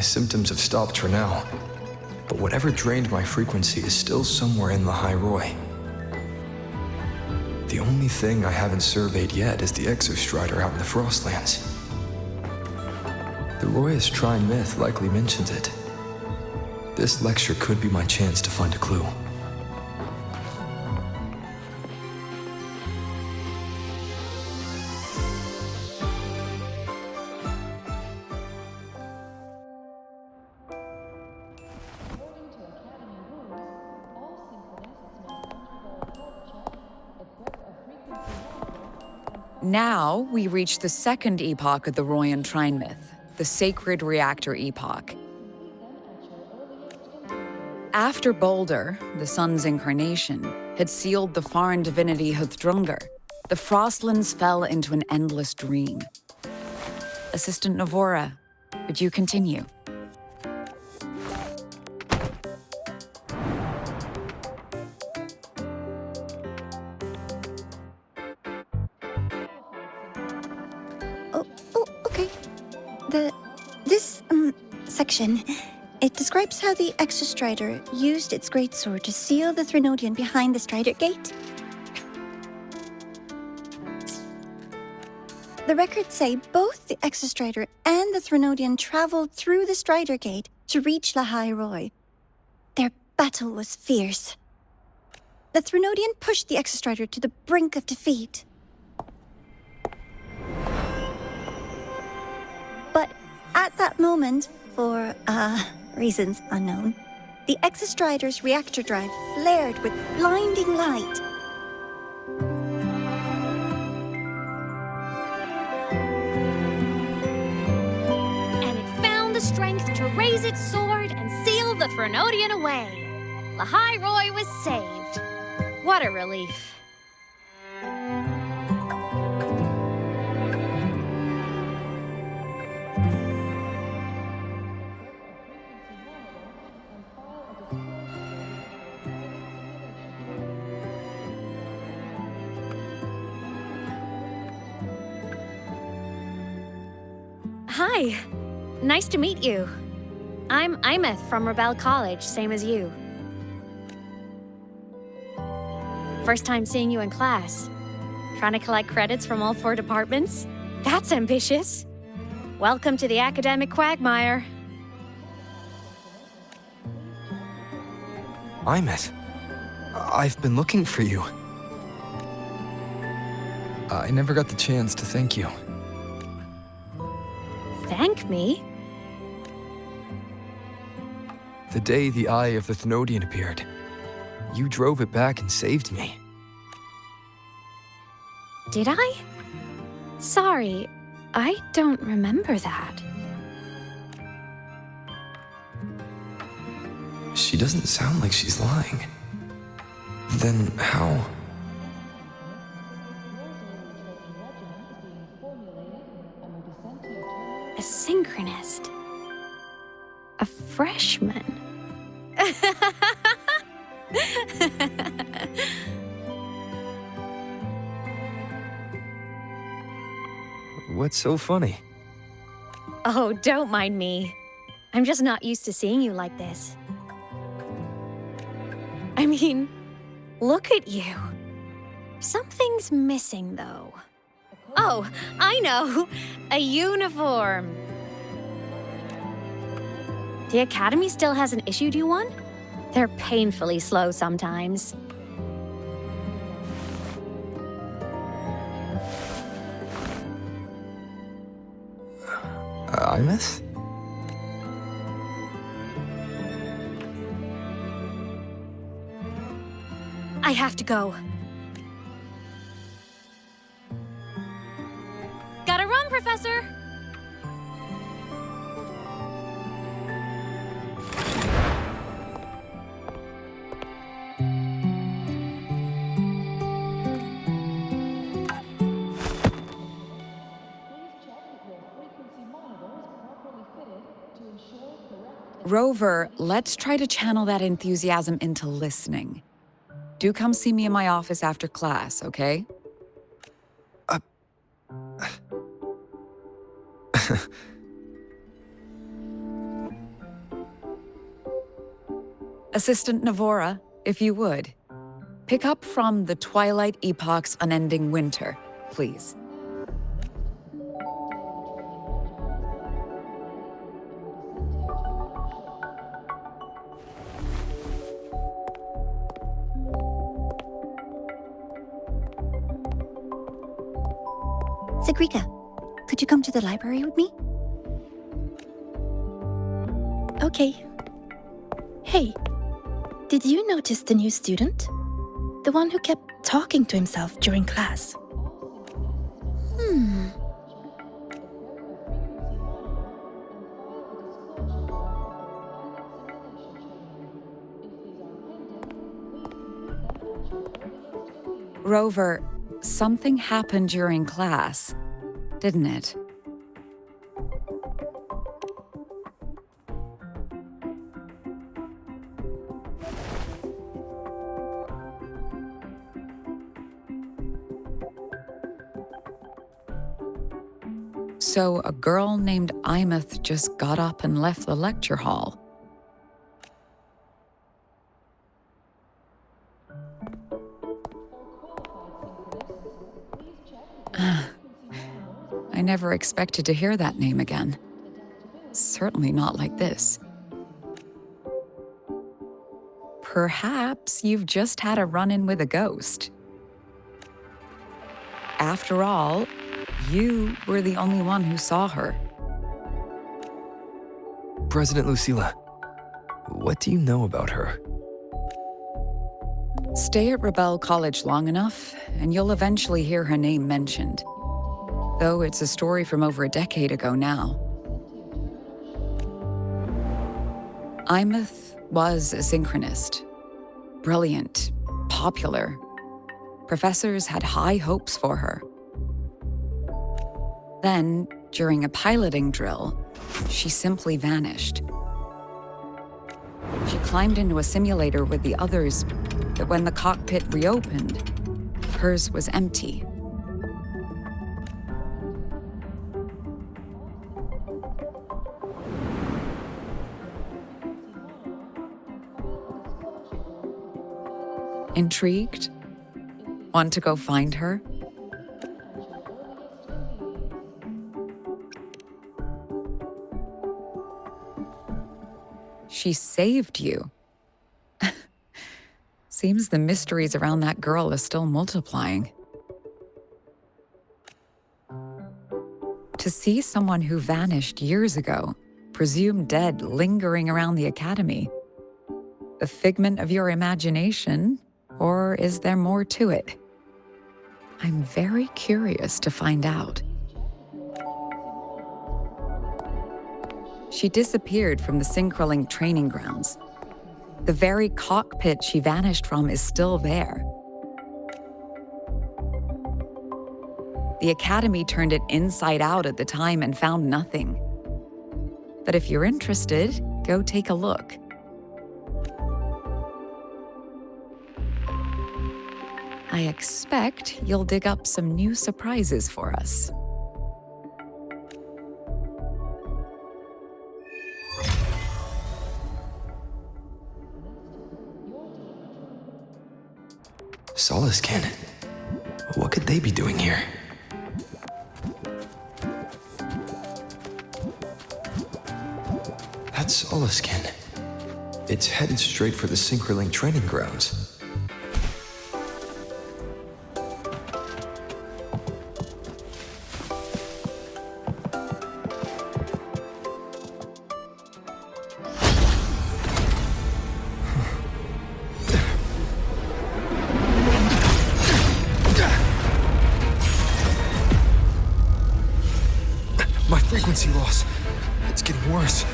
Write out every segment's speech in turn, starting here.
symptoms have stopped for now, but whatever drained my frequency is still somewhere in Lahai-Roi. The only thing I haven't surveyed yet is the Exostrider out in the Frostlands. The Rover Trying myth likely mentions it. This lecture could be my chance to find a clue. Now, we reach the second epoch of the Rover Trying myth, the Sacred Reactor Epoch. After Boulder, the sun's incarnation, had sealed the foreign divinity Huthrungur, the Frostlands fell into an endless dream. Assistant Nivora, would you continue? Okay. This section, it describes how the Exostrider used its greatsword to seal the Threnodian behind the Strider Gate. The records say both the Exostrider and the Threnodian traveled through the Strider Gate to reach Lahai-Roi. Their battle was fierce. The Threnodian pushed the Exostrider to the brink of defeat. But at that moment, for, reasons unknown, the Exostrider's reactor drive flared with blinding light. And it found the strength to raise its sword and seal the Threnodian away. Lahai-Roi was saved. What a relief. Hi. Nice to meet you. I'm Aemeath from Rebel College, same as you. First time seeing you in class. Trying to collect credits from all 4 departments? That's ambitious. Welcome to the academic quagmire. Aemeath, I've been looking for you. I never got the chance to thank you. Thank me? The day the Eye of the Threnodian appeared, you drove it back and saved me. Did I? Sorry, I don't remember that. She doesn't sound like she's lying. Then how? A synchronist. A freshman. What's so funny? Oh, don't mind me. I'm just not used to seeing you like this. I mean, look at you. Something's missing, though. Oh, I know! A uniform! The Academy still hasn't issued you one? They're painfully slow sometimes. Aemeath? I have to go. Gotta run, Professor! Rover, let's try to channel that enthusiasm into listening. Do come see me in my office after class, okay? Assistant Nivora, if you would. Pick up from the Twilight Epoch's Unending Winter, please. Sigrika, could you come to the library with me? Okay. Hey, did you notice the new student? The one who kept talking to himself during class. Rover, something happened during class, didn't it? So a girl named Aemeath just got up and left the lecture hall. I never expected to hear that name again. Certainly not like this. Perhaps you've just had a run-in with a ghost. After all, you were the only one who saw her. President Lucilla, what do you know about her? Stay at Rebel College long enough, and you'll eventually hear her name mentioned. Though it's a story from over a decade ago now. Aemeath was a synchronist. Brilliant, popular. Professors had high hopes for her. Then, during a piloting drill, she simply vanished. She climbed into a simulator with the others, but when the cockpit reopened, hers was empty. Intrigued? Want to go find her? She saved you. Seems the mysteries around that girl are still multiplying. To see someone who vanished years ago, presumed dead, lingering around the academy, a figment of your imagination, or is there more to it? I'm very curious to find out. She disappeared from the Synchrolink training grounds. The very cockpit she vanished from is still there. The Academy turned it inside out at the time and found nothing. But if you're interested, go take a look. I expect you'll dig up some new surprises for us. Soliskin? What could they be doing here? That's Soliskin. It's headed straight for the Synchrolink training grounds. My frequency loss. It's getting worse.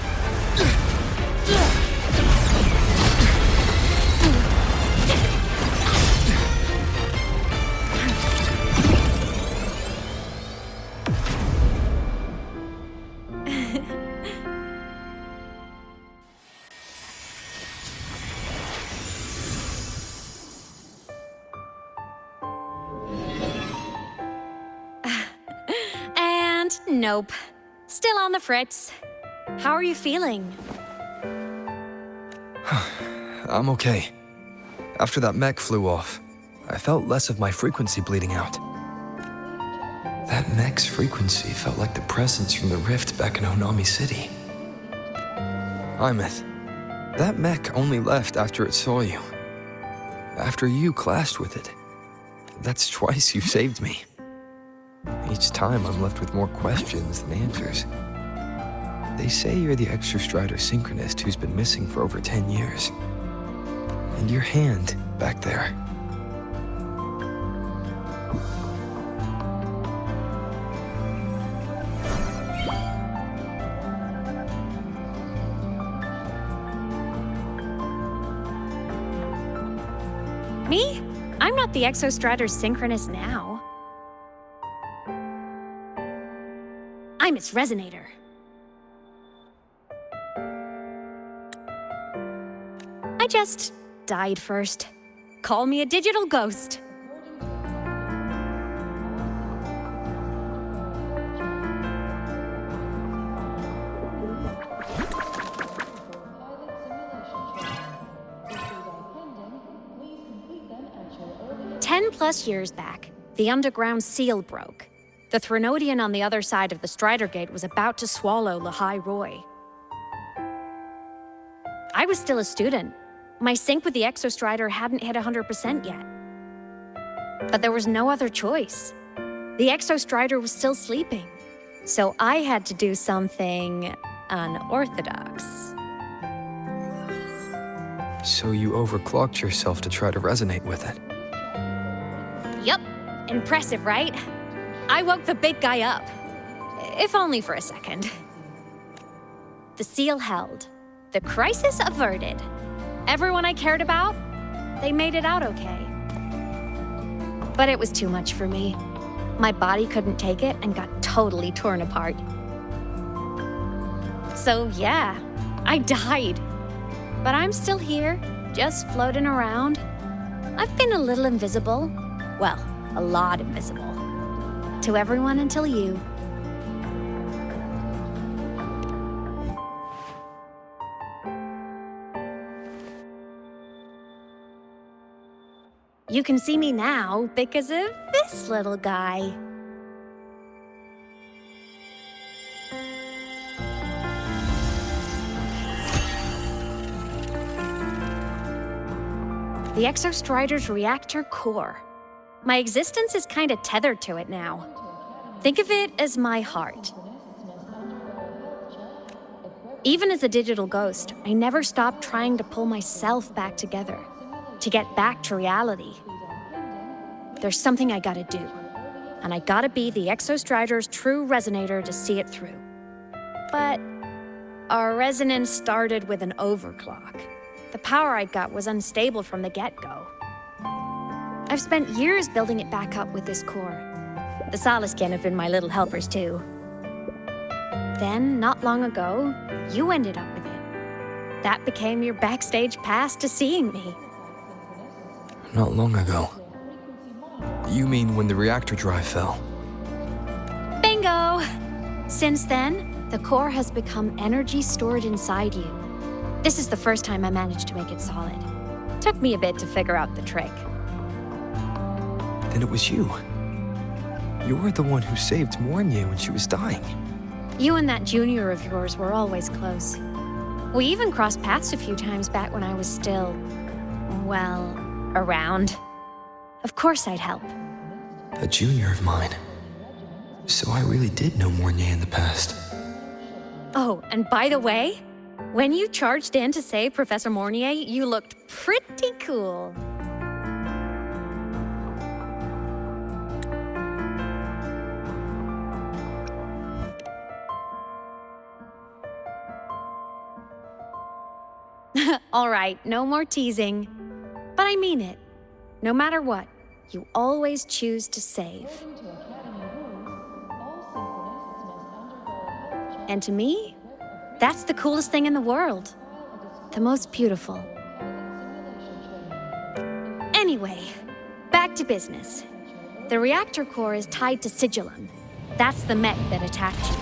And nope. Still on the fritz. How are you feeling? I'm okay. After that mech flew off, I felt less of my frequency bleeding out. That mech's frequency felt like the presence from the rift back in Onami City. Aemeath, that mech only left after it saw you. After you clashed with it. That's twice you've saved me. Each time I'm left with more questions than answers. They say you're the Exostrider synchronist who's been missing for over 10 years. And your hand back there. Me? I'm not the Exostrider synchronist now. I'm its resonator. I just died first. Call me a digital ghost. +10 years back, the underground seal broke. The Threnodian on the other side of the Strider Gate was about to swallow Lahai-Roi. I was still a student. My sync with the Exostrider hadn't hit 100% yet. But there was no other choice. The Exostrider was still sleeping, so I had to do something unorthodox. So you overclocked yourself to try to resonate with it. Yup. Impressive, right? I woke the big guy up. If only for a second. The seal held. The crisis averted. Everyone I cared about, they made it out okay. But it was too much for me. My body couldn't take it and got totally torn apart. So yeah, I died. But I'm still here, just floating around. I've been a little invisible. Well, a lot invisible. To everyone until you. You can see me now because of this little guy. The Exostrider's reactor core. My existence is kind of tethered to it now. Think of it as my heart. Even as a digital ghost, I never stopped trying to pull myself back together, to get back to reality. There's something I gotta do, and I gotta be the Exostrider's true resonator to see it through. But our resonance started with an overclock. The power I got was unstable from the get-go. I've spent years building it back up with this core. The Soliskin have been my little helpers too. Then, not long ago, you ended up with it. That became your backstage pass to seeing me. Not long ago. You mean when the reactor drive fell? Bingo! Since then, the core has become energy stored inside you. This is the first time I managed to make it solid. Took me a bit to figure out the trick. Then it was you. You were the one who saved Mornye when she was dying. You and that junior of yours were always close. We even crossed paths a few times back when I was still, well, around. Of course I'd help. A junior of mine. So I really did know Mornye in the past. Oh, and by the way, when you charged in to save Professor Mornye, you looked pretty cool. All right, no more teasing. But I mean it. No matter what, you always choose to save. And to me, that's the coolest thing in the world. The most beautiful. Anyway, back to business. The reactor core is tied to Sigillum. That's the mech that attacked you.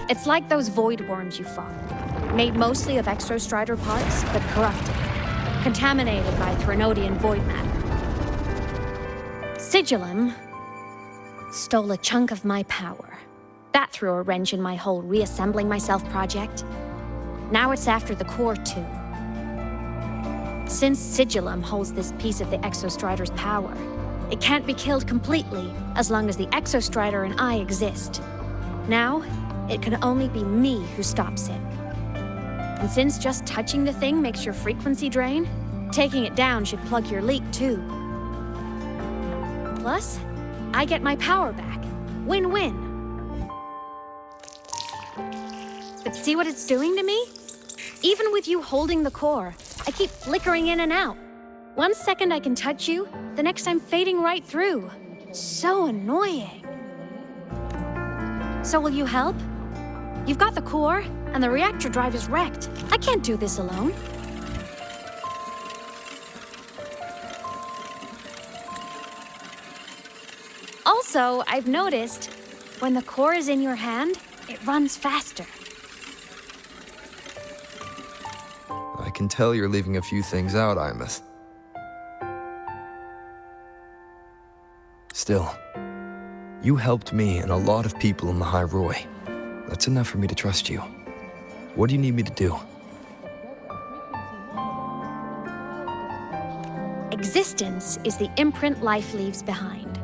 It's like those void worms you fought. Made mostly of Exostrider parts, but corrupted. Contaminated by Threnodian void matter. Sigillum stole a chunk of my power. That threw a wrench in my whole reassembling myself project. Now it's after the core too. Since Sigillum holds this piece of the Exostrider's power, it can't be killed completely as long as the Exostrider and I exist. Now, it can only be me who stops it. And since just touching the thing makes your frequency drain, taking it down should plug your leak too. Plus, I get my power back. Win-win. But see what it's doing to me? Even with you holding the core, I keep flickering in and out. 1 second I can touch you, the next I'm fading right through. So annoying. So will you help? You've got the core, and the reactor drive is wrecked. I can't do this alone. Also, I've noticed, when the core is in your hand, it runs faster. I can tell you're leaving a few things out, Aemeath. Still, you helped me and a lot of people in Lahai-Roi. That's enough for me to trust you. What do you need me to do? Existence is the imprint life leaves behind.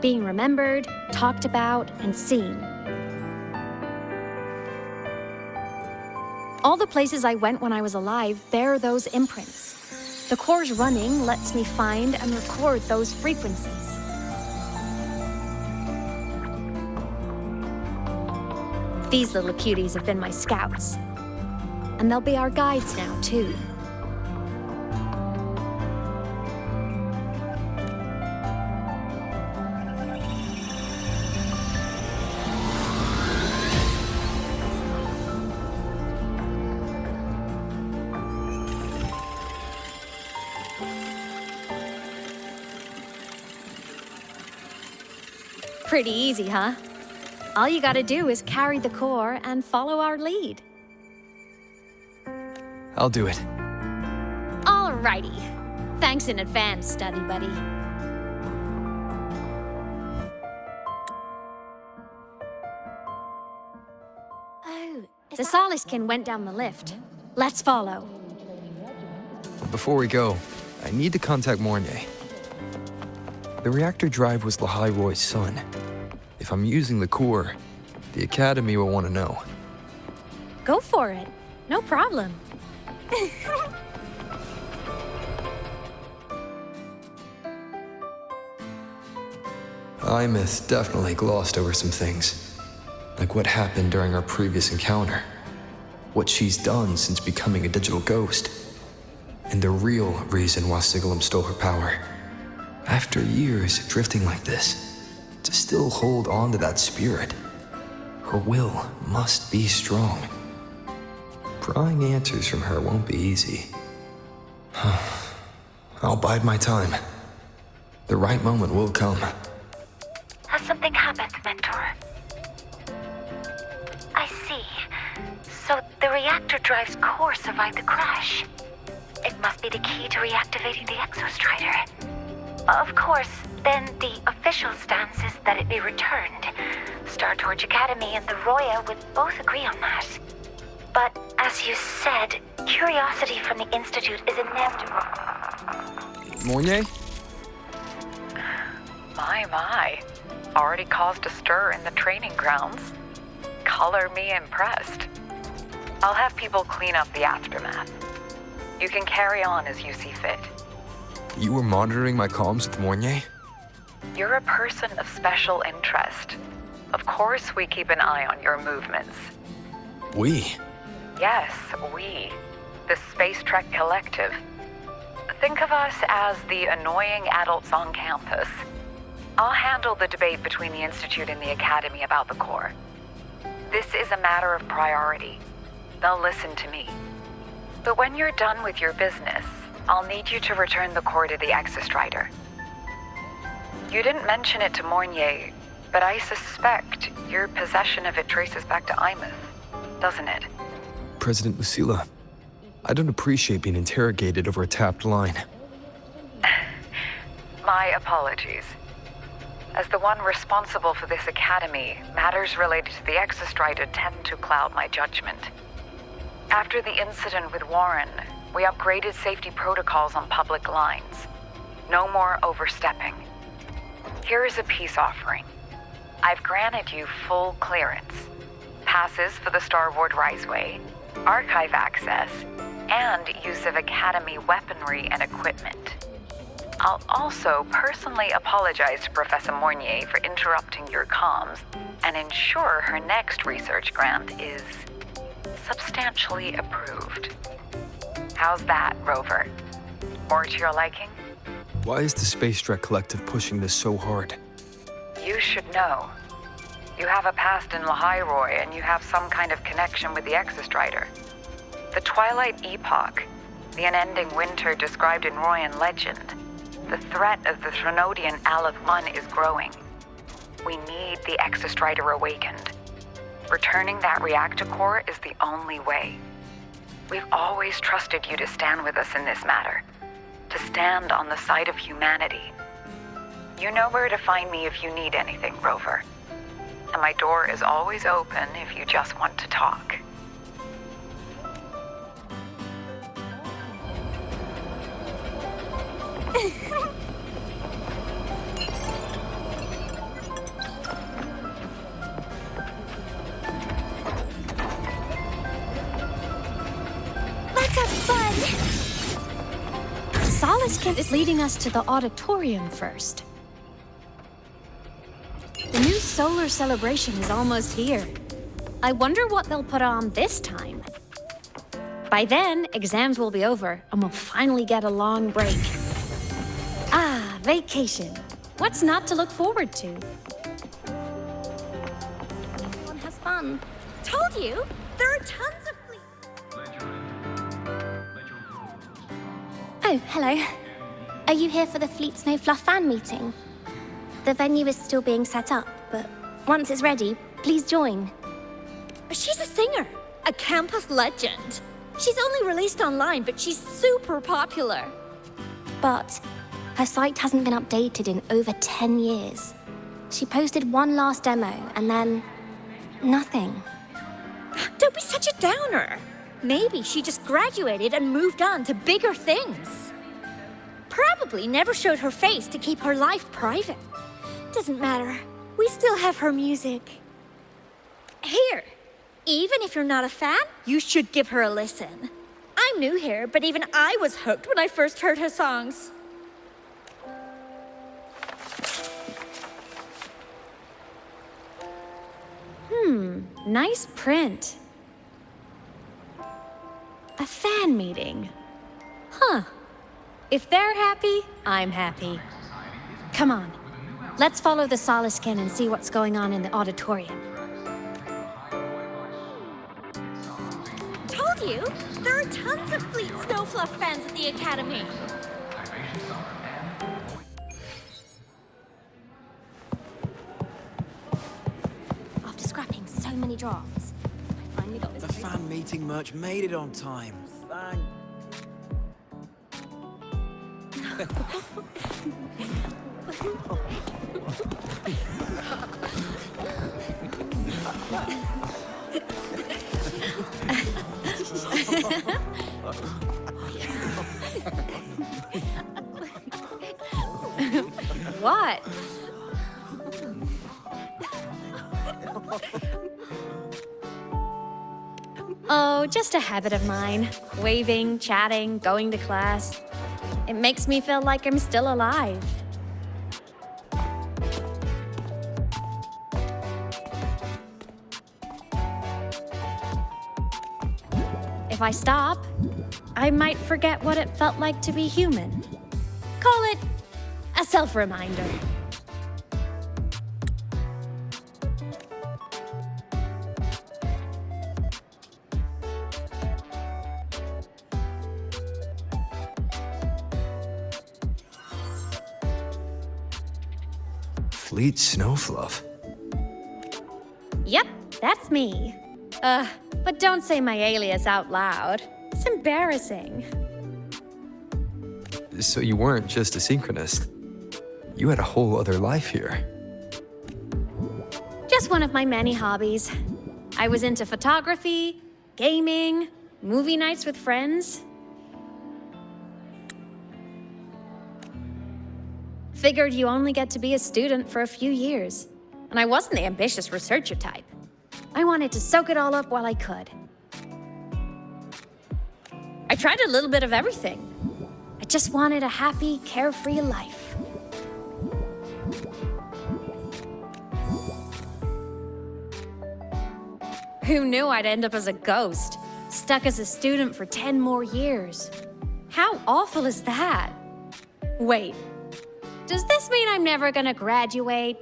Being remembered, talked about, and seen. All the places I went when I was alive bear those imprints. The core's running lets me find and record those frequencies. These little cuties have been my scouts. And they'll be our guides now, too. Pretty easy, huh? All you gotta do is carry the core and follow our lead. I'll do it. Alrighty. Thanks in advance, study buddy. Oh, the Soliskin went down the lift. Let's follow. Before we go, I need to contact Mornye. The reactor drive was Lahai-Roi's son. If I'm using the core, the Academy will want to know. Go for it. No problem. Aemeath definitely glossed over some things. Like what happened during our previous encounter. What she's done since becoming a digital ghost. And the real reason why Sigillum stole her power. After years drifting like this, to still hold on to that spirit. Her will must be strong. Prying answers from her won't be easy. I'll bide my time. The right moment will come. Has something happened, Mentor? I see. So the reactor drive's core survived the crash. It must be the key to reactivating the Exostrider. Of course, then the official stance is that it be returned. Star Torch Academy and the Roya would both agree on that. But as you said, curiosity from the Institute is inevitable. Mornye? My. Already caused a stir in the training grounds. Color me impressed. I'll have people clean up the aftermath. You can carry on as you see fit. You were monitoring my comms with Mornye? You're a person of special interest. Of course we keep an eye on your movements. We? Yes, we. The Space Trek Collective. Think of us as the annoying adults on campus. I'll handle the debate between the Institute and the Academy about the core. This is a matter of priority. They'll listen to me. But when you're done with your business, I'll need you to return the core to the Exostrider. You didn't mention it to Mornye, but I suspect your possession of it traces back to Aemeath, doesn't it? President Lucilla. I don't appreciate being interrogated over a tapped line. My apologies. As the one responsible for this academy, matters related to the Exostrider tend to cloud my judgment. After the incident with Warren, we upgraded safety protocols on public lines. No more overstepping. Here is a peace offering. I've granted you full clearance. Passes for the Starboard Riseway, archive access, and use of Academy weaponry and equipment. I'll also personally apologize to Professor Mornye for interrupting your comms and ensure her next research grant is substantially approved. How's that, Rover? More to your liking? Why is the Space Trek Collective pushing this so hard? You should know. You have a past in Lahai-Roi, and you have some kind of connection with the Exostrider. The Twilight Epoch, the unending winter described in Royan legend, the threat of the Threnodian Aleph 1 is growing. We need the Exostrider awakened. Returning that reactor core is the only way. We've always trusted you to stand with us in this matter, to stand on the side of humanity. You know where to find me if you need anything, Rover. And my door is always open if you just want to talk. Let's have fun! Soliskin is leading us to the Auditorium first. The new solar celebration is almost here. I wonder what they'll put on this time. By then, exams will be over, and we'll finally get a long break. Ah, vacation. What's not to look forward to? Everyone has fun. Told you! There are tons of fleets! Oh, hello. Are you here for the Fleet Snow Fluff fan meeting? The venue is still being set up, but once it's ready, please join. She's a singer, a campus legend. She's only released online, but she's super popular. But her site hasn't been updated in over 10 years. She posted one last demo, and then nothing. Don't be such a downer. Maybe she just graduated and moved on to bigger things. Probably never showed her face to keep her life private. Doesn't matter. We still have her music. Here, even if you're not a fan, you should give her a listen. I'm new here, but even I was hooked when I first heard her songs. Nice print. A fan meeting. Huh. If they're happy, I'm happy. Come on. Let's follow the Soliskin and see what's going on in the auditorium. Told you! There are tons of Fleet Snow Fluff fans at the Academy. After scrapping so many drafts, I finally got this. The fan meeting merch made it on time. Thank... What? Oh, just a habit of mine. Waving, chatting, going to class. It makes me feel like I'm still alive. If I stop, I might forget what it felt like to be human. Call it a self-reminder. Fleet Snowfluff. Yep, that's me. But don't say my alias out loud. It's embarrassing. So you weren't just a synchronist. You had a whole other life here. Just one of my many hobbies. I was into photography, gaming, movie nights with friends. Figured you only get to be a student for a few years. And I wasn't the ambitious researcher type. I wanted to soak it all up while I could. I tried a little bit of everything. I just wanted a happy, carefree life. Who knew I'd end up as a ghost, stuck as a student for 10 more years? How awful is that? Wait, does this mean I'm never gonna graduate?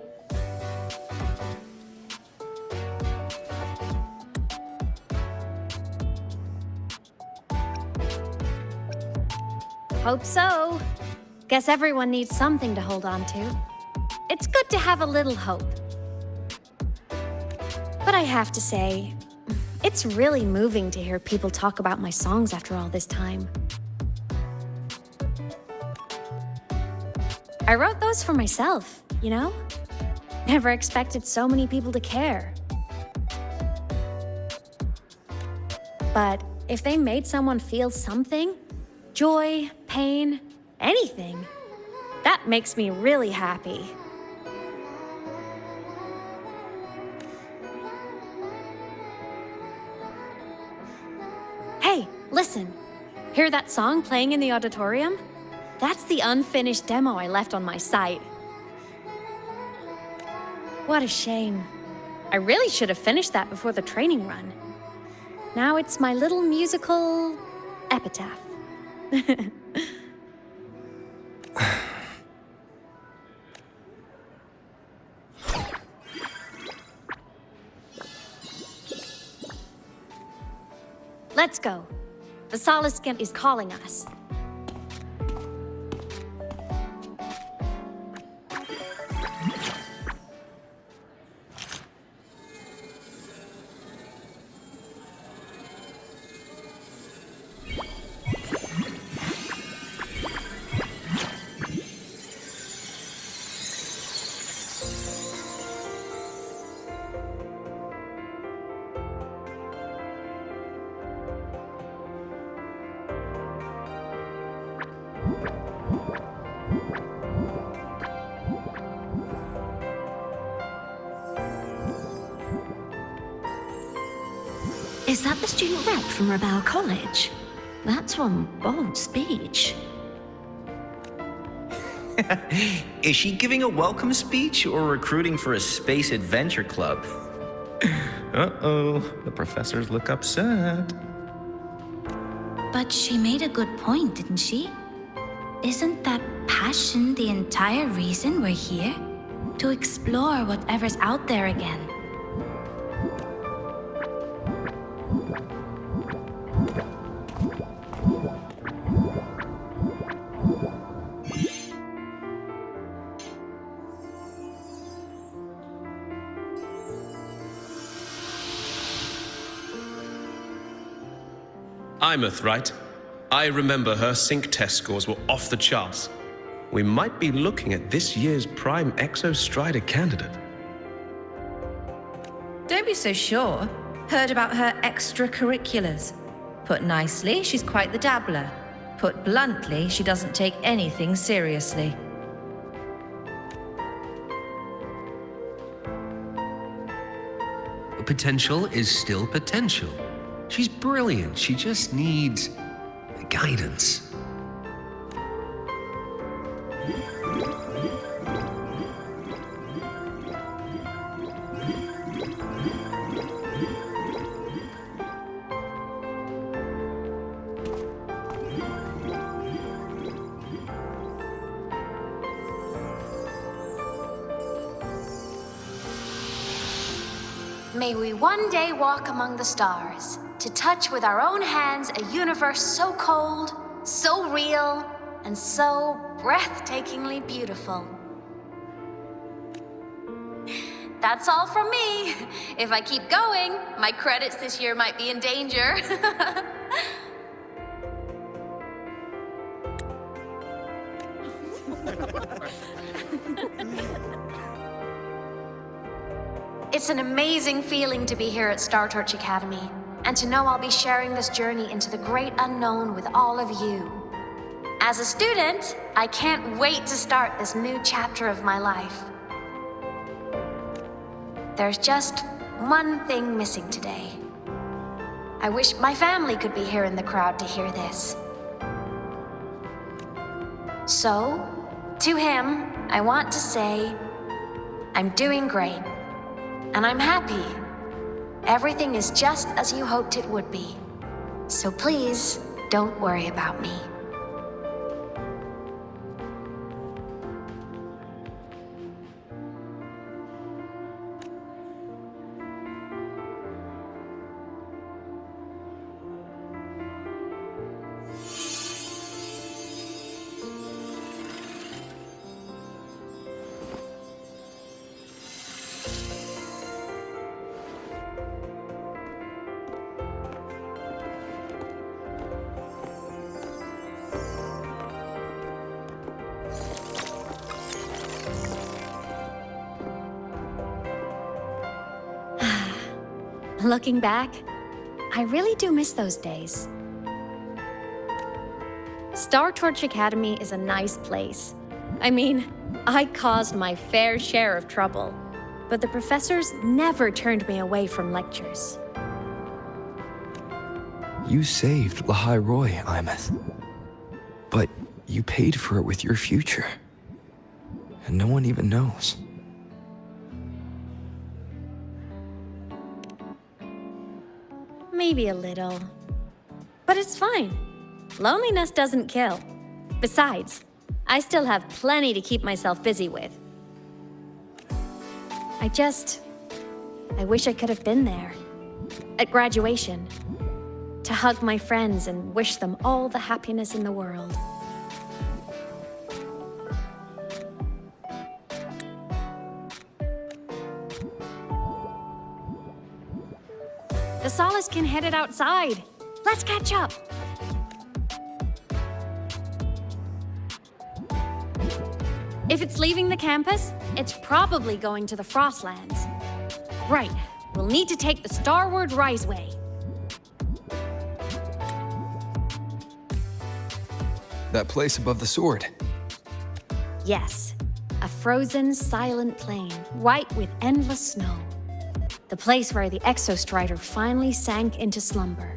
Hope so. Guess everyone needs something to hold on to. It's good to have a little hope. But I have to say, it's really moving to hear people talk about my songs after all this time. I wrote those for myself, you know? Never expected so many people to care. But if they made someone feel something, joy, pain, anything, that makes me really happy. Hey, listen. Hear that song playing in the auditorium? That's the unfinished demo I left on my site. What a shame. I really should have finished that before the training run. Now it's my little musical epitaph. Let's go. The Soliskin is calling us. Is that the student rep from Rebel College? That's one bold speech. Is she giving a welcome speech or recruiting for a space adventure club? Uh-oh, the professors look upset. But she made a good point, didn't she? Isn't that passion the entire reason we're here? To explore whatever's out there again. Aemeath, right? I remember her sync test scores were off the charts. We might be looking at this year's prime Exostrider candidate. Don't be so sure. Heard about her extracurriculars. Put nicely, she's quite the dabbler. Put bluntly, she doesn't take anything seriously. Potential is still potential. She's brilliant. She just needs guidance. May we one day walk among the stars, to touch with our own hands a universe so cold, so real, and so breathtakingly beautiful. That's all from me. If I keep going, my credits this year might be in danger. It's an amazing feeling to be here at Star Torch Academy, and to know I'll be sharing this journey into the great unknown with all of you. As a student, I can't wait to start this new chapter of my life. There's just one thing missing today. I wish my family could be here in the crowd to hear this. So, to him, I want to say, I'm doing great, and I'm happy. Everything is just as you hoped it would be. So please, don't worry about me. Looking back, I really do miss those days. Star Torch Academy is a nice place. I mean, I caused my fair share of trouble, but the professors never turned me away from lectures. You saved Lahai-Roi, Aemeath. But you paid for it with your future. And no one even knows. Maybe a little. But it's fine. Loneliness doesn't kill. Besides, I still have plenty to keep myself busy with. I wish I could have been there. At graduation. To hug my friends and wish them all the happiness in the world. The Soliskin headed outside. Let's catch up. If it's leaving the campus, it's probably going to the Frostlands. Right, we'll need to take the Starward Riseway. That place above the sword. Yes, a frozen, silent plain, white with endless snow. The place where the Exostrider finally sank into slumber.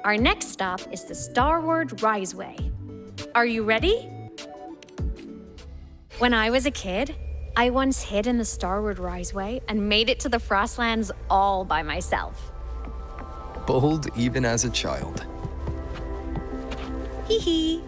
Our next stop is the Starward Riseway. Are you ready? When I was a kid, I once hid in the Starward Riseway and made it to the Frostlands all by myself. Bold even as a child. Hee hee.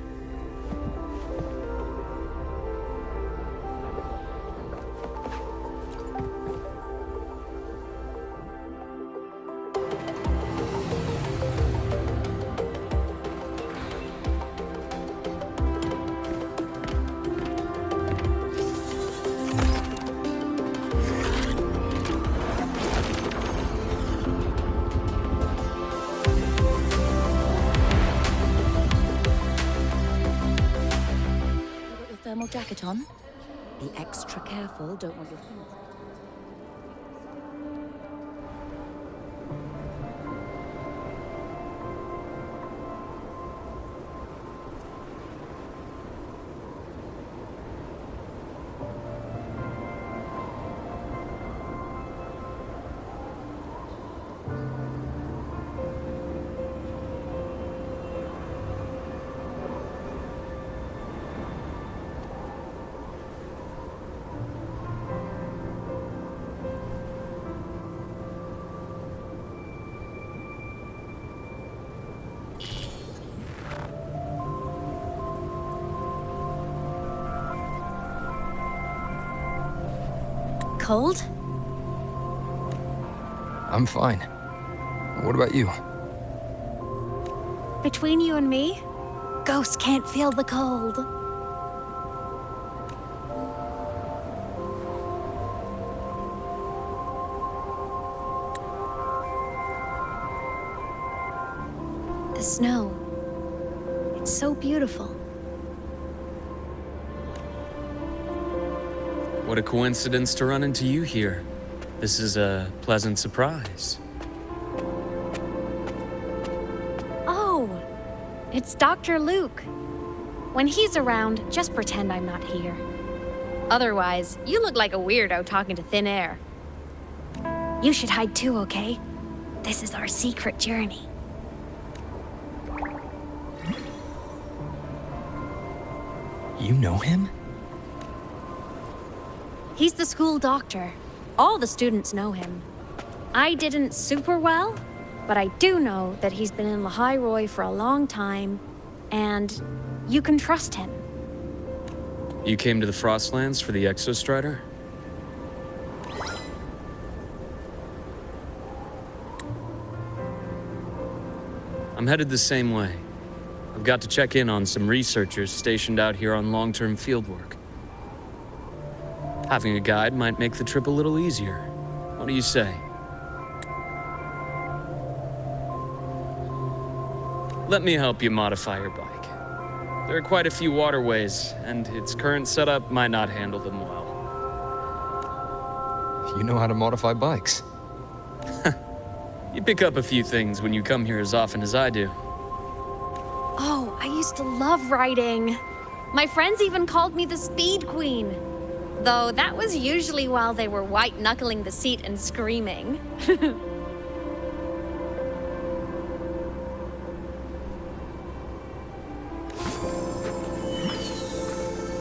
Thermal jacket on. Be extra careful, don't want your things. Cold? I'm fine. What about you? Between you and me, ghosts can't feel the cold. The snow. It's so beautiful. What a coincidence to run into you here. This is a pleasant surprise. Oh, it's Dr. Luuk. When he's around, just pretend I'm not here. Otherwise, you look like a weirdo talking to thin air. You should hide too, okay? This is our secret journey. You know him? He's the school doctor. All the students know him. I didn't super well, but I do know that he's been in Lahai-Roi for a long time, and you can trust him. You came to the Frostlands for the Exostrider? I'm headed the same way. I've got to check in on some researchers stationed out here on long-term fieldwork. Having a guide might make the trip a little easier. What do you say? Let me help you modify your bike. There are quite a few waterways, and its current setup might not handle them well. You know how to modify bikes. You pick up a few things when you come here as often as I do. Oh, I used to love riding. My friends even called me the Speed Queen. Though that was usually while they were white-knuckling the seat and screaming.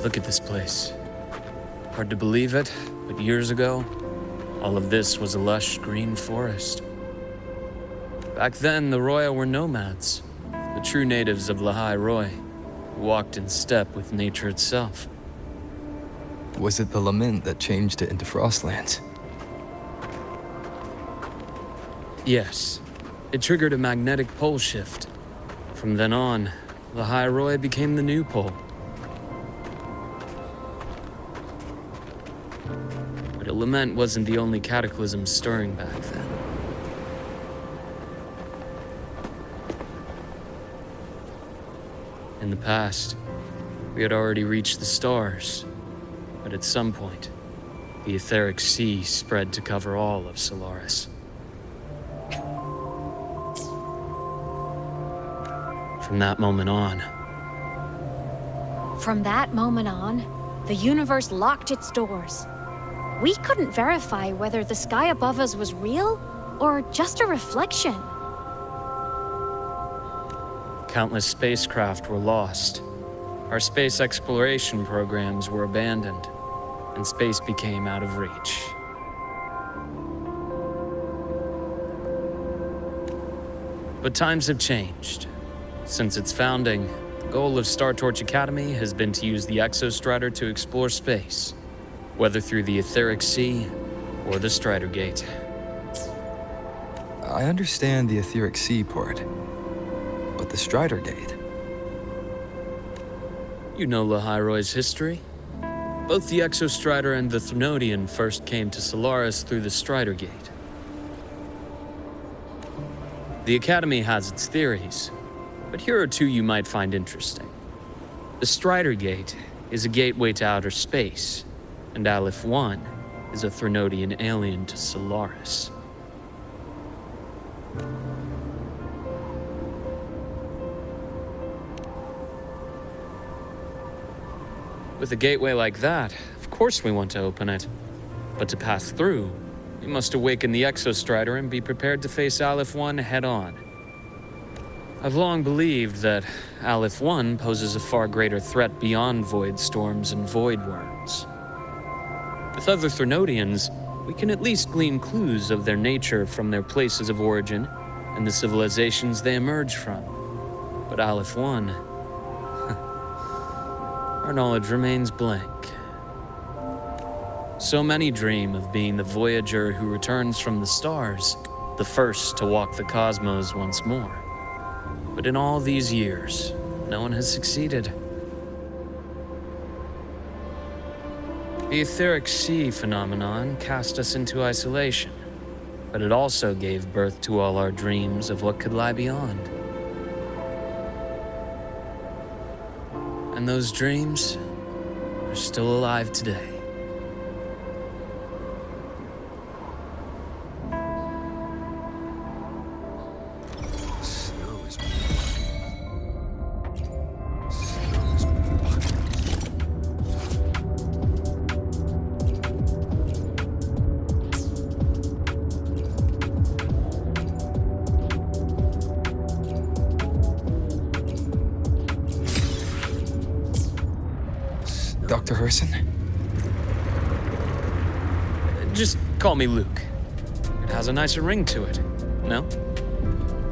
Look at this place. Hard to believe it, but years ago, all of this was a lush green forest. Back then, the Roya were nomads, the true natives of Lahai-Roi, who walked in step with nature itself. Was it the lament that changed it into Frostlands? Yes. It triggered a magnetic pole shift. From then on, Lahai-Roi became the new pole. But a lament wasn't the only cataclysm stirring back then. In the past, we had already reached the stars, but at some point, the Etheric Sea spread to cover all of Solaris. From that moment on, the universe locked its doors. We couldn't verify whether the sky above us was real or just a reflection. countless spacecraft were lost. Our space exploration programs were abandoned, and space became out of reach. But times have changed. Since its founding, the goal of Star Torch Academy has been to use the Exostrider to explore space, whether through the Etheric Sea or the Strider Gate. I understand the Etheric Sea part, but the Strider Gate? You know Lahai-Roi's history? Both the Exostrider and the Threnodian first came to Solaris through the Strider Gate. The Academy has its theories, but here are two you might find interesting. The Strider Gate is a gateway to outer space, and Aleph 1 is a Threnodian alien to Solaris. With a gateway like that, of course we want to open it. But to pass through, we must awaken the Exostrider and be prepared to face Aleph 1 head-on. I've long believed that Aleph 1 poses a far greater threat beyond void storms and void worms. With other Threnodians, we can at least glean clues of their nature from their places of origin and the civilizations they emerge from. But Aleph 1, our knowledge remains blank. So many dream of being the Voyager who returns from the stars, the first to walk the cosmos once more. But in all these years, no one has succeeded. The Etheric Sea phenomenon cast us into isolation, but it also gave birth to all our dreams of what could lie beyond. And those dreams are still alive today. Dr. Herssen? Just call me Luuk. It has a nicer ring to it, no?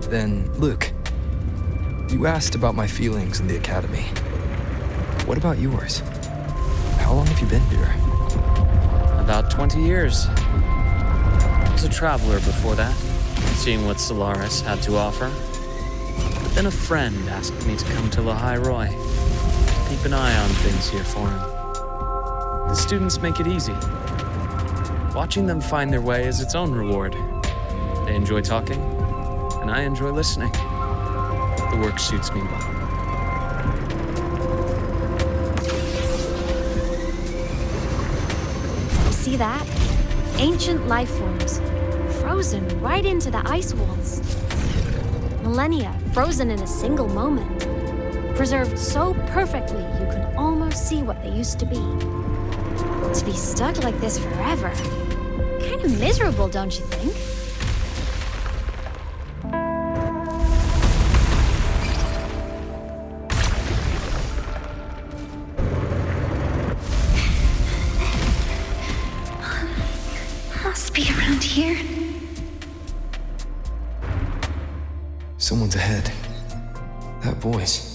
Then, Luuk, you asked about my feelings in the Academy. What about yours? How long have you been here? About 20 years. I was a traveler before that, seeing what Solaris had to offer. But then a friend asked me to come to Lahai-Roi. Keep an eye on things here for him. The students make it easy. Watching them find their way is its own reward. They enjoy talking, and I enjoy listening. The work suits me well. See that? Ancient life forms, frozen right into the ice walls. Millennia frozen in a single moment. Preserved so perfectly you can almost see what they used to be. To be stuck like this forever, kind of miserable, don't you think? Must be around here. Someone's ahead. That voice.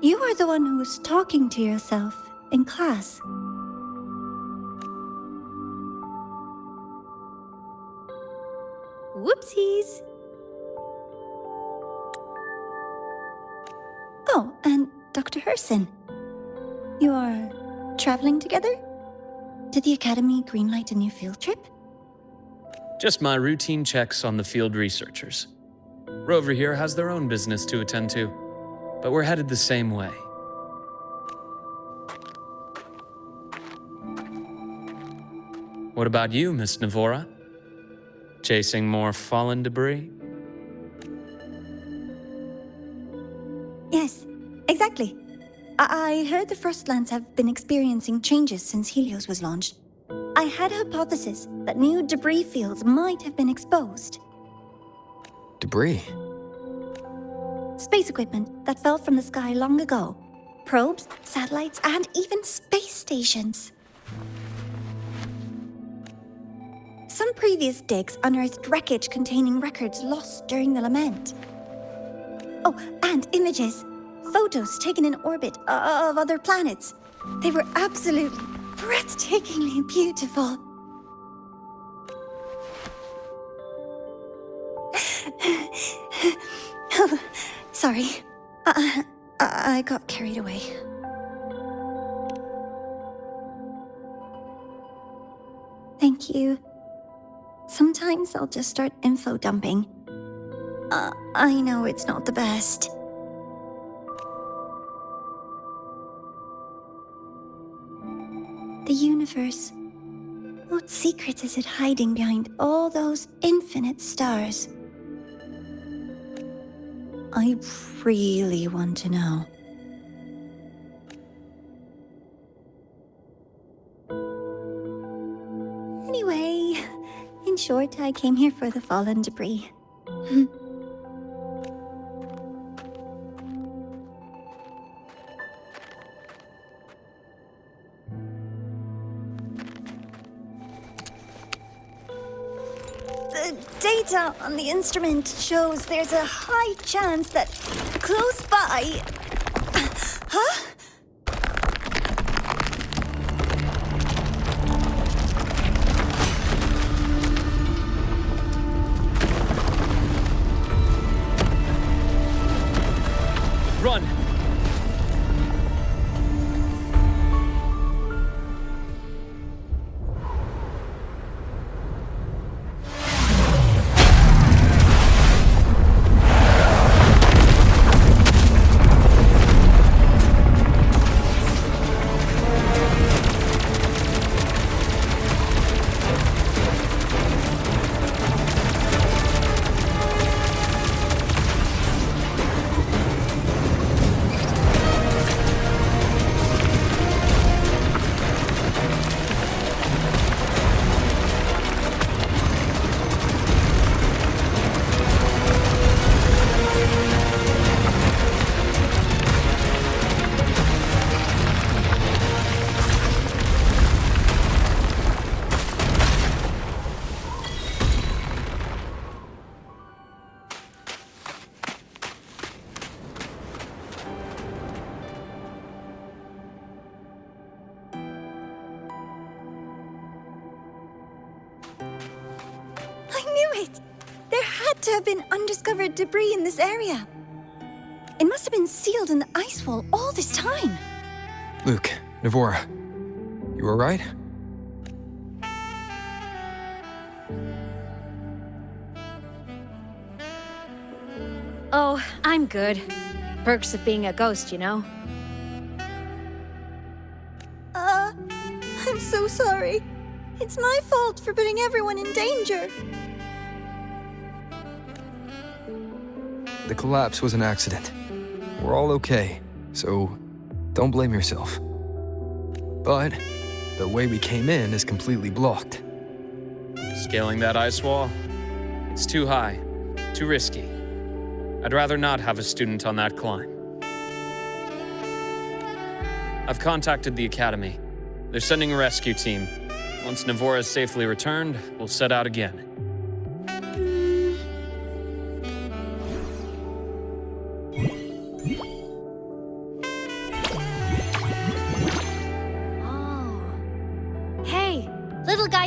You are the one who was talking to yourself in class. Whoopsies. Oh, and Dr. Herssen. You are traveling together? Did the Academy greenlight a new field trip? Just my routine checks on the field researchers. Rover here has their own business to attend to, but we're headed the same way. What about you, Miss Nivora? Chasing more fallen debris? Yes, exactly. I heard the Frostlands have been experiencing changes since Helios was launched. I had a hypothesis that new debris fields might have been exposed. Debris? Space equipment that fell from the sky long ago. Probes, satellites, and even space stations. Some previous digs unearthed wreckage containing records lost during the lament. Oh, and images. Photos taken in orbit of other planets. They were absolutely breathtakingly beautiful. Oh, sorry. I got carried away. Thank you. Sometimes I'll just start info dumping. I know it's not the best. The universe. What secrets is it hiding behind all those infinite stars? I really want to know. Anyway, in short, I came here for the fallen debris. The data on the instrument shows there's a high chance that close by... Huh? Run! To have been undiscovered debris in this area. It must have been sealed in the ice wall all this time. Luuk, Nivora, you alright? Oh, I'm good. Perks of being a ghost, you know? I'm so sorry. It's my fault for putting everyone in danger. The collapse was an accident. We're all okay, so don't blame yourself. But the way we came in is completely blocked. Scaling that ice wall? It's too high, too risky. I'd rather not have a student on that climb. I've contacted the Academy. They're sending a rescue team. Once Nivora is safely returned, we'll set out again.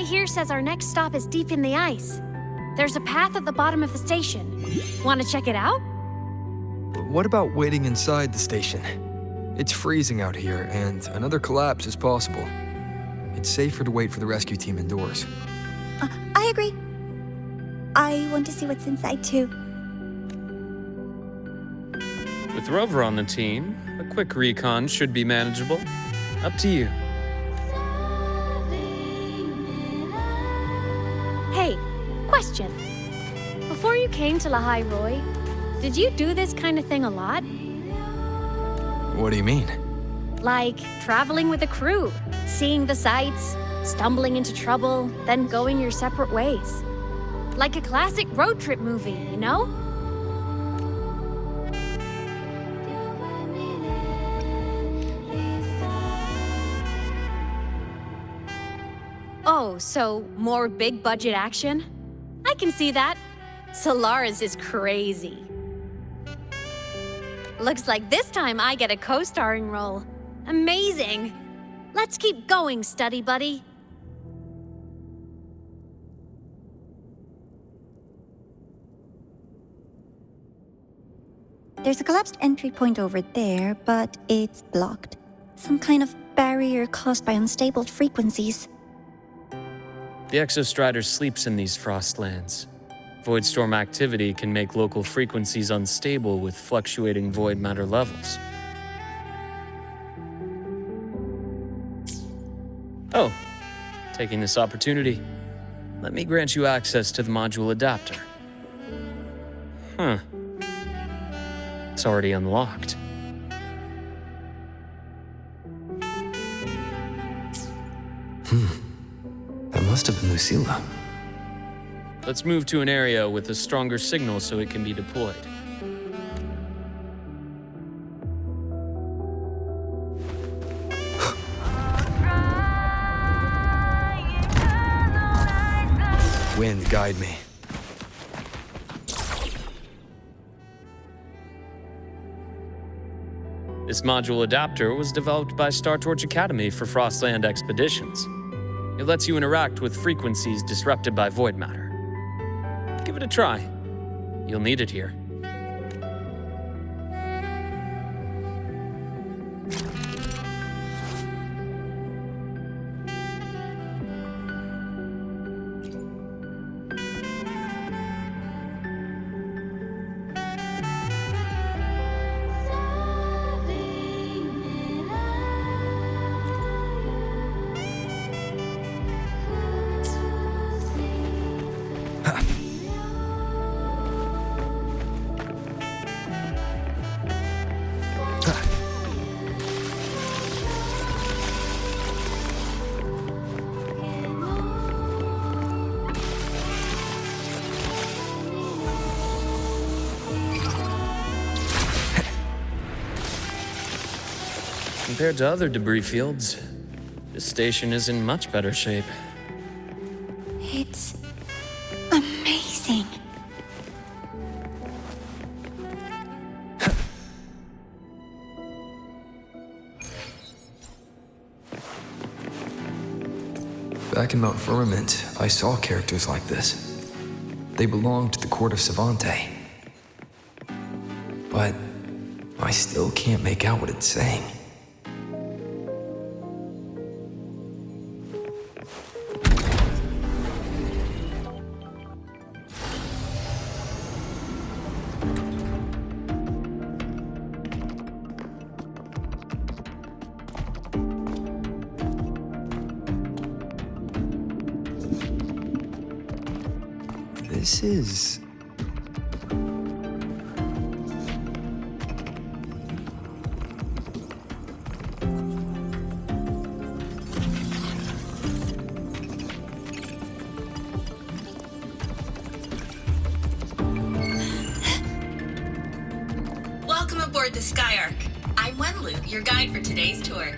Here says our next stop is deep in the ice. There's a path at the bottom of the station. Want to check it out? But what about waiting inside the station? It's freezing out here, and another collapse is possible. It's safer to wait for the rescue team indoors. I agree. I want to see what's inside too. With Rover on the team, a quick recon should be manageable. Up to you. Hey, question. Before you came to Lahai-Roi, did you do this kind of thing a lot? What do you mean? Like traveling with a crew, seeing the sights, stumbling into trouble, then going your separate ways. Like a classic road trip movie, you know? Oh, so more big budget action? I can see that. Solaris is crazy. Looks like this time I get a co-starring role. Amazing! Let's keep going, study buddy. There's a collapsed entry point over there, but it's blocked. Some kind of barrier caused by unstable frequencies. The Exostrider sleeps in these Frostlands. Void storm activity can make local frequencies unstable with fluctuating void matter levels. Oh, taking this opportunity, let me grant you access to the module adapter. Huh. It's already unlocked. That must have been Lucilla. Let's move to an area with a stronger signal so it can be deployed. Wind, guide me. This module adapter was developed by Star Torch Academy for Frostland expeditions. It lets you interact with frequencies disrupted by void matter. Give it a try. You'll need it here. Compared to other debris fields, this station is in much better shape. It's amazing. Back in Mount Firmament, I saw characters like this. They belonged to the court of Savante. But I still can't make out what it's saying. This is... Welcome aboard the Skyark. I'm Luuk, your guide for today's tour.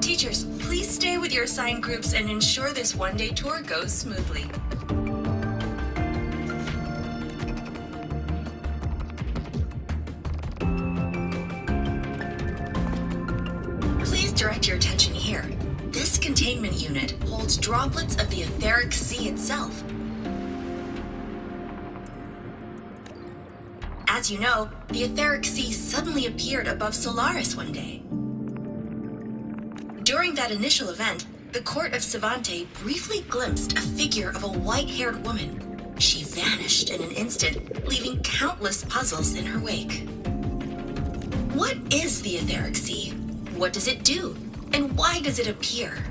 Teachers, please stay with your assigned groups and ensure this one-day tour goes smoothly. Please direct your attention here. This containment unit holds droplets of the Etheric Sea itself. As you know, the Etheric Sea suddenly appeared above Solaris one day. During that initial event, the court of Savante briefly glimpsed a figure of a white-haired woman. She vanished in an instant, leaving countless puzzles in her wake. What is the Etheric Sea? What does it do? And why does it appear?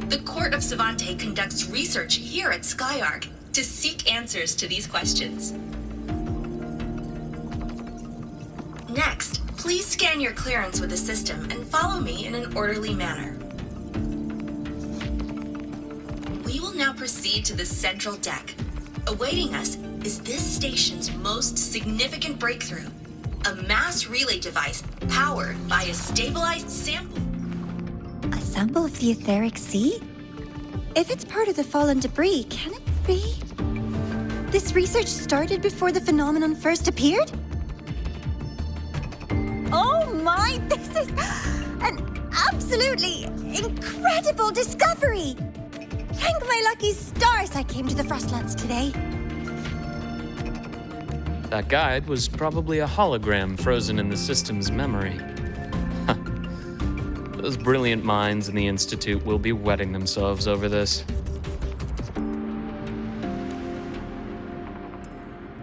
The court of Savante conducts research here at Skyark to seek answers to these questions. Next, please scan your clearance with the system and follow me in an orderly manner. We will now proceed to the central deck. Awaiting us is this station's most significant breakthrough, a mass relay device powered by a stabilized sample. A sample of the Etheric Sea? If it's part of the fallen debris, can it be? This research started before the phenomenon first appeared? Oh my, this is an absolutely incredible discovery! Thank my lucky stars I came to the Frostlands today. That guide was probably a hologram frozen in the system's memory. Those brilliant minds in the Institute will be wetting themselves over this.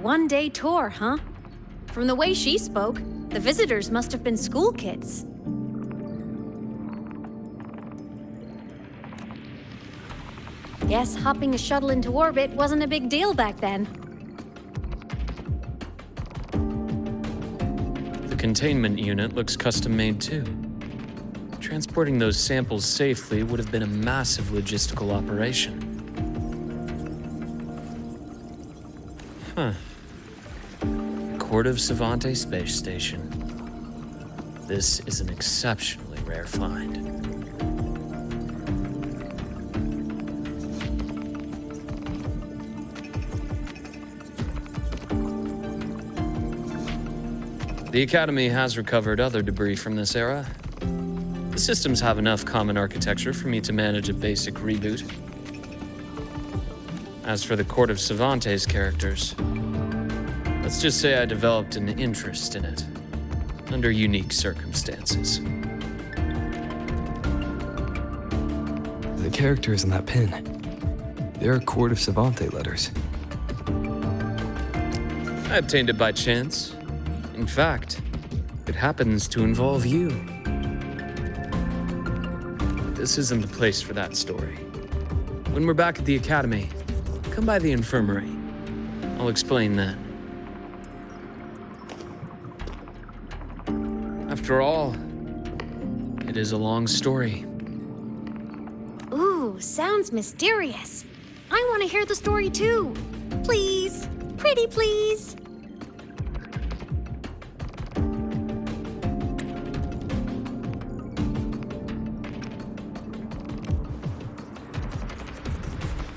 One-day tour, huh? From the way she spoke, the visitors must have been school kids. Guess hopping a shuttle into orbit wasn't a big deal back then. The containment unit looks custom-made too. Transporting those samples safely would have been a massive logistical operation. Court of Savante Space Station. This is an exceptionally rare find. The Academy has recovered other debris from this era. The systems have enough common architecture for me to manage a basic reboot. As for the Court of Savante's characters, let's just say I developed an interest in it, under unique circumstances. The characters in that pin, they're Court of Savante letters. I obtained it by chance. In fact, it happens to involve you. This isn't the place for that story. When we're back at the Academy, come by the infirmary. I'll explain then. After all, it is a long story. Ooh, sounds mysterious. I want to hear the story too. Please, pretty please.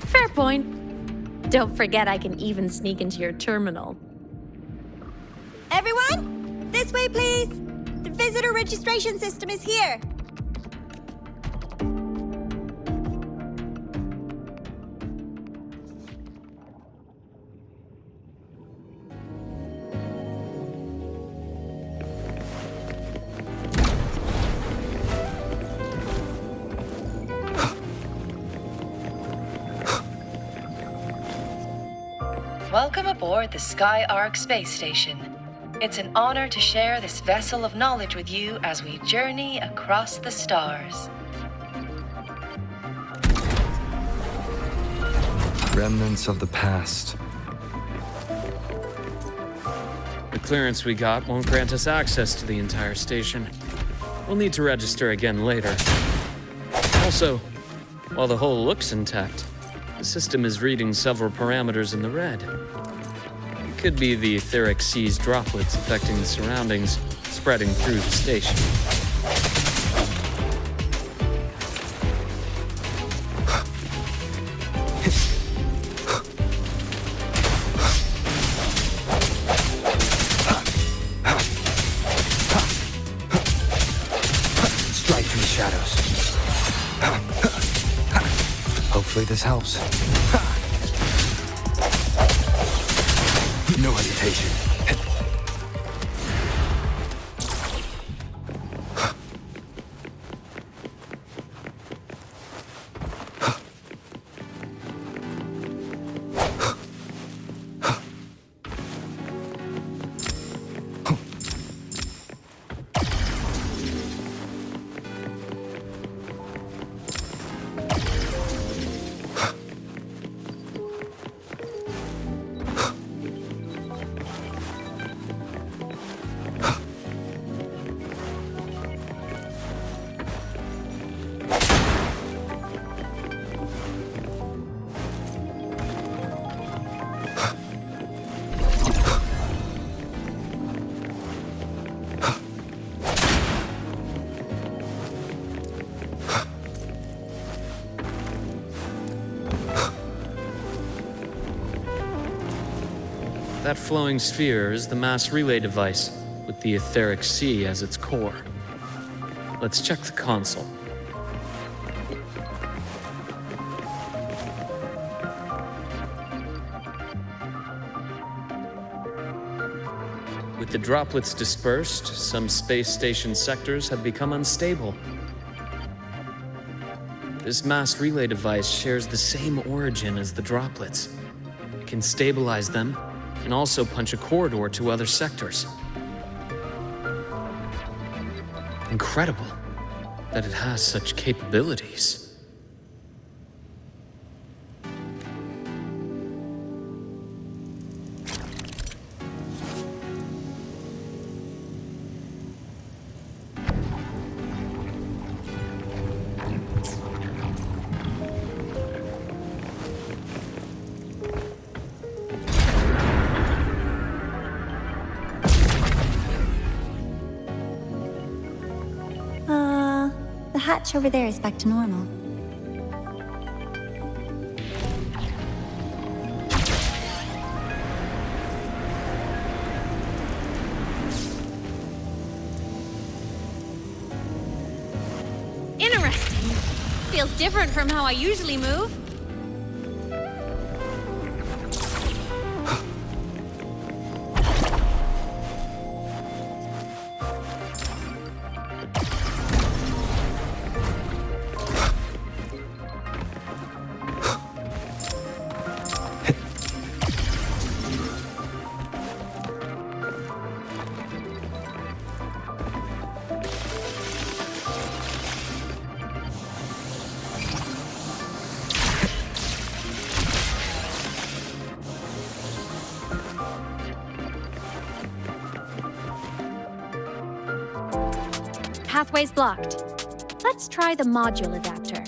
Fair point. Don't forget I can even sneak into your terminal. Everyone, this way, please. The visitor registration system is here. Welcome aboard the Sky Ark space station. It's an honor to share this vessel of knowledge with you as we journey across the stars. Remnants of the past. The clearance we got won't grant us access to the entire station. We'll need to register again later. Also, while the hull looks intact, the system is reading several parameters in the red. It could be the Etheric Sea's droplets affecting the surroundings, spreading through the station. Strike from the shadows. Hopefully this helps. No hesitation. That flowing sphere is the mass relay device, with the Etheric Sea as its core. Let's check the console. With the droplets dispersed, some space station sectors have become unstable. This mass relay device shares the same origin as the droplets. It can stabilize them and also punch a corridor to other sectors. Incredible that it has such capabilities. hatch over there is back to normal. Interesting. Feels different from how I usually move. Pathway's blocked. Let's try the module adapter.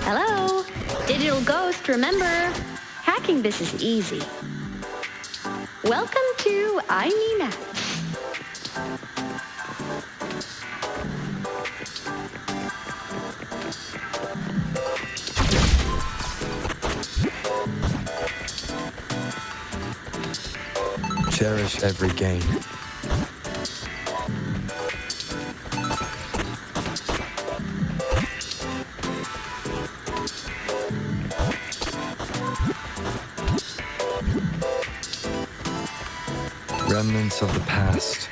Hello? Digital Ghost, remember? Hacking this is easy. Welcome to Aemeath. Cherish every gain. Remnants of the past.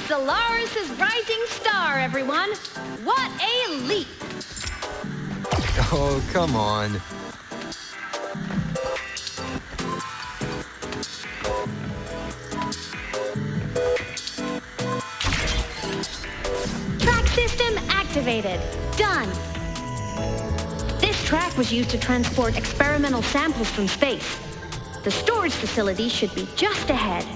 Solaris' rising star, everyone! What a leap! Oh, come on. Track system activated. Done. This track was used to transport experimental samples from space. The storage facility should be just ahead.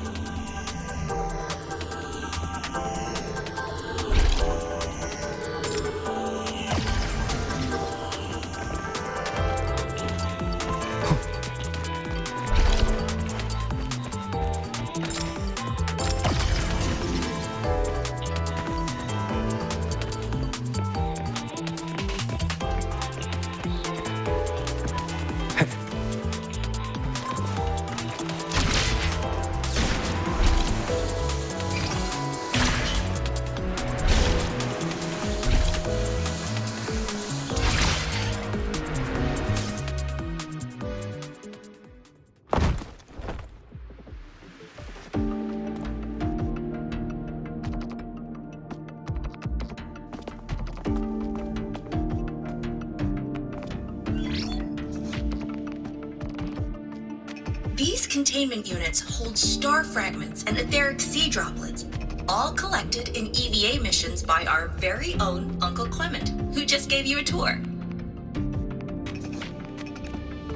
containment units hold star fragments and etheric sea droplets, all collected in EVA missions by our very own Uncle Clement, who just gave you a tour.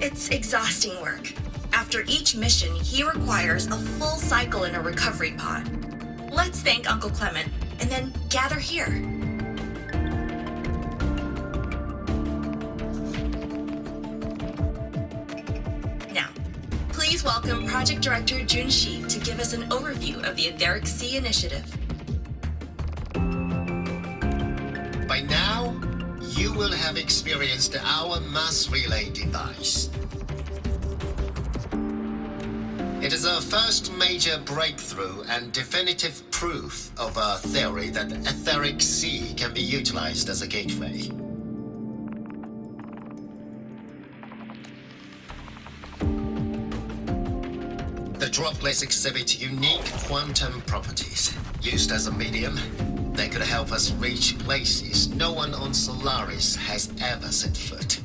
It's exhausting work. After each mission, he requires a full cycle in a recovery pod. Let's thank Uncle Clement, and then gather here. Now, please welcome Project Director Junshi to give us an overview of the Etheric Sea Initiative. By now, you will have experienced our mass relay device. It is our first major breakthrough and definitive proof of our theory that the Etheric Sea can be utilized as a gateway. The droplets exhibit unique quantum properties. Used as a medium, they could help us reach places no one on Solaris has ever set foot.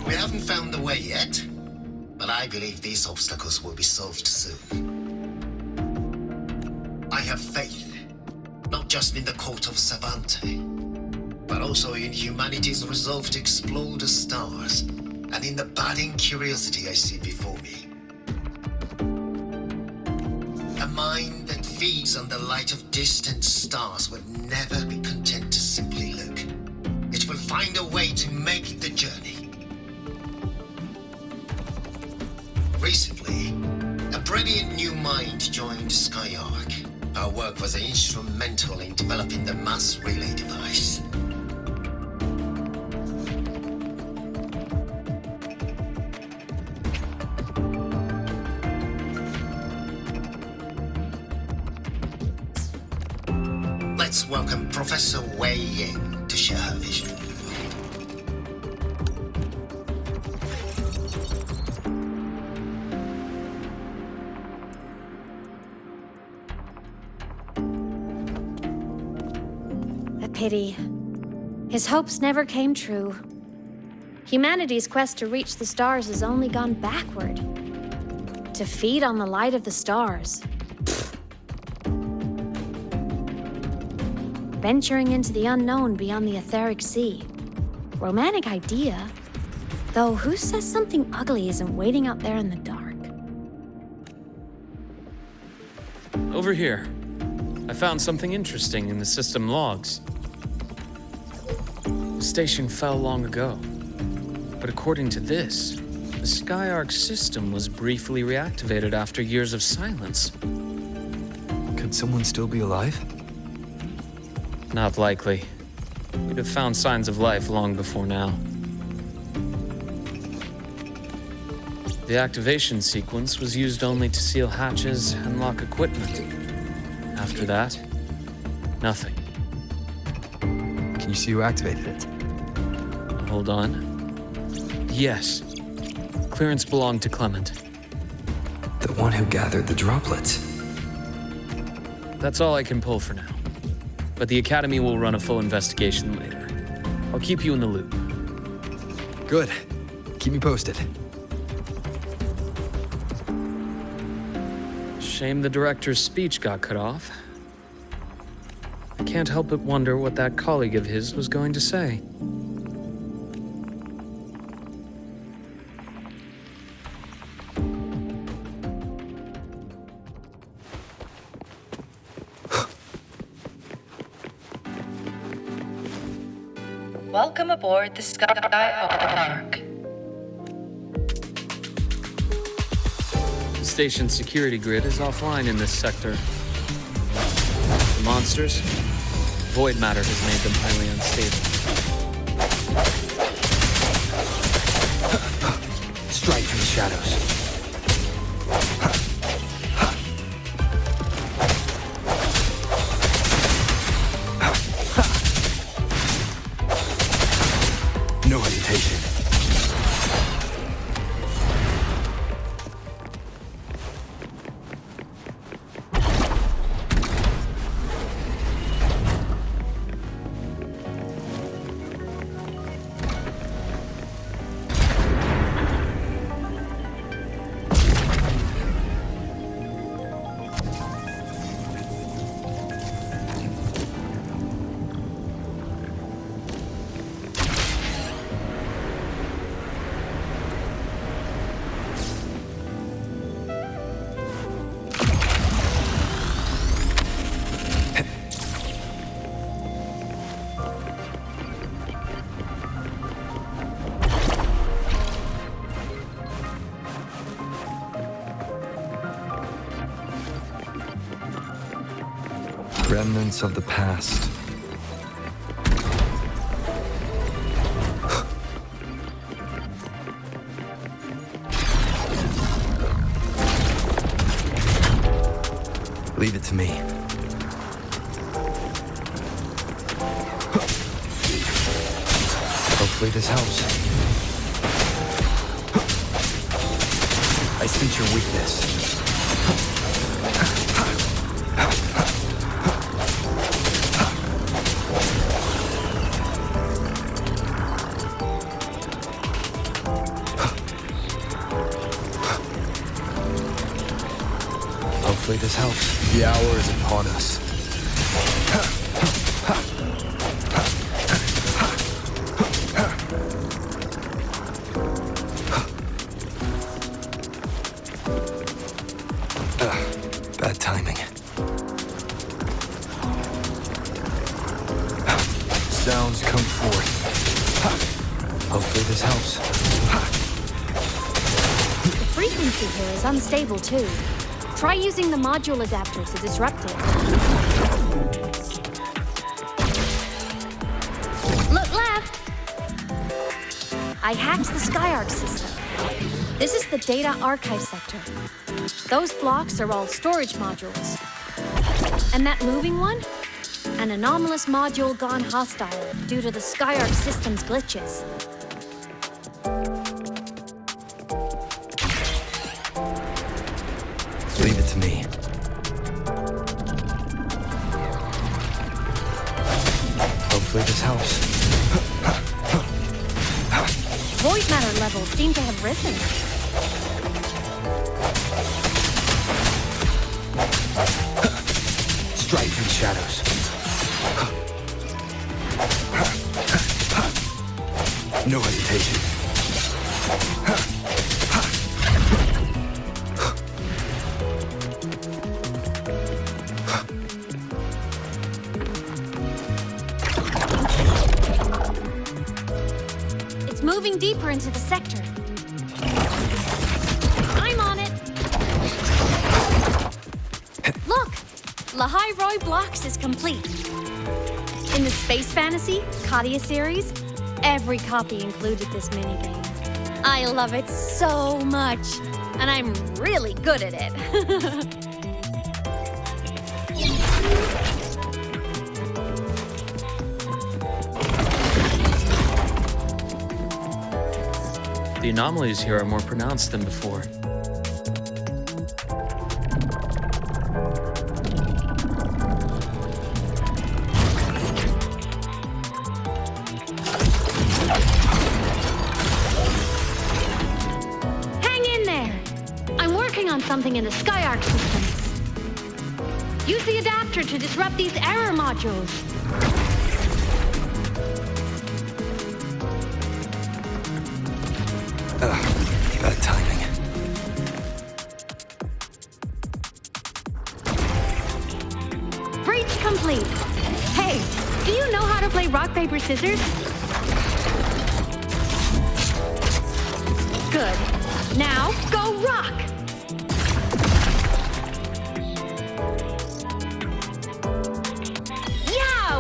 We haven't found the way yet, but I believe these obstacles will be solved soon. I have faith, not just in the court of Savante, but also in humanity's resolve to explore the stars, and in the budding curiosity I see before me. A mind that feeds on the light of distant stars will never be content to simply look. It will find a way to make the journey. Recently, a brilliant new mind joined Skyark. Our work was instrumental in developing the mass relay device. Let's welcome Professor Wei Ying to share her vision. Pity. His hopes never came true. Humanity's quest to reach the stars has only gone backward. To feed on the light of the stars. Venturing into the unknown beyond the Etheric Sea. Romantic idea. Though who says something ugly isn't waiting out there in the dark? Over here. I found something interesting in the system logs. The station fell long ago. But according to this, the Skyark system was briefly reactivated after years of silence. Could someone still be alive? Not likely. We'd have found signs of life long before now. The activation sequence was used only to seal hatches and lock equipment. After that, nothing. Can you see who activated it? Hold on. Yes. Clearance belonged to Clement. The one who gathered the droplets. That's all I can pull for now. But the Academy will run a full investigation later. I'll keep you in the loop. Good. Keep me posted. Shame the director's speech got cut off. I can't help but wonder what that colleague of his was going to say. Welcome aboard the Skyark. The station's security grid is offline in this sector. The monsters, void matter has made them highly unstable. Strike from the shadows. No hesitation. Remnants of the past. Leave it to me. Hopefully this helps. I sense your weakness. Hopefully this helps. The hour is upon us. Bad timing. Sounds come forth. Hopefully this helps. The frequency here is unstable too. Try using the module adapter to disrupt it. Look left! I hacked the Skyarc system. This is the data archive sector. Those blocks are all storage modules. And that moving one? An anomalous module gone hostile due to the Skyarc system's glitches. Leave it to me. Hopefully this helps. Void matter levels seem to have risen. Strike through shadows. No hesitation. It's moving deeper into the sector. I'm on it. Look! Lahai-Roi Blocks is complete. In the Space Fantasy Katia series, every copy included this minigame. I love it so much, and I'm really good at it. The anomalies here are more pronounced than before. Something in the Skyarc systems. Use the adapter to disrupt these error modules. Bad timing. Breach complete. Hey, do you know how to play rock, paper, scissors? Good. Now, go rock!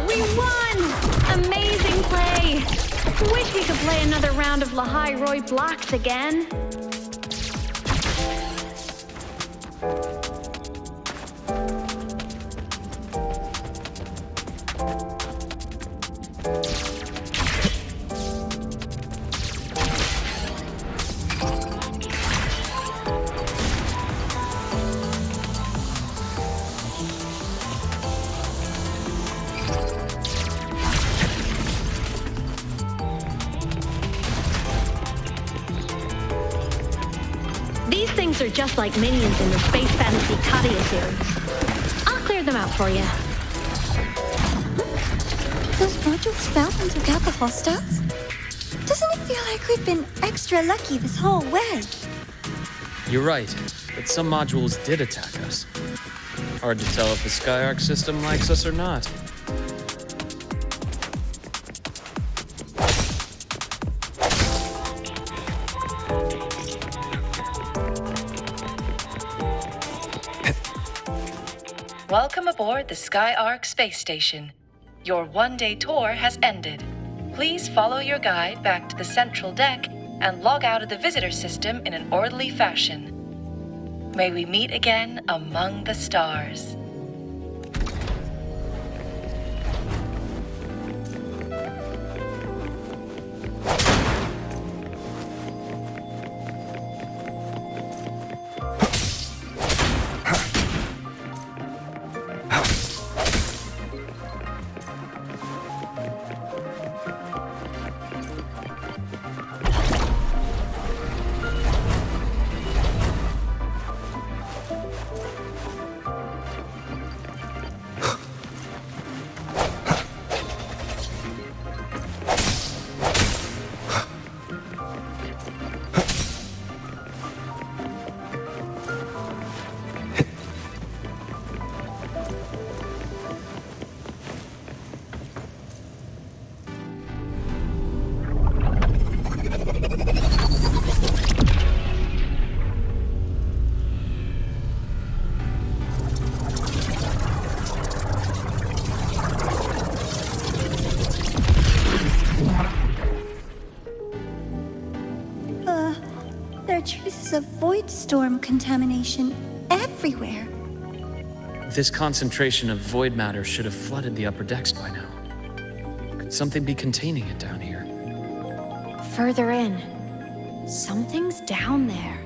We won! Amazing play! Wish we could play another round of Lahai-Roi Blocks again. Things are just like minions in the Space Fantasy Katia series. I'll clear them out for you. Those modules fell and took out the hostiles? Doesn't it feel like we've been extra lucky this whole way? You're right, but some modules did attack us. Hard to tell if the Skyarc system likes us or not. Welcome aboard the Skyark space station. Your one-day tour has ended. Please follow your guide back to the central deck and log out of the visitor system in an orderly fashion. May we meet again among the stars. There are traces of void storm contamination everywhere. This concentration of void matter should have flooded the upper decks by now. Could something be containing it down here? Further in. Something's down there.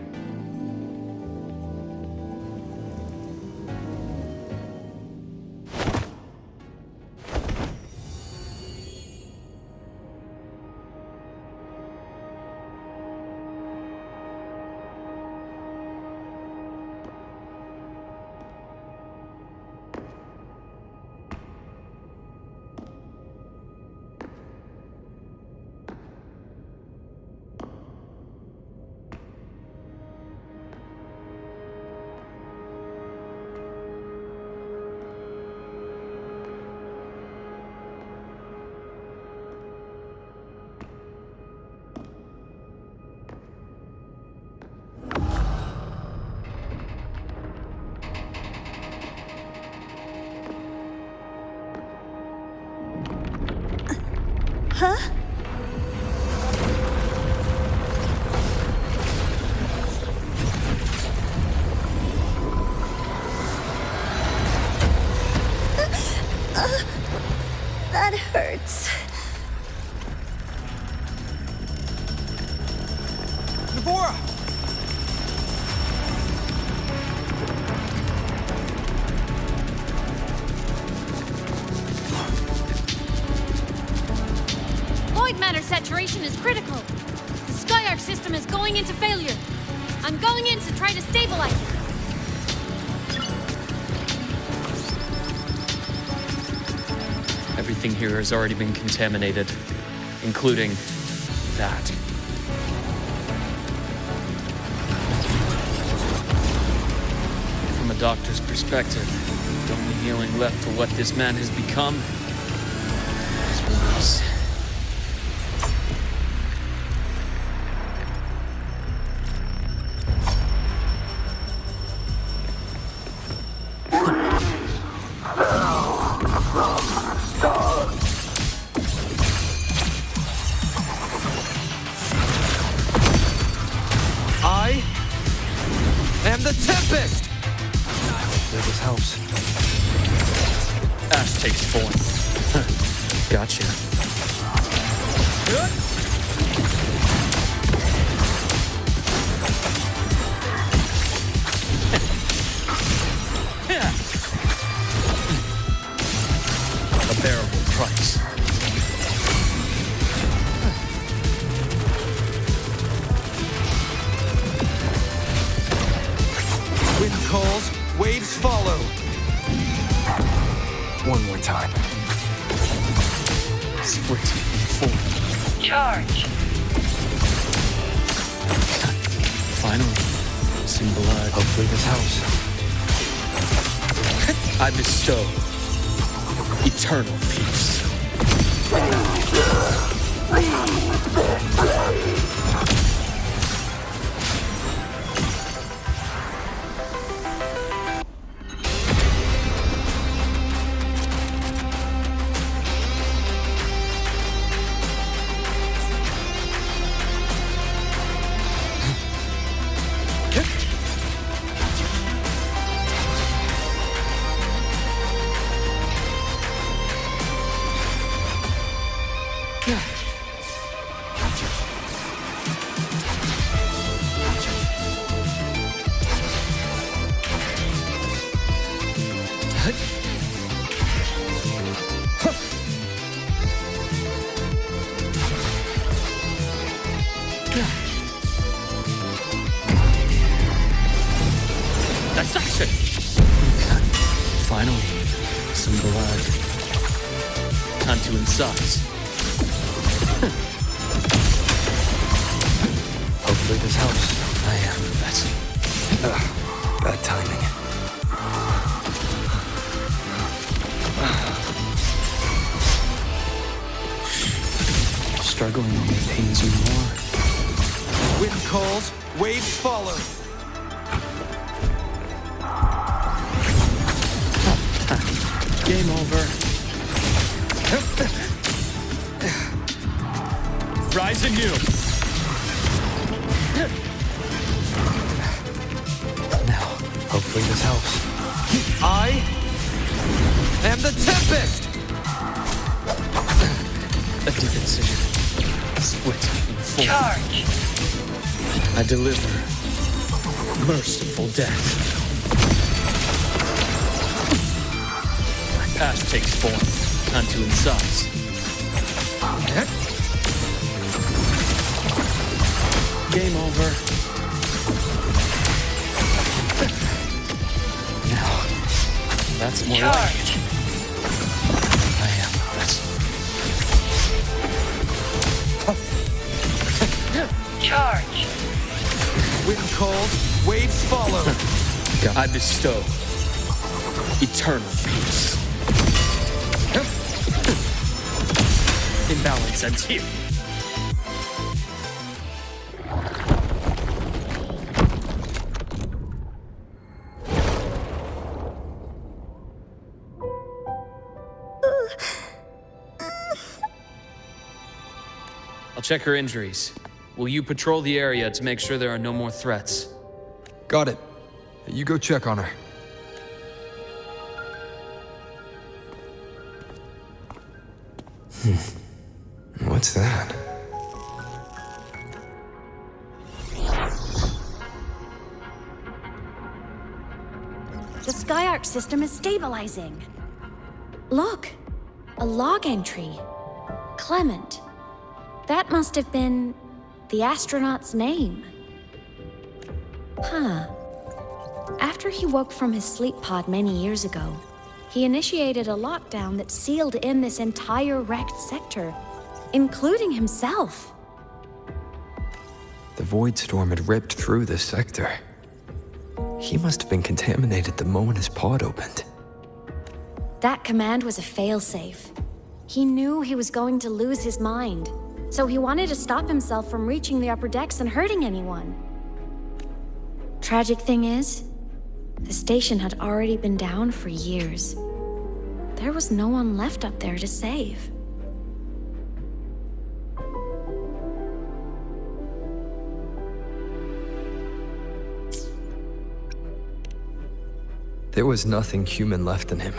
Huh? That hurts. Nivora! Void matter saturation is critical. The Skyark system is going into failure. I'm going in to try to stabilize it. Everything here has already been contaminated, including that. From a doctor's perspective, the only healing left for what this man has become is wounds. Gotcha. A bearable price. Wind calls, waves follow. One more time. Split forward. Charge. Finally, some blood. Hopefully this helps. I bestow eternal peace. Dissection! Finally, some blood. Time to incise. Hopefully this helps. I am that. Bad timing. Struggling only pains you more. Wind calls, waves follow. Game over. Rise anew. Now, hopefully this helps. I am the Tempest! A deep incision. Split in four. Charge. I deliver merciful death. My past takes form. Time to incise. Game over. Now, that's more like it. I am this. Charge. Wind calls, waves follow. I bestow eternal peace. Imbalance ends here. I'll check her injuries. Will you patrol the area to make sure there are no more threats? Got it. You go check on her. What's that? The Skyark system is stabilizing. Look, a log entry. Clement. That must have been the astronaut's name. Huh. After he woke from his sleep pod many years ago, he initiated a lockdown that sealed in this entire wrecked sector, including himself. The void storm had ripped through this sector. He must have been contaminated the moment his pod opened. That command was a failsafe. He knew he was going to lose his mind, so he wanted to stop himself from reaching the upper decks and hurting anyone. Tragic thing is, the station had already been down for years. There was no one left up there to save. There was nothing human left in him.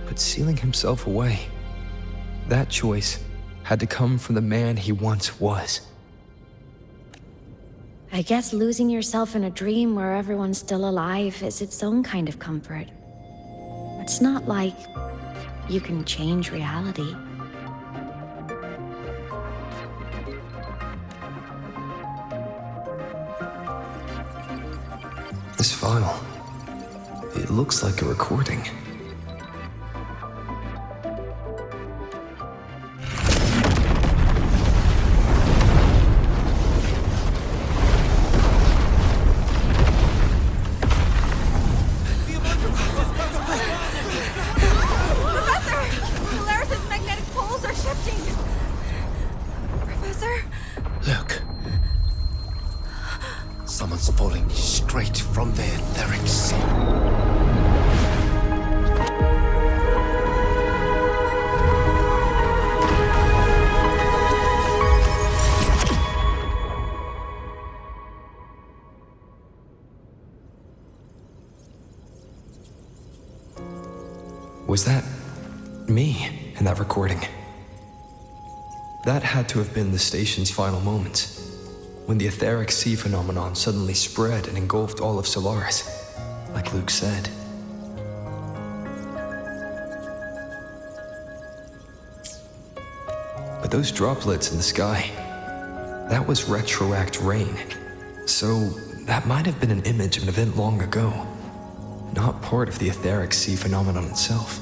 But sealing himself away, that choice had to come from the man he once was. I guess losing yourself in a dream where everyone's still alive is its own kind of comfort. It's not like you can change reality. This file, it looks like a recording. Luuk. Someone's falling straight from the Etheric Sea. Was that me in that recording? That had to have been the station's final moments, when the Etheric Sea phenomenon suddenly spread and engulfed all of Solaris, like Luuk said. those droplets in the sky, that was retroact rain. So that might have been an image of an event long ago, not part of the Etheric Sea phenomenon itself.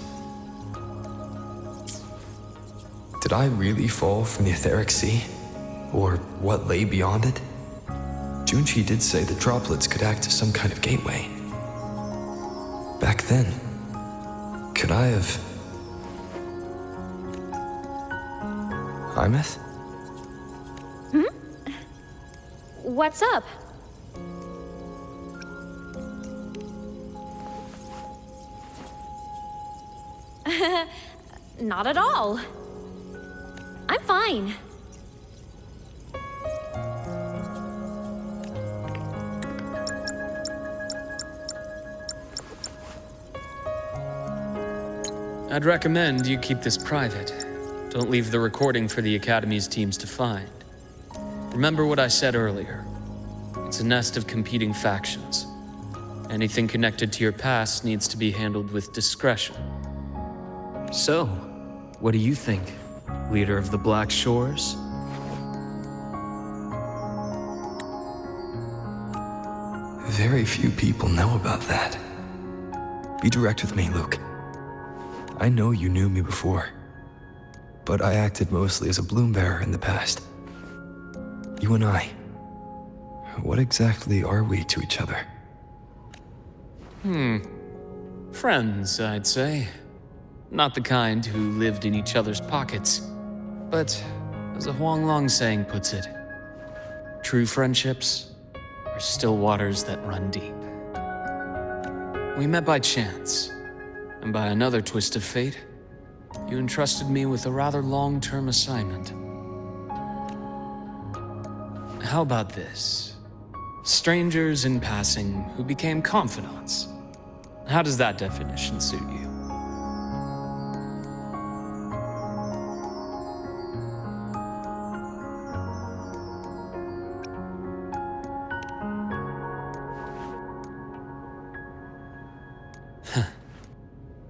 Did I really fall from the Etheric Sea? Or what lay beyond it? Junchi did say the droplets could act as some kind of gateway. Back then, could I have... Aemeath? What's up? Not at all. I'm fine. I'd recommend you keep this private. Don't leave the recording for the Academy's teams to find. Remember what I said earlier. It's a nest of competing factions. Anything connected to your past needs to be handled with discretion. So, what do you think, leader of the Black Shores? Very few people know about that. Be direct with me, Luuk. I know you knew me before, but I acted mostly as a bloom bearer in the past. You and I, what exactly are we to each other? Friends, I'd say. Not the kind who lived in each other's pockets, but as a Huanglong saying puts it, true friendships are still waters that run deep. We met by chance, and by another twist of fate, you entrusted me with a rather long-term assignment. How about this? Strangers in passing who became confidants. How does that definition suit you?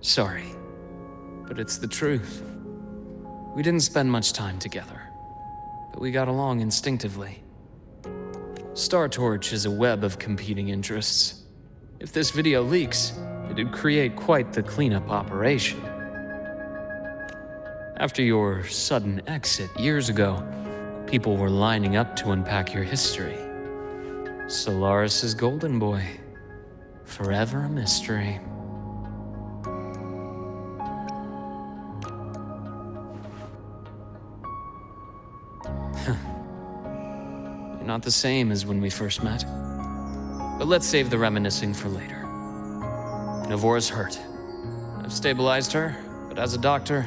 Sorry, but it's the truth. We didn't spend much time together, but we got along instinctively. Star Torch is a web of competing interests. If this video leaks, it'd create quite the cleanup operation. After your sudden exit years ago, people were lining up to unpack your history. Solaris' golden boy. Forever a mystery. You're not the same as when we first met. But let's save the reminiscing for later. Nivora's hurt. I've stabilized her, but as a doctor,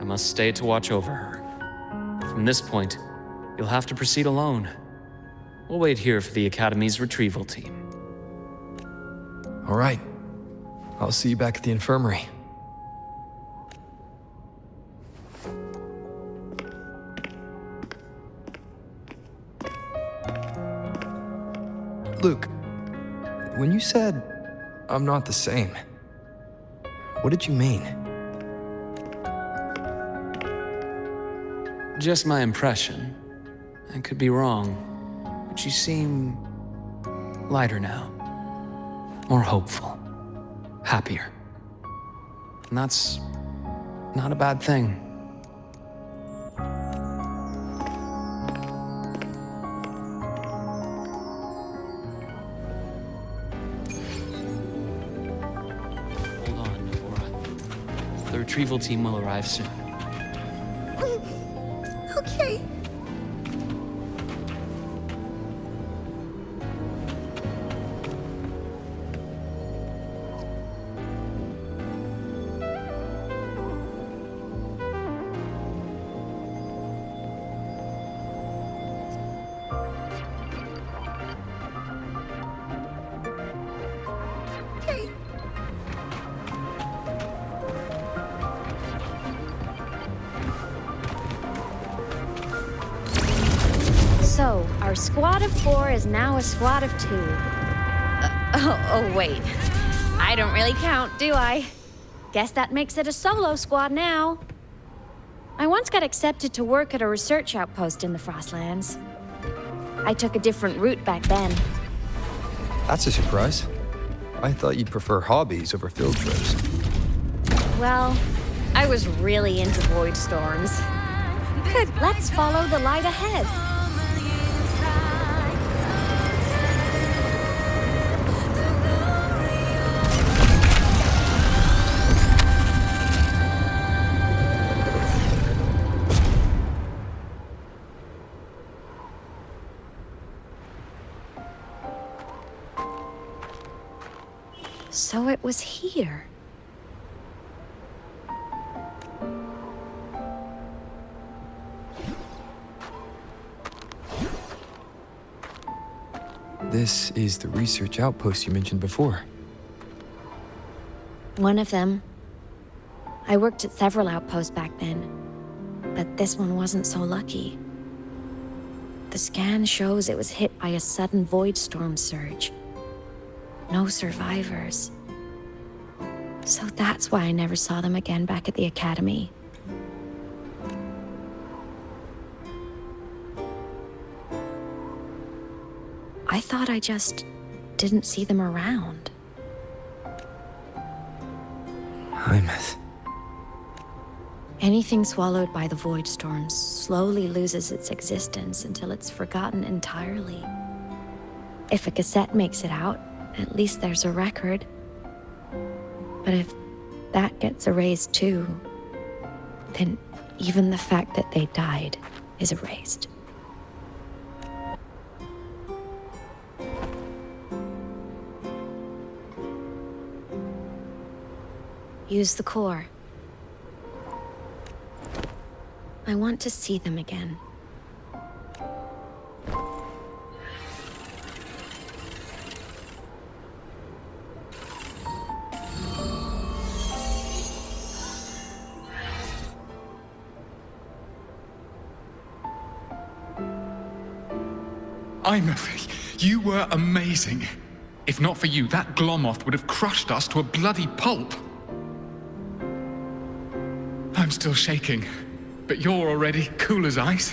I must stay to watch over her. From this point, you'll have to proceed alone. We'll wait here for the Academy's retrieval team. All right. I'll see you back at the infirmary. Luuk, when you said, I'm not the same, what did you mean? Just my impression. I could be wrong, but you seem lighter now. More hopeful. Happier. And that's not a bad thing. The retrieval team will arrive soon. Okay. So, our squad of 4 is now a squad of 2. Oh, wait. I don't really count, do I? Guess that makes it a solo squad now. I once got accepted to work at a research outpost in the Frostlands. I took a different route back then. That's a surprise. I thought you'd prefer hobbies over field trips. Well, I was really into void storms. Good, let's follow the light ahead. So it was here. This is the research outpost you mentioned before. One of them. I worked at several outposts back then, but this one wasn't so lucky. The scan shows it was hit by a sudden void storm surge. No survivors. So that's why I never saw them again back at the academy. I thought I just didn't see them around. Aemeath. Anything swallowed by the void storms slowly loses its existence until it's forgotten entirely. If a cassette makes it out, at least there's a record. But if that gets erased too, then even the fact that they died is erased. Use the core. I want to see them again. Aemeath, you were amazing. If not for you, that Glomoth would have crushed us to a bloody pulp. I'm still shaking, but you're already cool as ice.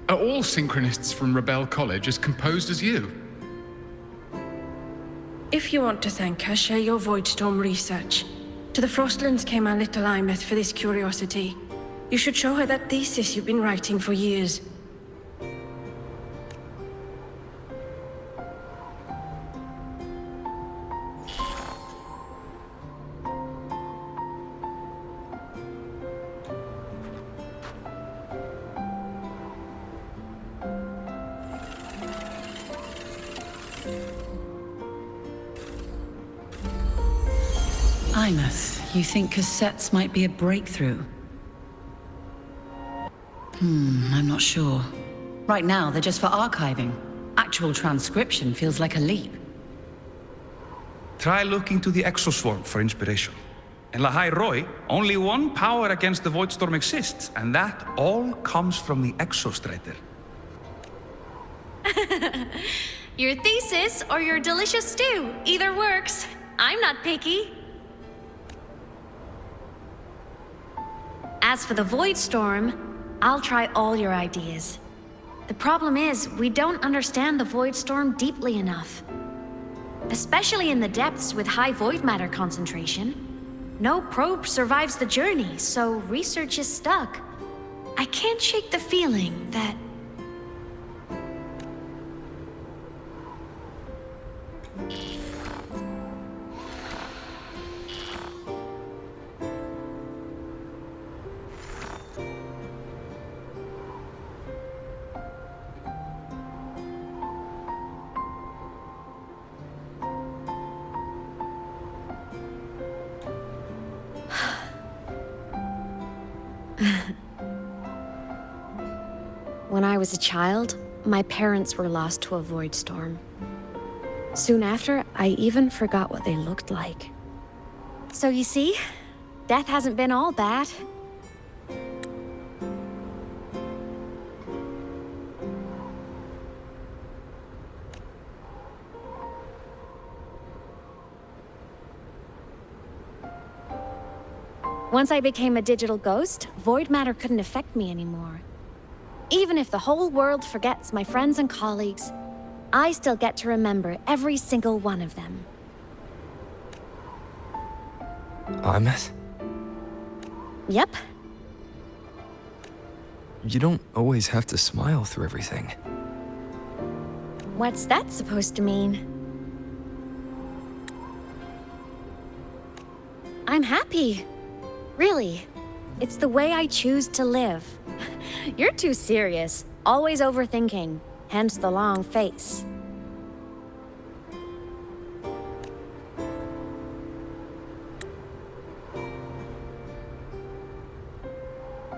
Are all synchronists from Rebel College as composed as you? If you want to thank her, share your Voidstorm research. To the Frostlands came our little Aemeath for this curiosity. You should show her that thesis you've been writing for years. Aemeath, you think cassettes might be a breakthrough? I'm not sure. Right now, they're just for archiving. Actual transcription feels like a leap. Try looking to the Exoswarm for inspiration. In Lahai-Roi, only one power against the Voidstorm exists, and that all comes from the Exostrider. Your thesis or your delicious stew, either works. I'm not picky. As for the void storm, I'll try all your ideas. The problem is, we don't understand the void storm deeply enough. Especially in the depths with high void matter concentration. No probe survives the journey, so research is stuck. I can't shake the feeling that... When I was a child, my parents were lost to a void storm. Soon after, I even forgot what they looked like. So you see, death hasn't been all bad. Once I became a digital ghost, void matter couldn't affect me anymore. Even if the whole world forgets my friends and colleagues, I still get to remember every single one of them. Aemeath? Yep. You don't always have to smile through everything. What's that supposed to mean? I'm happy. Really. It's the way I choose to live. You're too serious. Always overthinking. Hence the long face.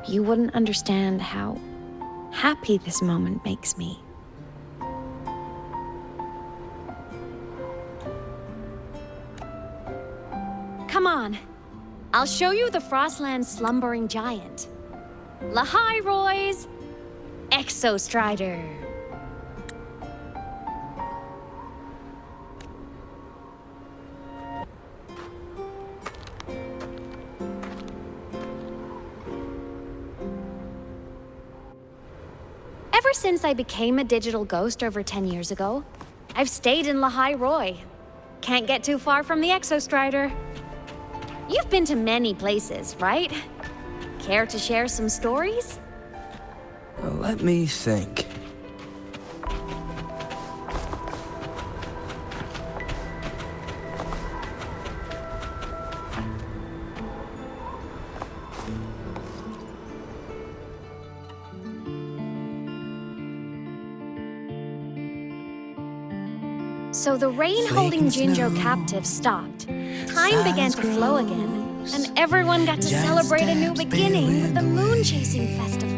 You wouldn't understand how happy this moment makes me. Come on. I'll show you the Frostlands slumbering giant. Lahai-Roi's Exostrider. Ever since I became a digital ghost over 10 years ago, I've stayed in Lahai-Roi. Can't get too far from the Exostrider. You've been to many places, right? Care to share some stories? Let me think. So the rain holding Jinzhou captive stopped. Time began to flow again, and everyone got to celebrate a new beginning with the Moon-Chasing Festival.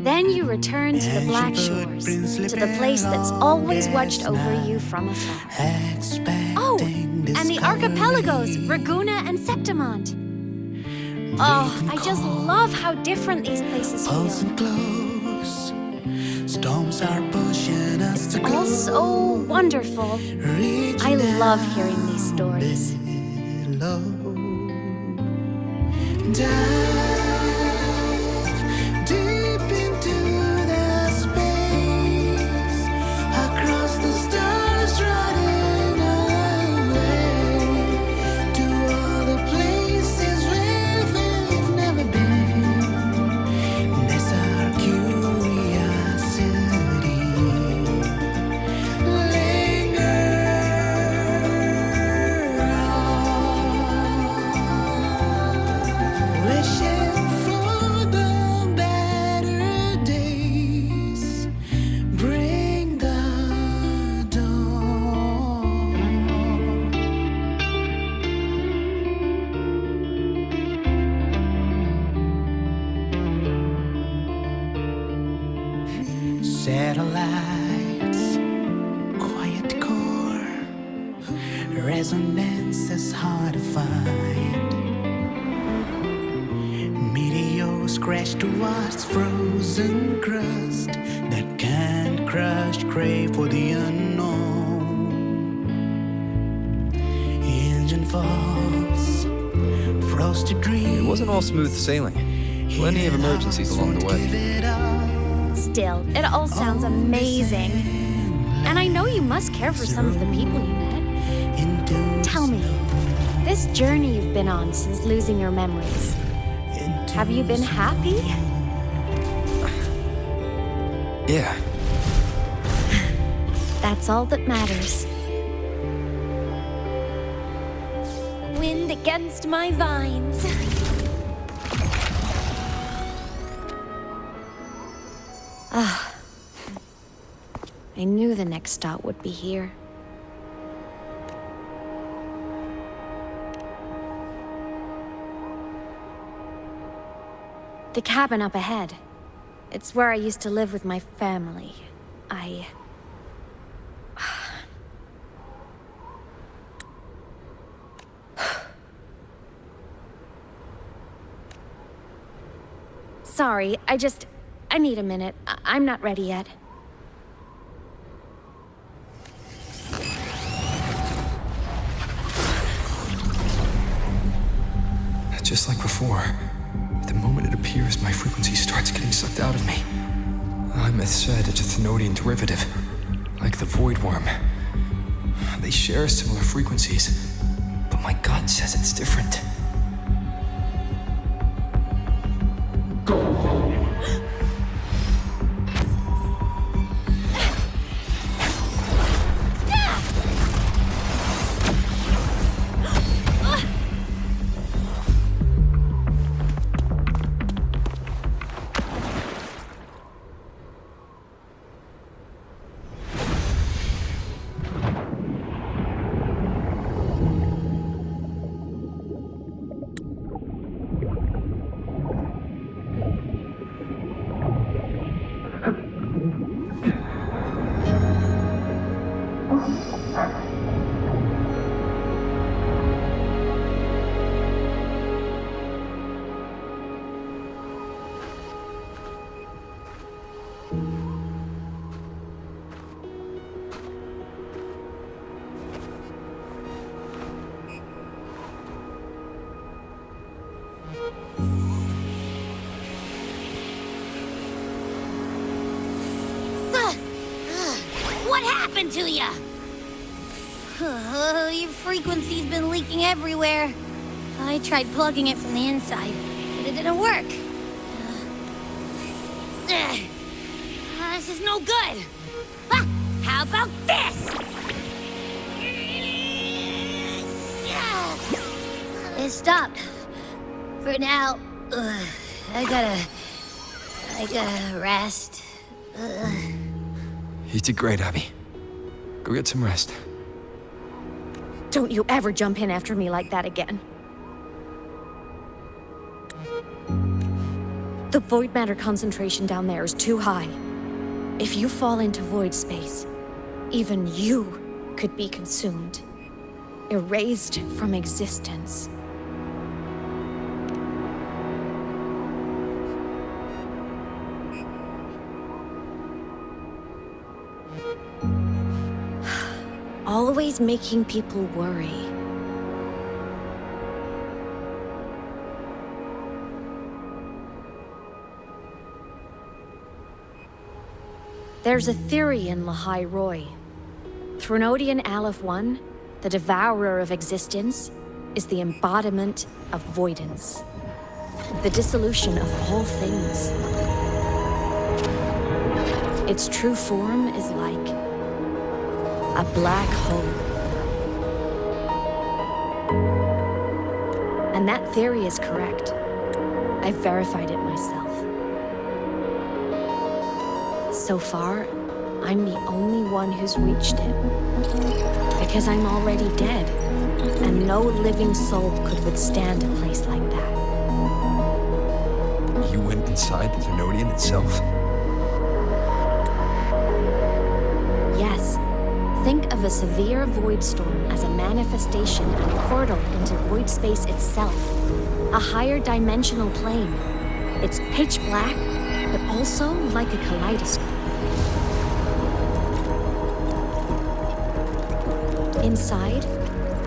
Then you returned to the Black Shores, to the place that's always watched over you from afar. Oh, and the archipelagos, Raguna and Septimont. Oh, I just love how different these places feel. Storms are pushing us to all so wonderful. I love hearing these stories. Dive deep into the space, across the stars running away, to all the places where we've never been. That's our curiosity. Linger on, wishing for the better days. Bring the dawn. Satellites, quiet core, resonance is hard to find. Meteors crash towards frozen crust that can't crush, crave for the unknown. Engine falls, frosted dreams. It wasn't all smooth sailing. Plenty of emergencies along the way. Still, it all sounds amazing. And I know you must care for some of the people you met. Tell me, this journey you've been on since losing your memories, have you been happy? Yeah. That's all that matters. Wind against my vines. Ah, I knew the next stop would be here. The cabin up ahead. It's where I used to live with my family. Sorry, I need a minute. I'm not ready yet. Just like before, the moment it appears, my frequency starts getting sucked out of me. Aemeath said it's a Thenodian derivative, like the Void Worm. They share similar frequencies, but my gut says it's different. What happened to ya? Your frequency's been leaking everywhere. I tried plugging it from the inside, but it didn't work. This is no good. How about this? It stopped. For now, I gotta rest. You did great, Abby. Go get some rest. Don't you ever jump in after me like that again. The void matter concentration down there is too high. If you fall into void space, even you could be consumed, erased from existence. Always making people worry. There's a theory in Lahai-Roi. Thenodian Aleph 1, the devourer of existence, is the embodiment of voidance. The dissolution of all things. Its true form is like a black hole. And that theory is correct. I've verified it myself. So far, I'm the only one who's reached it. Because I'm already dead, and no living soul could withstand a place like that. You went inside the Thenodian itself? Yes. Think of a severe void storm as a manifestation and portal into void space itself. A higher dimensional plane. It's pitch black, but also like a kaleidoscope. Inside,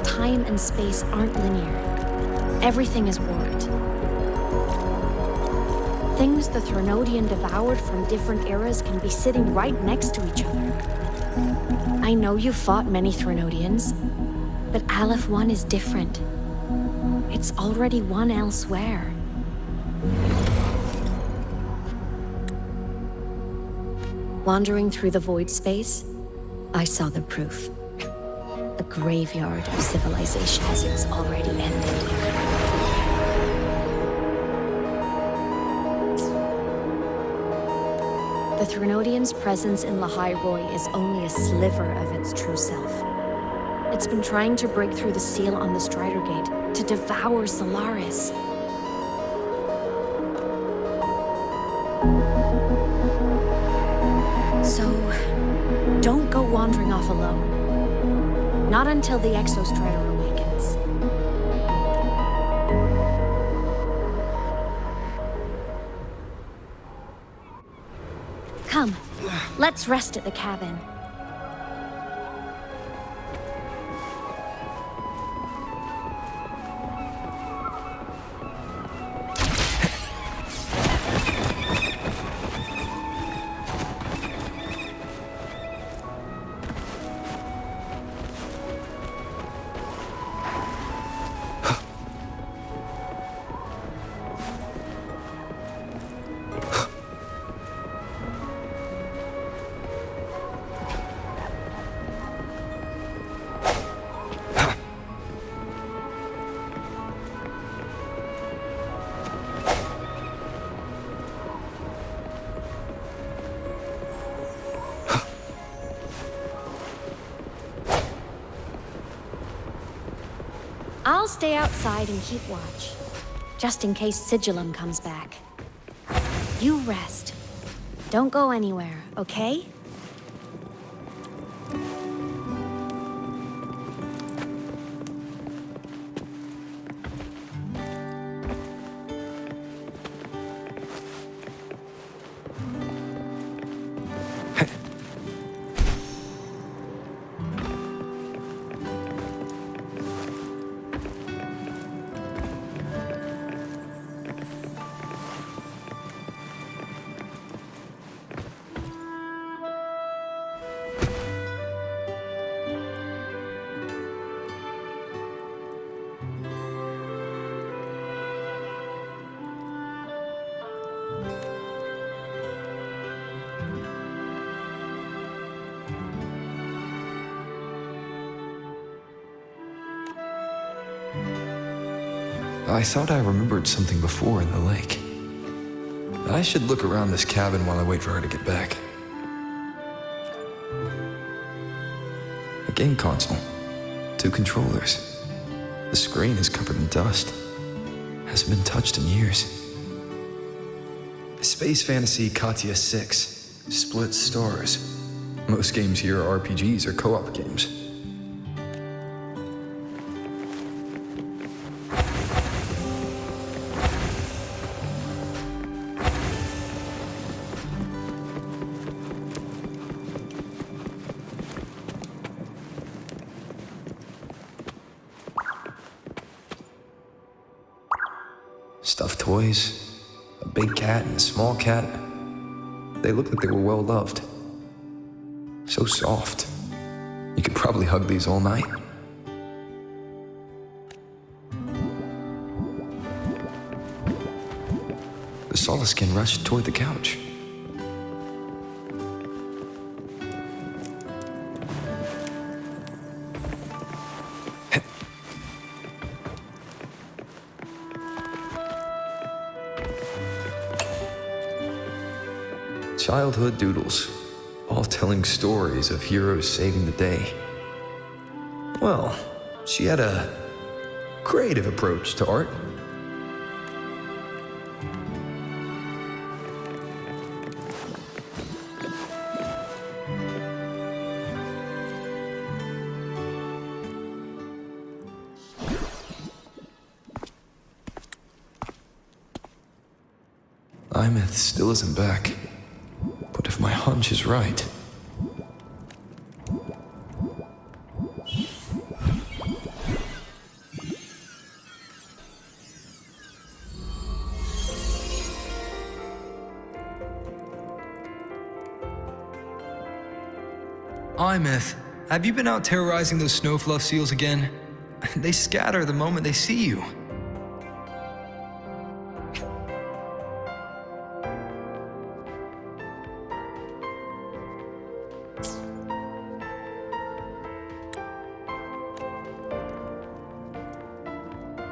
time and space aren't linear. Everything is warped. Things the Thenodian devoured from different eras can be sitting right next to each other. I know you fought many Thenodians, but Aleph 1 is different. It's already won elsewhere. Wandering through the void space, I saw the proof. A graveyard of civilizations is already ended. The Thenodian's presence in Lahai-Roi is only a sliver of its true self. It's been trying to break through the seal on the Strider Gate to devour Solaris. So, don't go wandering off alone. Not until the Exostrider awakens. Come, let's rest at the cabin. I'll stay outside and keep watch, just in case Sigillum comes back. You rest. Don't go anywhere, okay? I thought I remembered something before in the lake. I should look around this cabin while I wait for her to get back. A game console. 2 controllers. The screen is covered in dust. Hasn't been touched in years. Space Fantasy Katya 6. Split stars. Most games here are RPGs or co-op games. Stuffed toys, a big cat and a small cat. They look like they were well loved. So soft. You could probably hug these all night. The Soliskin rushed toward the couch. Childhood doodles, all telling stories of heroes saving the day. Well, she had a creative approach to art. Aemeath still isn't back. But if my hunch is right... Aemeath, have you been out terrorizing those snowfluff seals again? They scatter the moment they see you.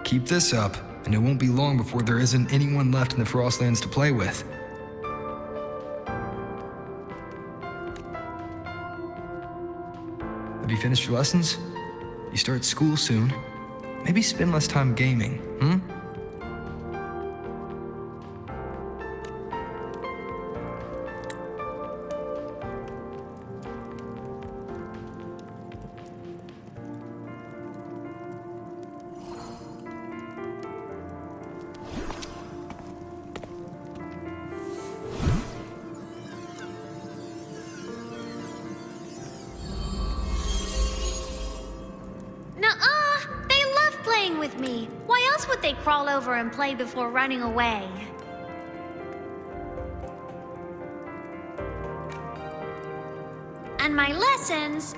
Keep this up, and it won't be long before there isn't anyone left in the Frostlands to play with. Have you finished your lessons? You start school soon. Maybe spend less time gaming, hmm? Crawl over and play before running away. And my lessons...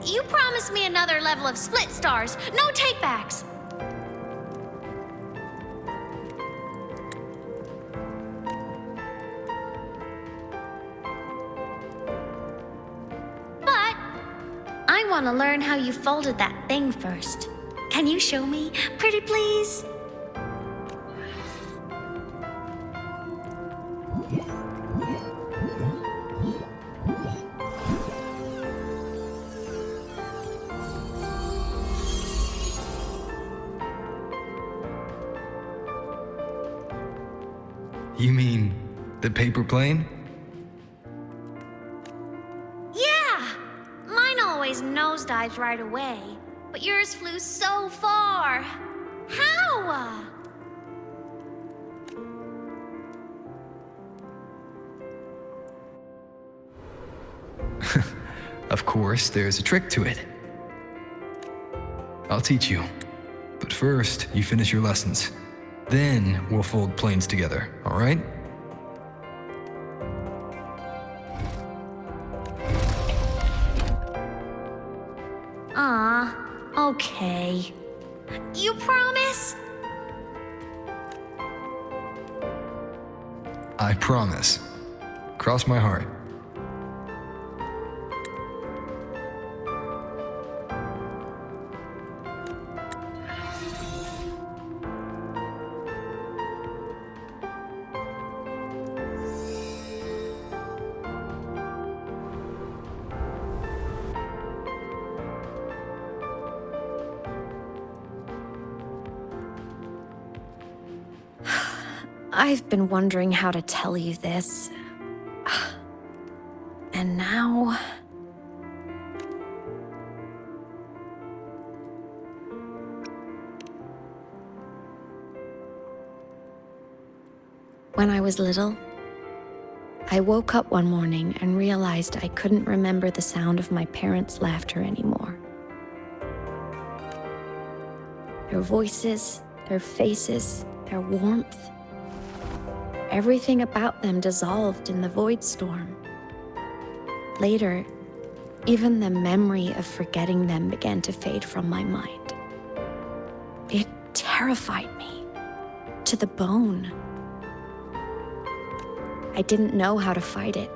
You promised me another level of split stars. No takebacks. But I want to learn how you folded that thing first. Can you show me, pretty please? You mean the paper plane? Yeah! Mine always nosedives right away, but yours flew so far. How? Of course, there's a trick to it. I'll teach you. But first, you finish your lessons. Then we'll fold planes together, all right? Okay. You promise? I promise. Cross my heart. I've been wondering how to tell you this. And now... When I was little, I woke up one morning and realized I couldn't remember the sound of my parents' laughter anymore. Their voices, their faces, their warmth. Everything about them dissolved in the void storm. Later, even the memory of forgetting them began to fade from my mind. It terrified me to the bone. I didn't know how to fight it.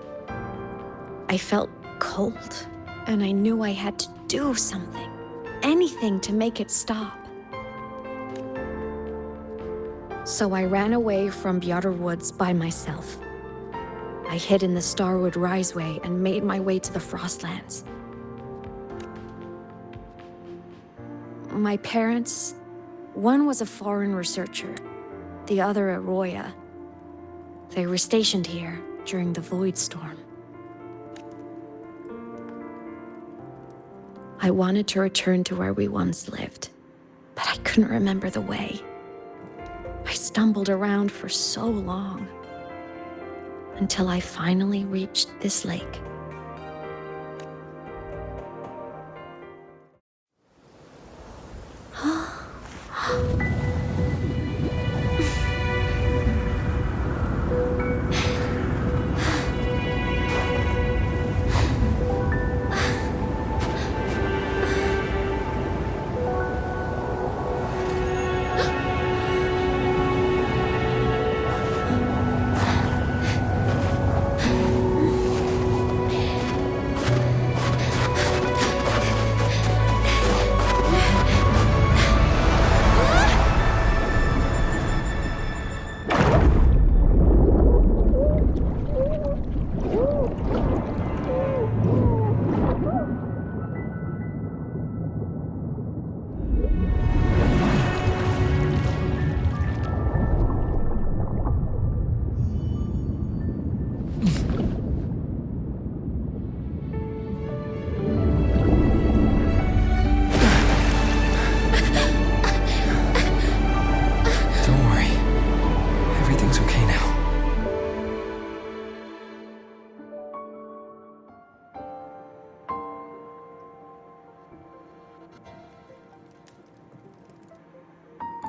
I felt cold, and I knew I had to do something, anything to make it stop. So I ran away from Bjorder Woods by myself. I hid in the Starwood Riseway and made my way to the Frostlands. My parents, one was a foreign researcher, the other a Roya. They were stationed here during the Void Storm. I wanted to return to where we once lived, but I couldn't remember the way. I stumbled around for so long, until I finally reached this lake.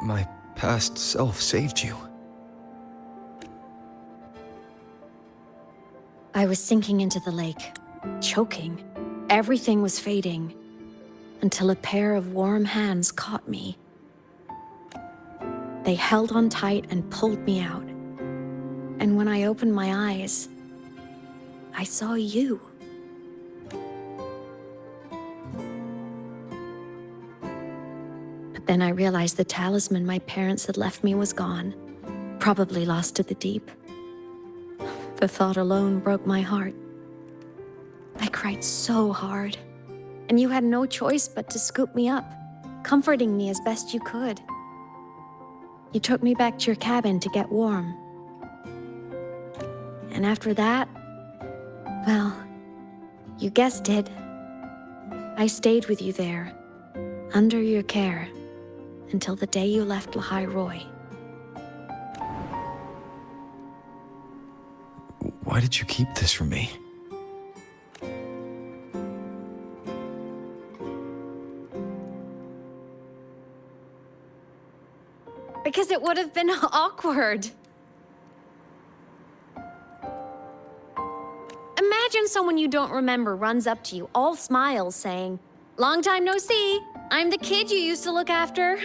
My past self saved you. I was sinking into the lake, choking. Everything was fading, until a pair of warm hands caught me. They held on tight and pulled me out. And when I opened my eyes, I saw you. But then I realized the talisman my parents had left me was gone, probably lost to the deep. The thought alone broke my heart. I cried so hard, and you had no choice but to scoop me up, comforting me as best you could. You took me back to your cabin to get warm. And after that, well, you guessed it. I stayed with you there, under your care, until the day you left Lahai-Roi. Why did you keep this from me? Because it would have been awkward. Imagine someone you don't remember runs up to you, all smiles, saying, "Long time no see. I'm the kid you used to look after."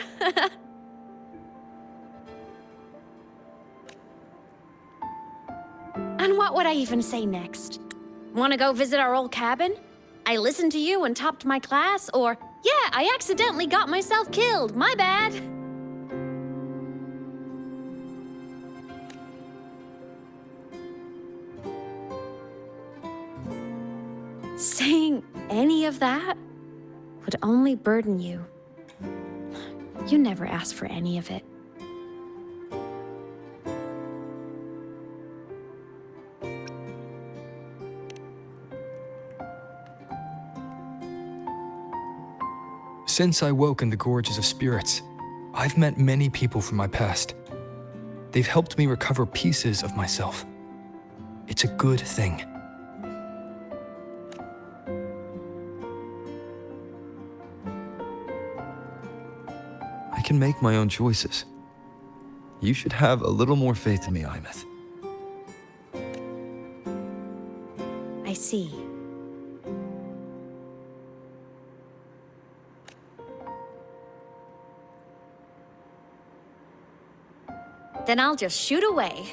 And what would I even say next? Want to go visit our old cabin? I listened to you and topped my class? Or, yeah, I accidentally got myself killed. My bad. Saying any of that would only burden you. You never asked for any of it. Since I woke in the Gorges of Spirits, I've met many people from my past. They've helped me recover pieces of myself. It's a good thing. I can make my own choices. You should have a little more faith in me, Aemeath. I see. Then I'll just shoot away.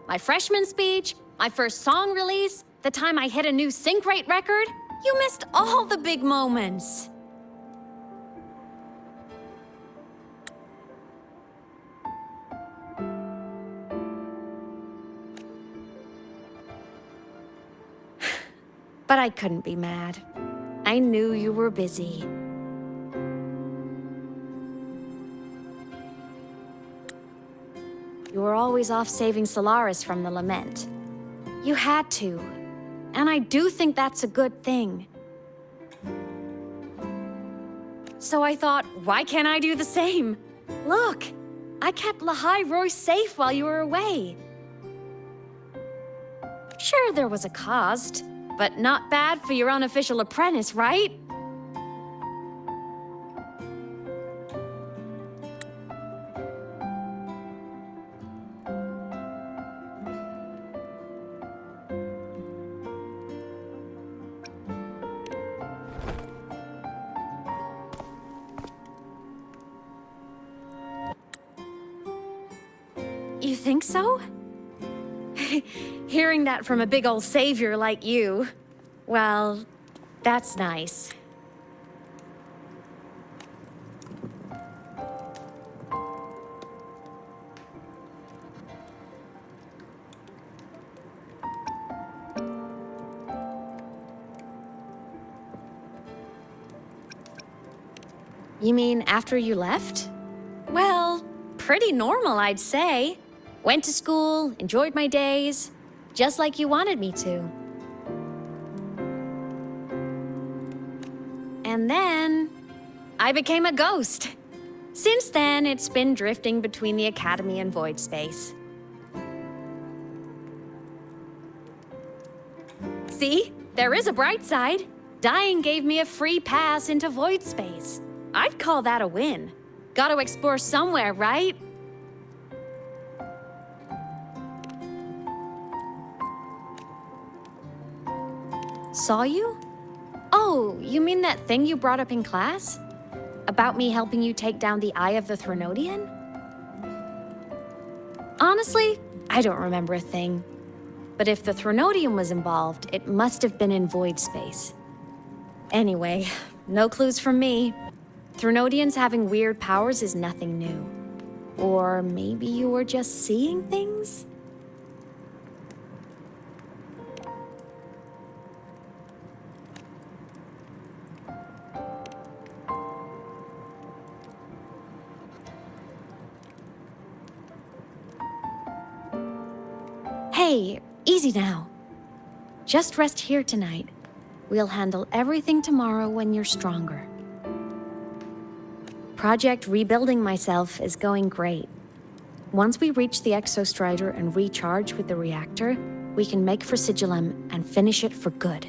My freshman speech, my first song release, the time I hit a new sync rate record. You missed all the big moments. But I couldn't be mad. I knew you were busy. You were always off saving Solaris from the lament. You had to. And I do think that's a good thing. So I thought, why can't I do the same? Look, I kept Lahai-Roi safe while you were away. Sure, there was a cost, but not bad for your unofficial apprentice, right? You think so? Hearing that from a big old savior like you, well, that's nice. You mean after you left? Well, pretty normal, I'd say. Went to school, enjoyed my days, just like you wanted me to. And then, I became a ghost. Since then, it's been drifting between the Academy and Voidspace. See? There is a bright side. Dying gave me a free pass into Voidspace. I'd call that a win. Gotta explore somewhere, right? Saw you? Oh, you mean that thing you brought up in class? About me helping you take down the Eye of the Threnodian? Honestly, I don't remember a thing. But if the Threnodian was involved, it must have been in Voidspace. Anyway, no clues from me. Threnodians having weird powers is nothing new. Or maybe you were just seeing things? Hey, Easy now. Just rest here tonight. We'll handle everything tomorrow when you're stronger. Project Rebuilding Myself is going great. Once we reach the Exostrider and recharge with the reactor, we can make for Sigillum and finish it for good.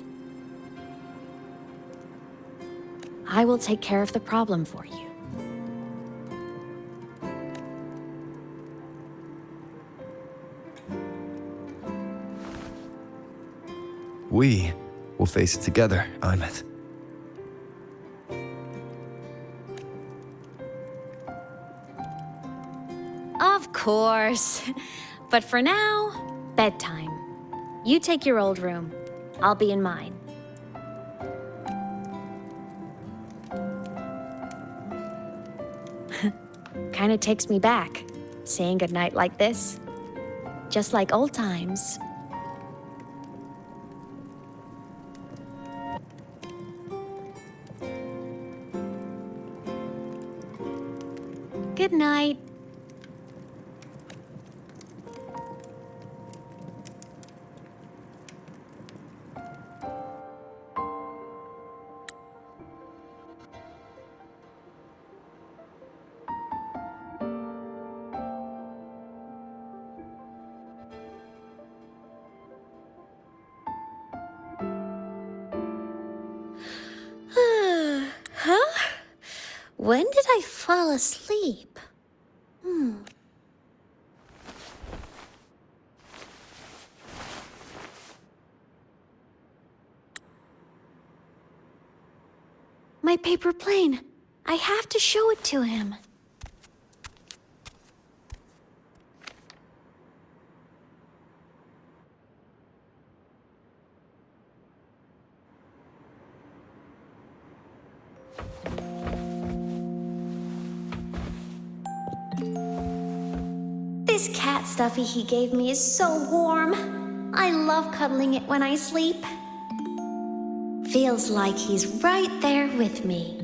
I will take care of the problem for you. We will face it together, Aemeath. Of course. But for now, bedtime. You take your old room. I'll be in mine. Kinda takes me back, saying goodnight like this. Just like old times. Good night. Huh? When did I fall asleep? My paper plane. I have to show it to him. This cat stuffy he gave me is so warm. I love cuddling it when I sleep. Feels like he's right there with me.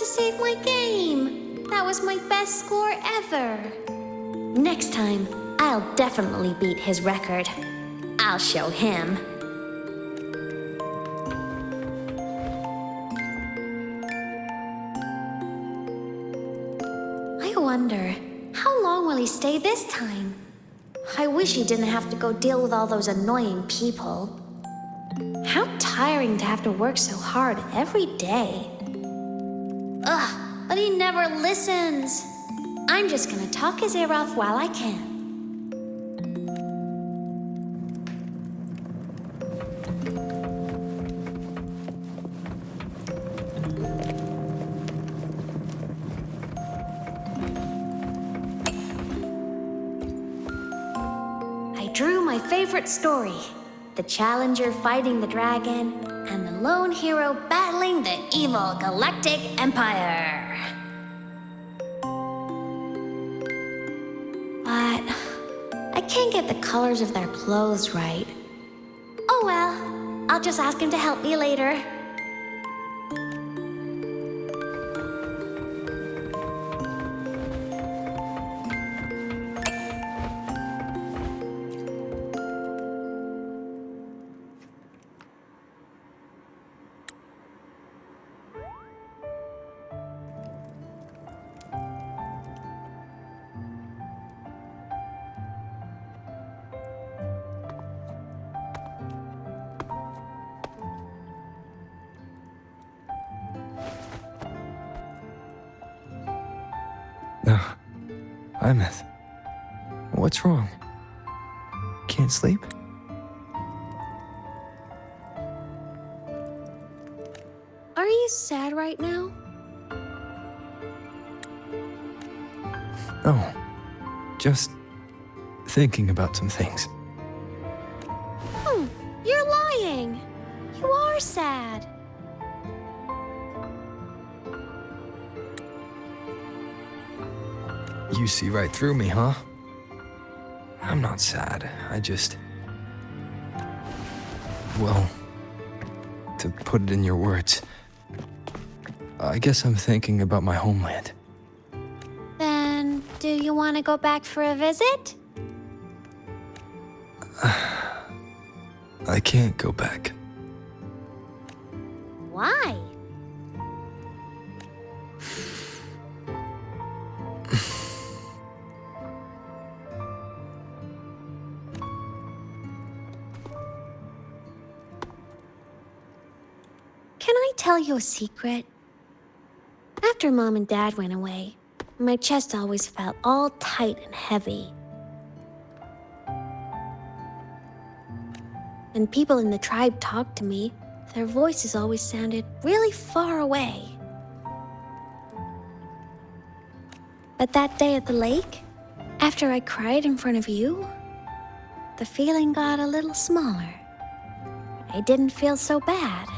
Save my game. That was my best score ever. Next time, I'll definitely beat his record. I'll show him. I wonder, how long will he stay this time? I wish he didn't have to go deal with all those annoying people. How tiring to have to work so hard every day. Ugh, but he never listens. I'm just gonna talk his ear off while I can. I drew my favorite story. The Challenger fighting the dragon, and the lone hero battling the evil Galactic Empire. But I can't get the colors of their clothes right. Oh well, I'll just ask him to help me later. Aemeath, what's wrong? Can't sleep? Are you sad right now? No, just thinking about some things. You're lying. You see right through me, huh? I'm not sad. I just... Well, to put it in your words, I guess I'm thinking about my homeland. Then, do you want to go back for a visit? I can't go back. Why? Can I tell you a secret? After Mom and Dad went away, my chest always felt all tight and heavy. When people in the tribe talked to me, their voices always sounded really far away. But that day at the lake, after I cried in front of you, the feeling got a little smaller. I didn't feel so bad.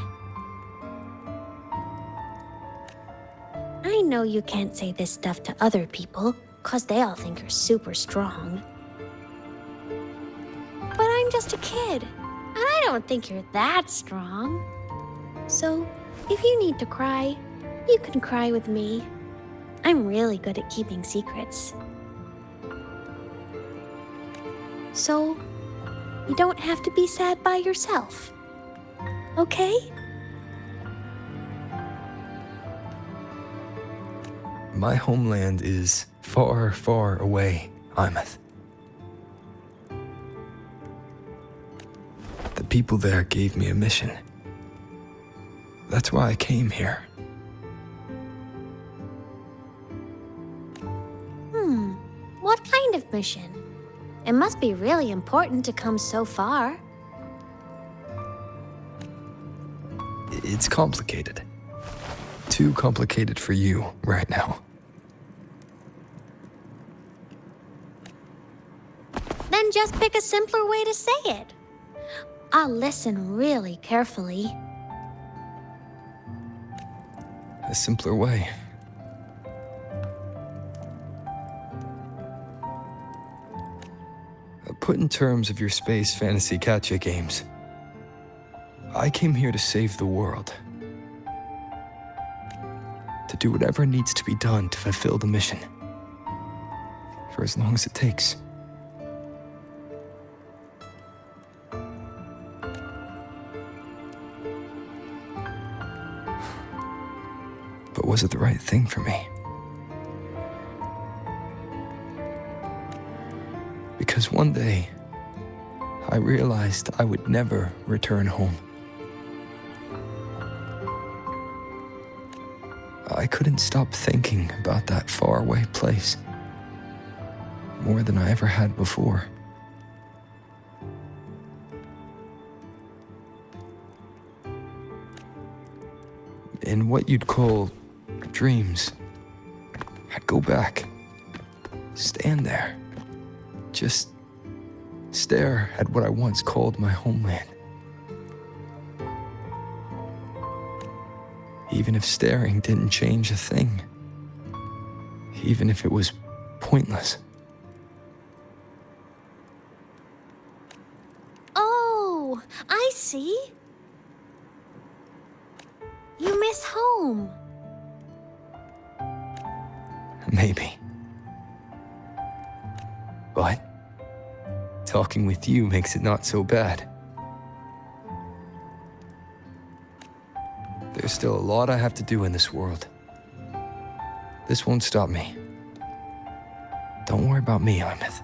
I know you can't say this stuff to other people, 'cause they all think you're super strong. But I'm just a kid, and I don't think you're that strong. So, if you need to cry, you can cry with me. I'm really good at keeping secrets. So, you don't have to be sad by yourself. Okay? My homeland is far, far away, Aemeath. The people there gave me a mission. That's why I came here. What kind of mission? It must be really important to come so far. It's complicated. Too complicated for you right now. Then just pick a simpler way to say it. I'll listen really carefully. A simpler way. Put in terms of your space fantasy gacha games, I came here to save the world. To do whatever needs to be done to fulfill the mission. For as long as it takes. But was it the right thing for me? Because one day, I realized I would never return home. I couldn't stop thinking about that faraway place more than I ever had before. In what you'd call dreams, I'd go back, stand there, just stare at what I once called my homeland. Even if staring didn't change a thing. Even if it was pointless. Oh, I see. You miss home. Maybe. But talking with you makes it not so bad. There's still a lot I have to do in this world. This won't stop me. Don't worry about me, Aemeath.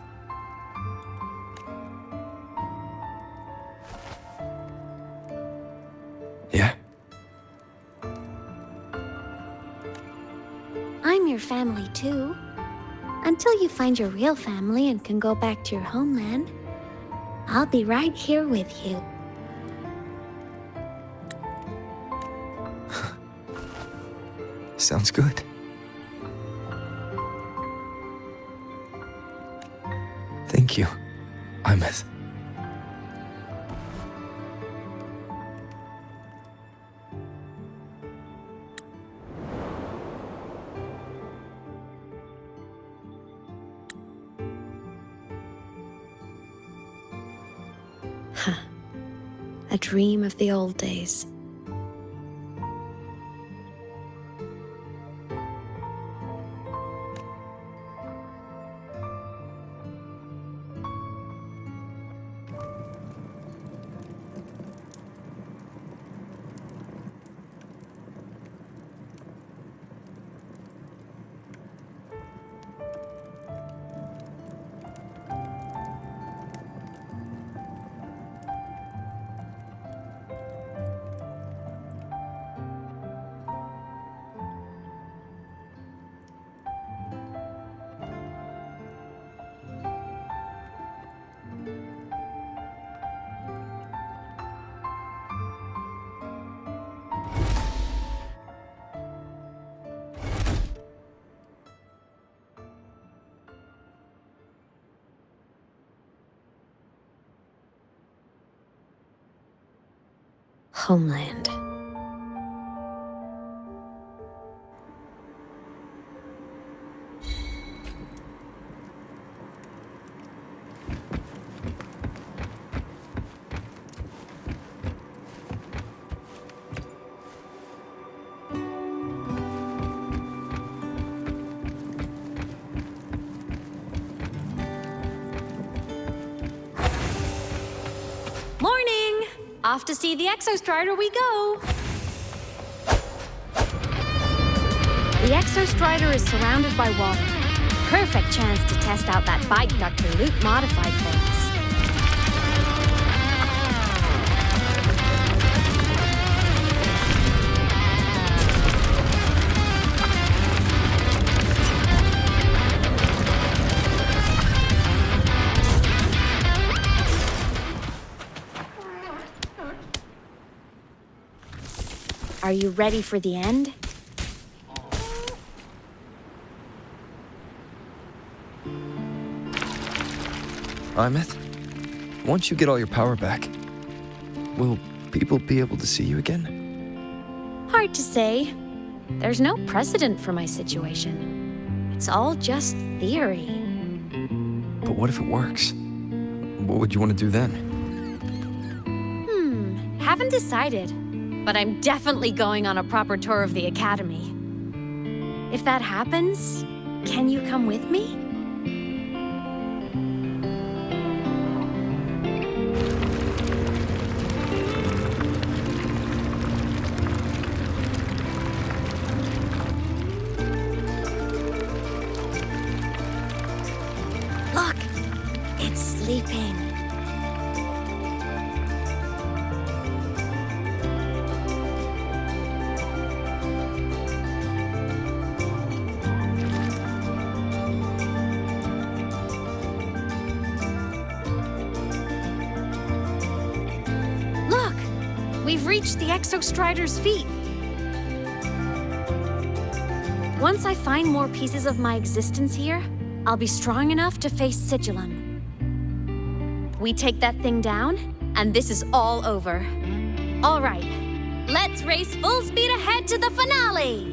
Yeah? I'm your family too. Until you find your real family and can go back to your homeland, I'll be right here with you. Sounds good. Thank you, Aemeath. A dream of the old days. Homeland. Morning! Off to see the Exostrider we go! The Exostrider is surrounded by water. Perfect chance to test out that bike Dr. Luuk modified for us. Are you ready for the end? Aemeath, once you get all your power back, will people be able to see you again? Hard to say. There's no precedent for my situation. It's all just theory. But what if it works? What would you want to do then? Haven't decided. But I'm definitely going on a proper tour of the Academy. If that happens, can you come with me? Look, it's sleeping. We've reached the Exostrider's feet. Once I find more pieces of my existence here, I'll be strong enough to face Sigillum. We take that thing down, and this is all over. All right, let's race full speed ahead to the finale!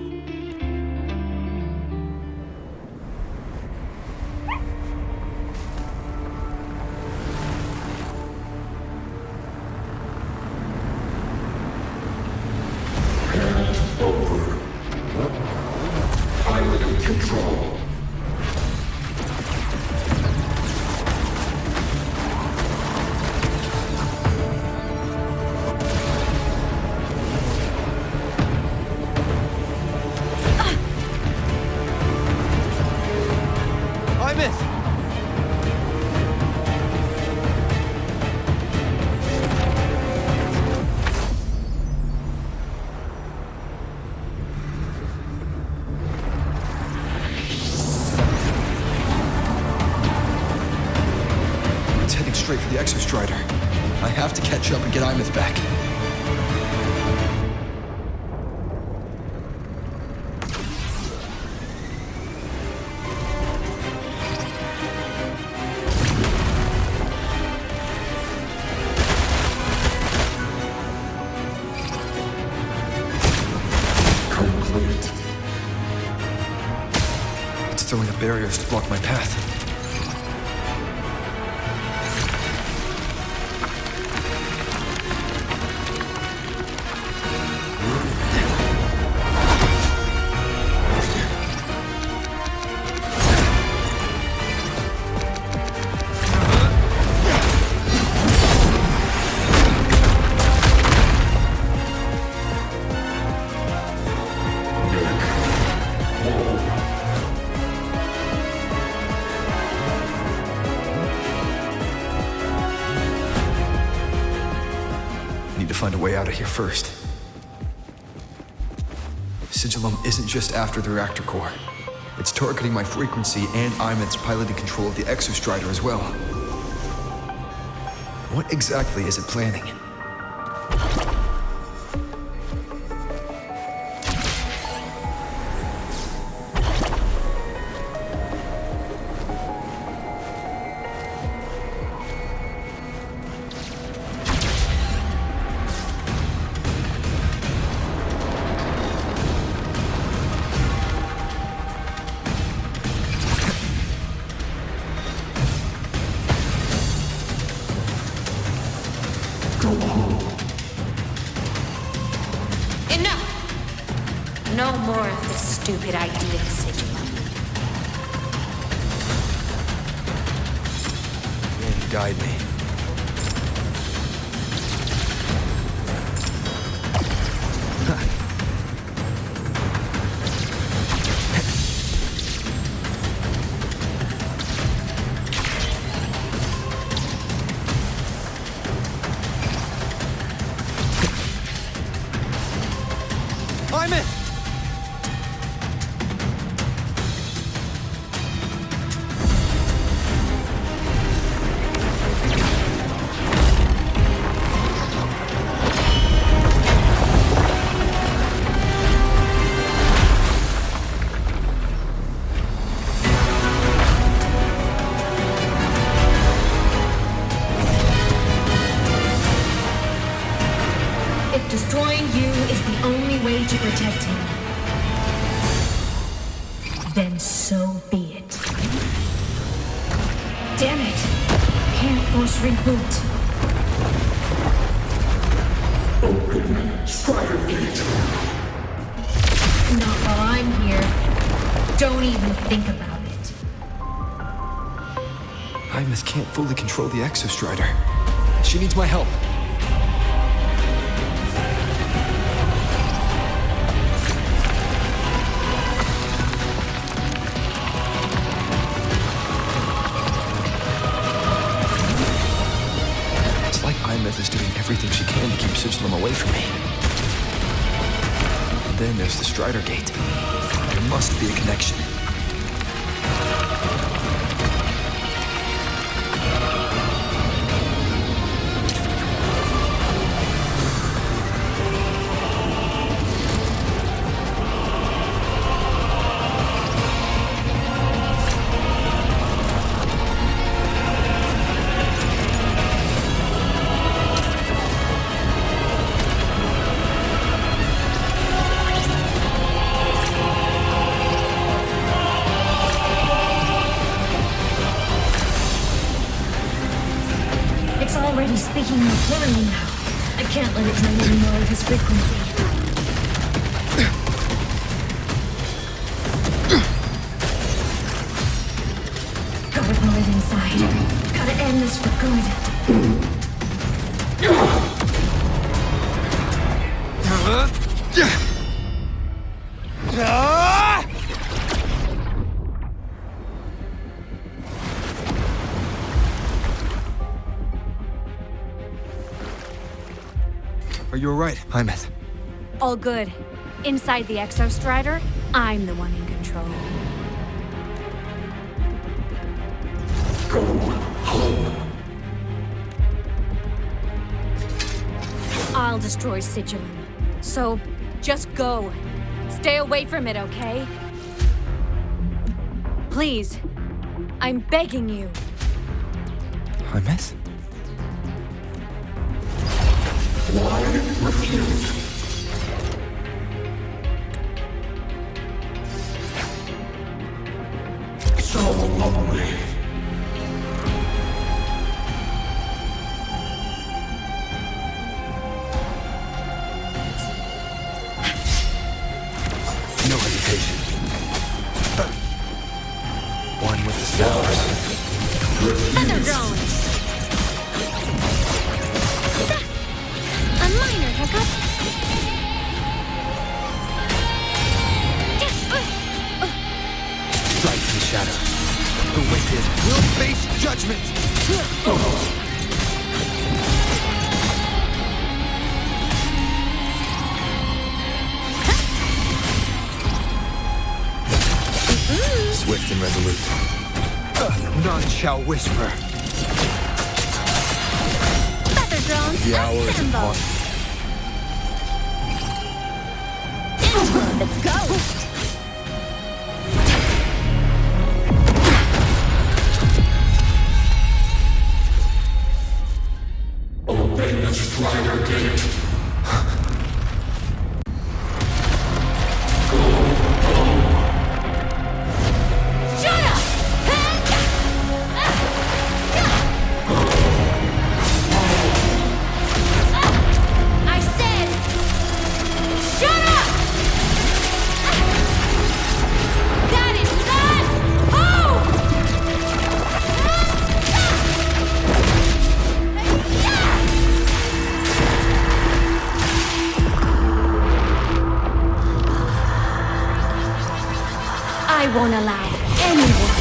Straight for the Exostrider. I have to catch up and get Aemeath back. Complete. It's throwing up barriers to block my path. find a way out of here first. Sigillum isn't just after the reactor core. It's targeting my frequency and Aemeath's piloting control of the Exostrider as well. What exactly is it planning? No more of this stupid idea, Sigillum. Guide me. Aemeath! Destroying you is the only way to protect him. Then so be it. Damn it! Can't force reboot. Open Strider Gate. Not while I'm here. Don't even think about it. Aemeath can't fully control the Exostrider. She needs my help. Aemeath is doing everything she can to keep Sigillum away from me. And then there's the Strider Gate. There must be a connection. Speaking more clearly now. I can't let it drain any more of his frequency. Gotta pull it inside. Gotta end this for good. Are you alright, Aemeath? All good. Inside the Exostrider, I'm the one in control. Go home. I'll destroy Sigillum. So, just go. Stay away from it, okay? Please. I'm begging you. Aemeath? Why refuse? So lonely. No hesitation. One with the stars. Thunder drone! A minor hiccup. Right in the shadows. The wicked will face judgment. Swift and resolute. None shall whisper. Feather drones, The hour is assemble! upon. Enter the ghost! Obey the Strider Gate. Shut up! I said, shut up! That is not home! I won't allow anyone.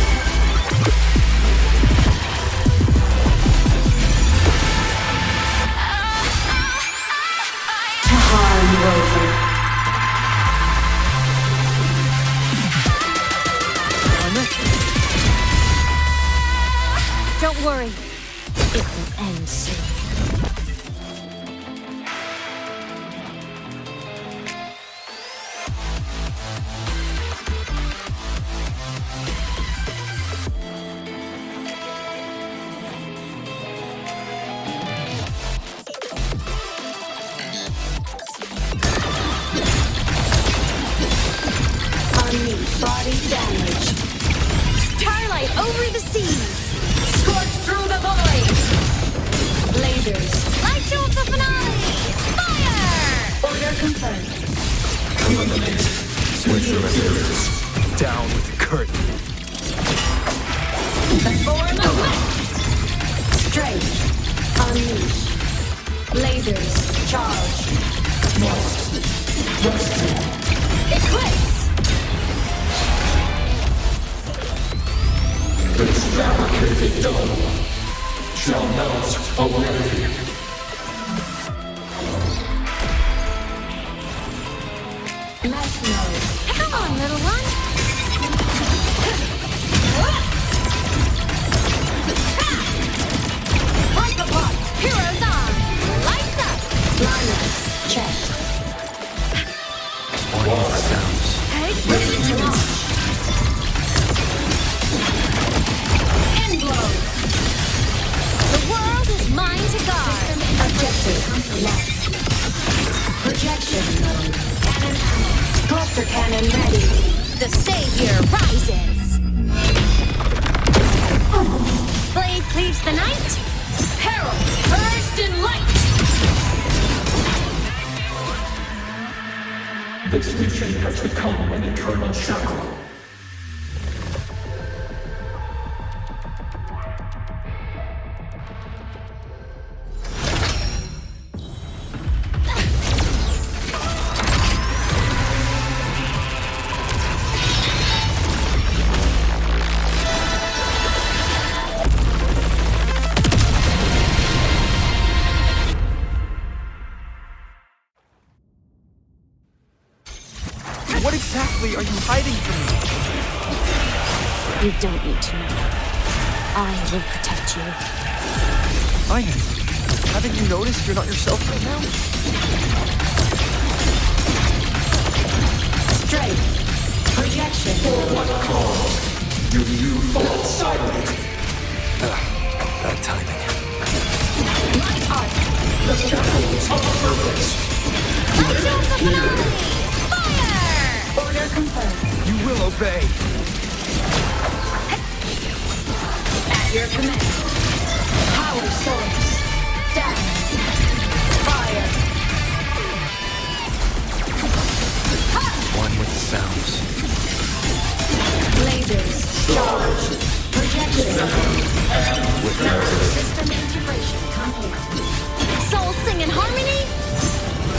To harm Rover. Don't worry. It will end soon. Unleash body damage. Starlight over the seas. Scorch through the void. Lasers. Light show of the finale! Fire! Order confirmed. Switch and resolute. Down with the curtain. The form of strength. Unleash. Lasers. Charge. Eclipse. This fabricated dome shall melt away. Mech mode. Come on, little one! Break apart. Heroes on! Lights up! Liners. Checked. Warning sounds. Ready to launch. Endblow. The world is mine to guard! Objective locked. Projection mode. Cannon ammo. Cluster cannon ready. The savior rises! Blade cleaves the night! Herald. Purged in light. This mission has become an eternal shackle. What exactly are you hiding from me? You don't need to know. I will protect you. Aemeath, haven't you noticed you're not yourself right now? Strength. Projection. For what cause? Do you fall silent? Bad timing. Light art. The shackles of purpose. Light show of the finale! Fire! Order confirmed. You will obey. At your command. Power source. Down. Fire. One with the sounds. Lasers. Charge. Projection. System integration complete. Souls sing in harmony?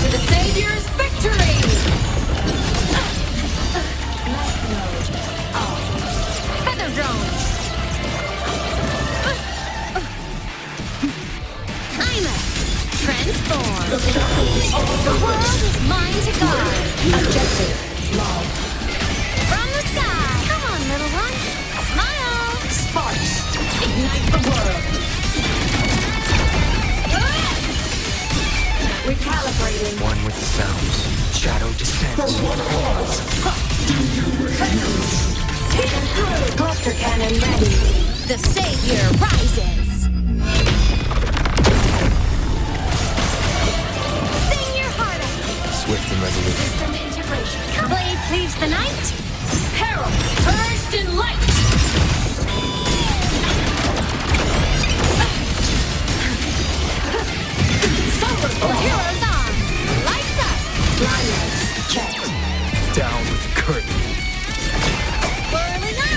To the Savior's victory! Mech mode. Off. Feather drones! Aemeath, transform! The world is mine to guard! Objective. Log. From the sky! Come on, little one! One with the sounds. Shadow descends. Hidden through. Cluster cannon ready. The savior rises. Sing your heart out. Swift and resolute. System integration. Blade cleaves the night. Herald purged in light. Heroes on! Lights up! Blindness checked. Down with the curtain. Whirling up!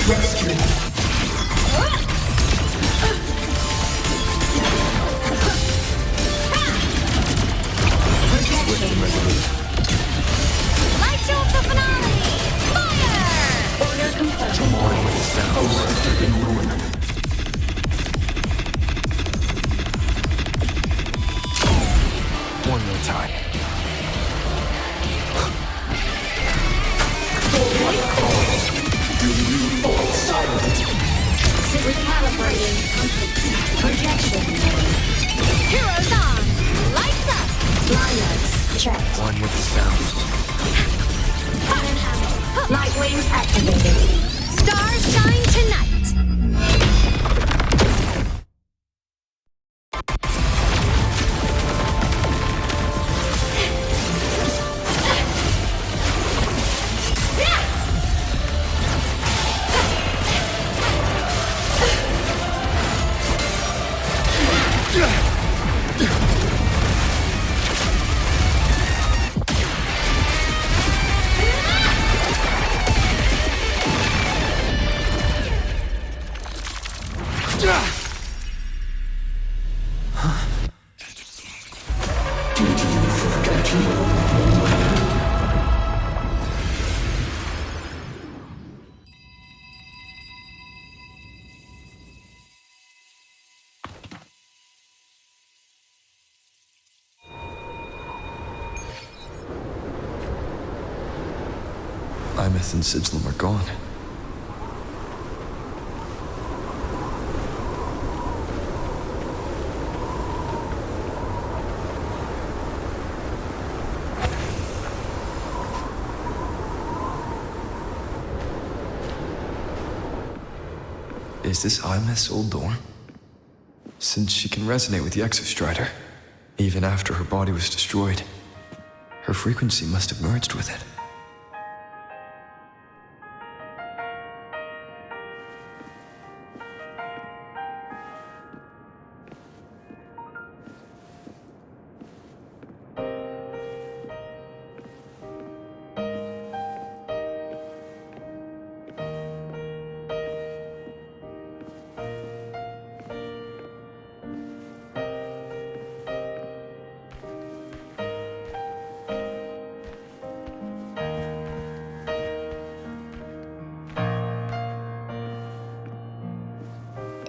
Rescue. Swift and resolute. Light show of the finale! Fire! Order confirmed. One with the sounds. One more time. Recalibrating. Projection. Heroes on! Lights up! Blindness checked. One with the sounds. Cannon ammo. Light wings activated. Stars shine tonight! Aemeath and Sigillum are gone. Is this Aemeath's old door? Since she can resonate with the Exostrider, even after her body was destroyed, her frequency must have merged with it.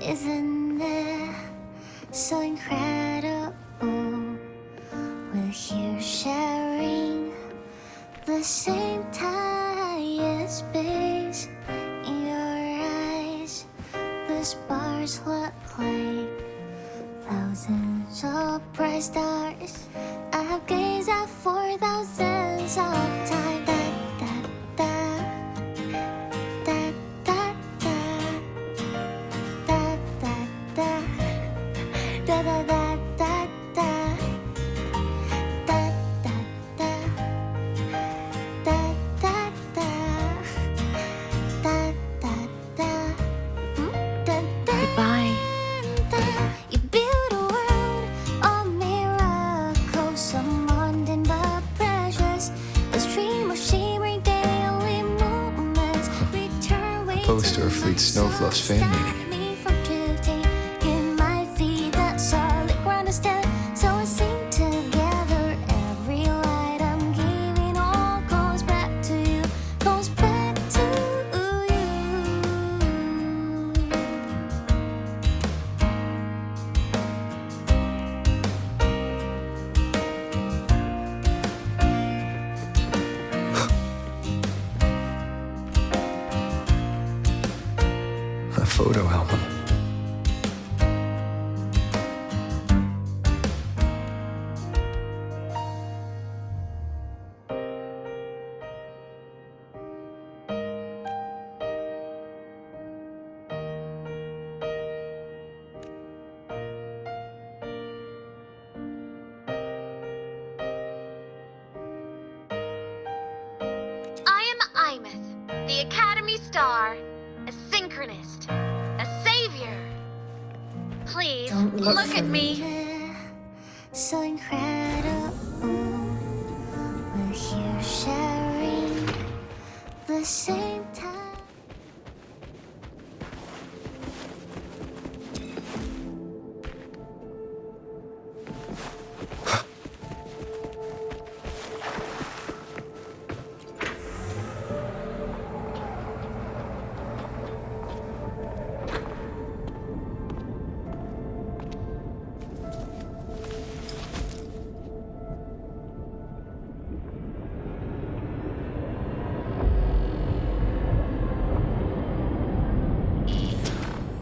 Isn't it so incredible? We're here sharing the same time and space. In your eyes, the stars look like thousands of bright stars. I've gazed at for thousands of times. Poster of Fleet Snowfluff's fan meeting. A photo album. the Academy Star, a synchronist, a savior. Please, Don't look at me. So incredible. We're here sharing the same time.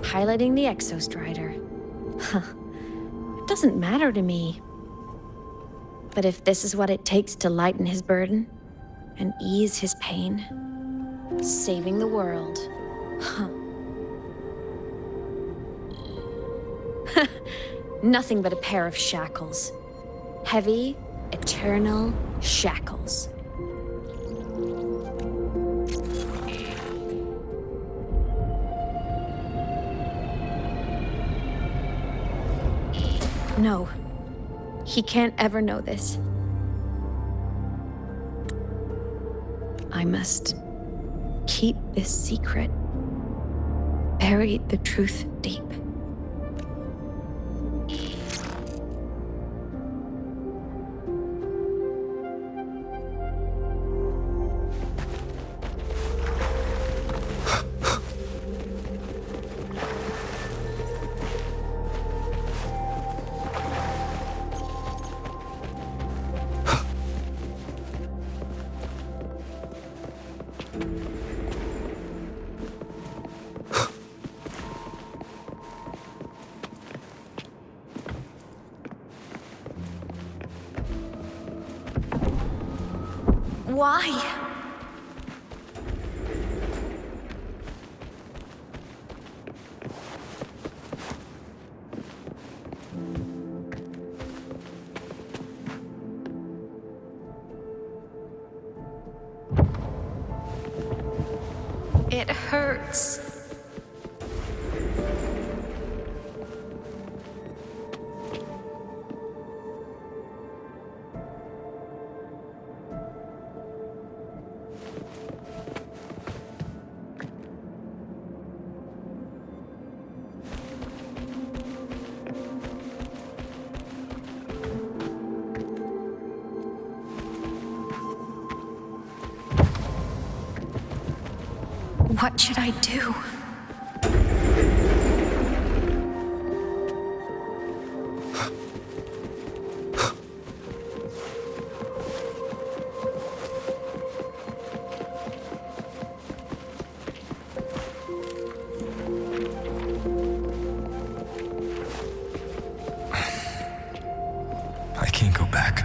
Piloting the Exostrider. Huh. It doesn't matter to me. But if this is what it takes to lighten his burden and ease his pain, saving the world, huh. Nothing but a pair of shackles. Heavy, eternal shackles. No, he can't ever know this. I must keep this secret, bury the truth deep. Why? It hurts. What should I do? I can't go back.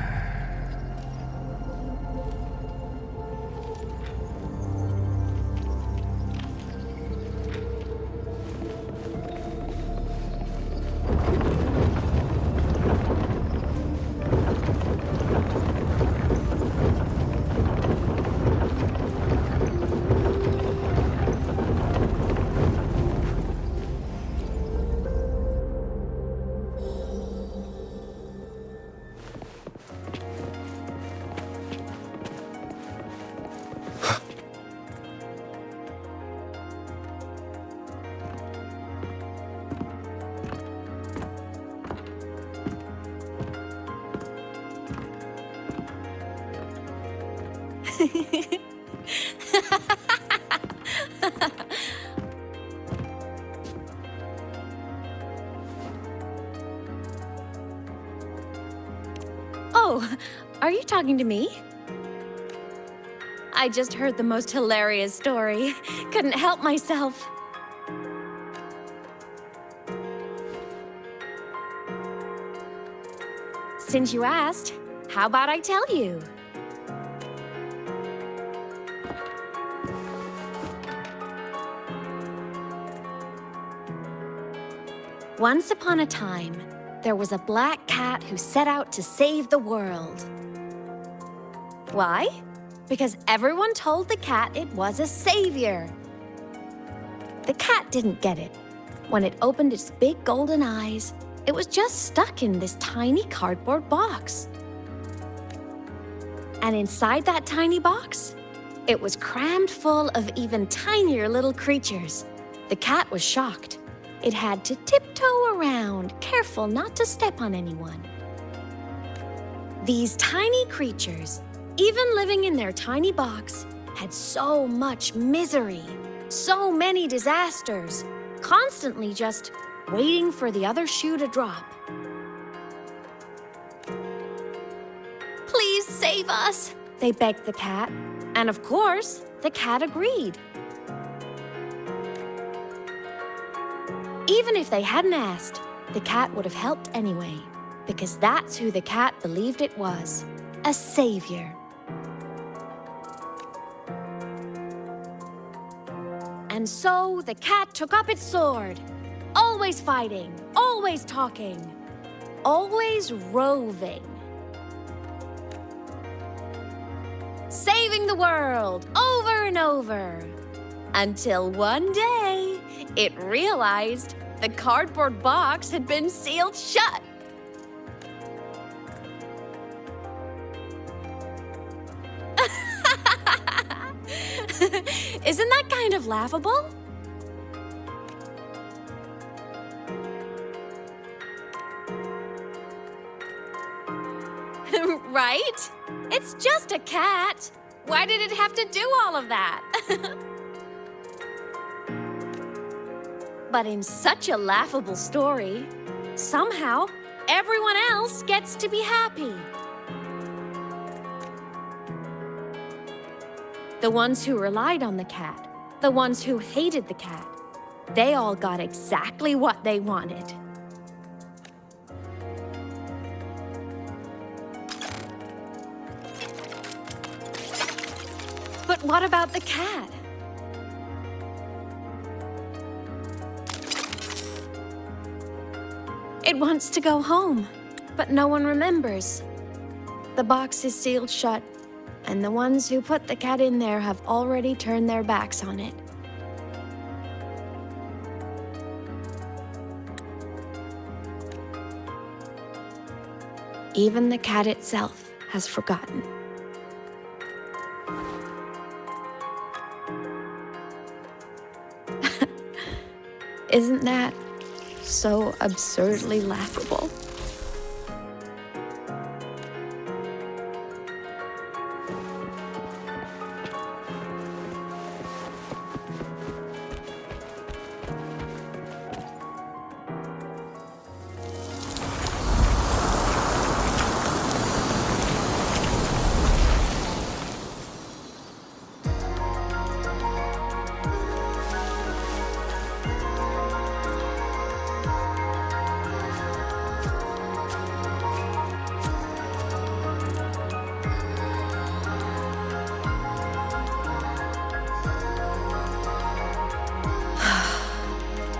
Oh, are you talking to me? I just heard the most hilarious story. Couldn't help myself. Since you asked, how about I tell you? Once upon a time, there was a black cat who set out to save the world. Why? because everyone told the cat it was a savior. The cat didn't get it. When it opened its big golden eyes, it was just stuck in this tiny cardboard box. And inside that tiny box, it was crammed full of even tinier little creatures. The cat was shocked. It had to tiptoe around, careful not to step on anyone. These tiny creatures, even living in their tiny box, had so much misery, so many disasters, constantly just waiting for the other shoe to drop. Please save us, they begged the cat. And of course, the cat agreed. Even if they hadn't asked, the cat would have helped anyway, because that's who the cat believed it was, a savior. And so the cat took up its sword, always fighting, always talking, always roving. Saving the world over and over. Until one day, it realized the cardboard box had been sealed shut. Isn't that kind of laughable? Right? It's just a cat. Why did it have to do all of that? But in such a laughable story, somehow everyone else gets to be happy. The ones who relied on the cat, the ones who hated the cat, they all got exactly what they wanted. But what about the cat? It wants to go home, but no one remembers. The box is sealed shut, and the ones who put the cat in there have already turned their backs on it. Even the cat itself has forgotten. Isn't that so absurdly laughable?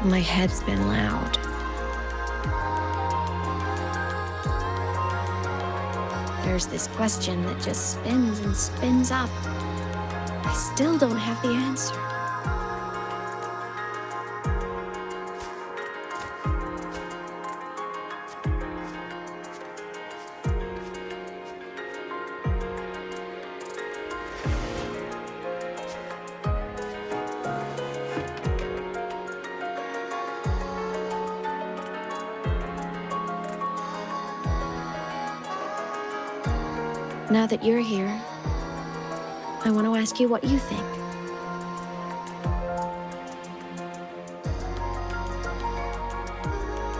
My head's been loud. There's this question that just spins and spins up. I still don't have the answer. Now that you're here, I want to ask you what you think.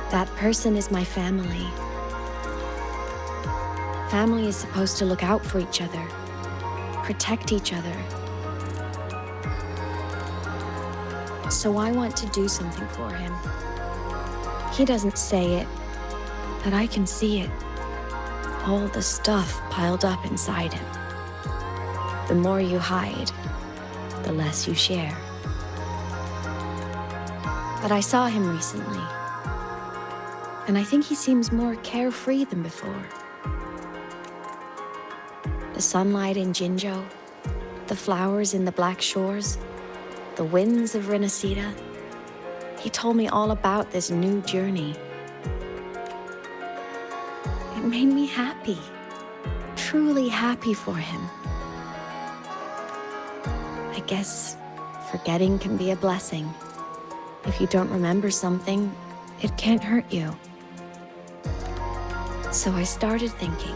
That person is my family. Family is supposed to look out for each other, protect each other. So I want to do something for him. He doesn't say it, but I can see it. All the stuff piled up inside him. The more you hide, the less you share. But I saw him recently, and I think he seems more carefree than before. The sunlight in Jinzhou, The flowers in the Black Shores, the winds of Renacida. He told me all about this new journey. It made me happy, truly happy for him. I guess forgetting can be a blessing. If you don't remember something, it can't hurt you. So I started thinking,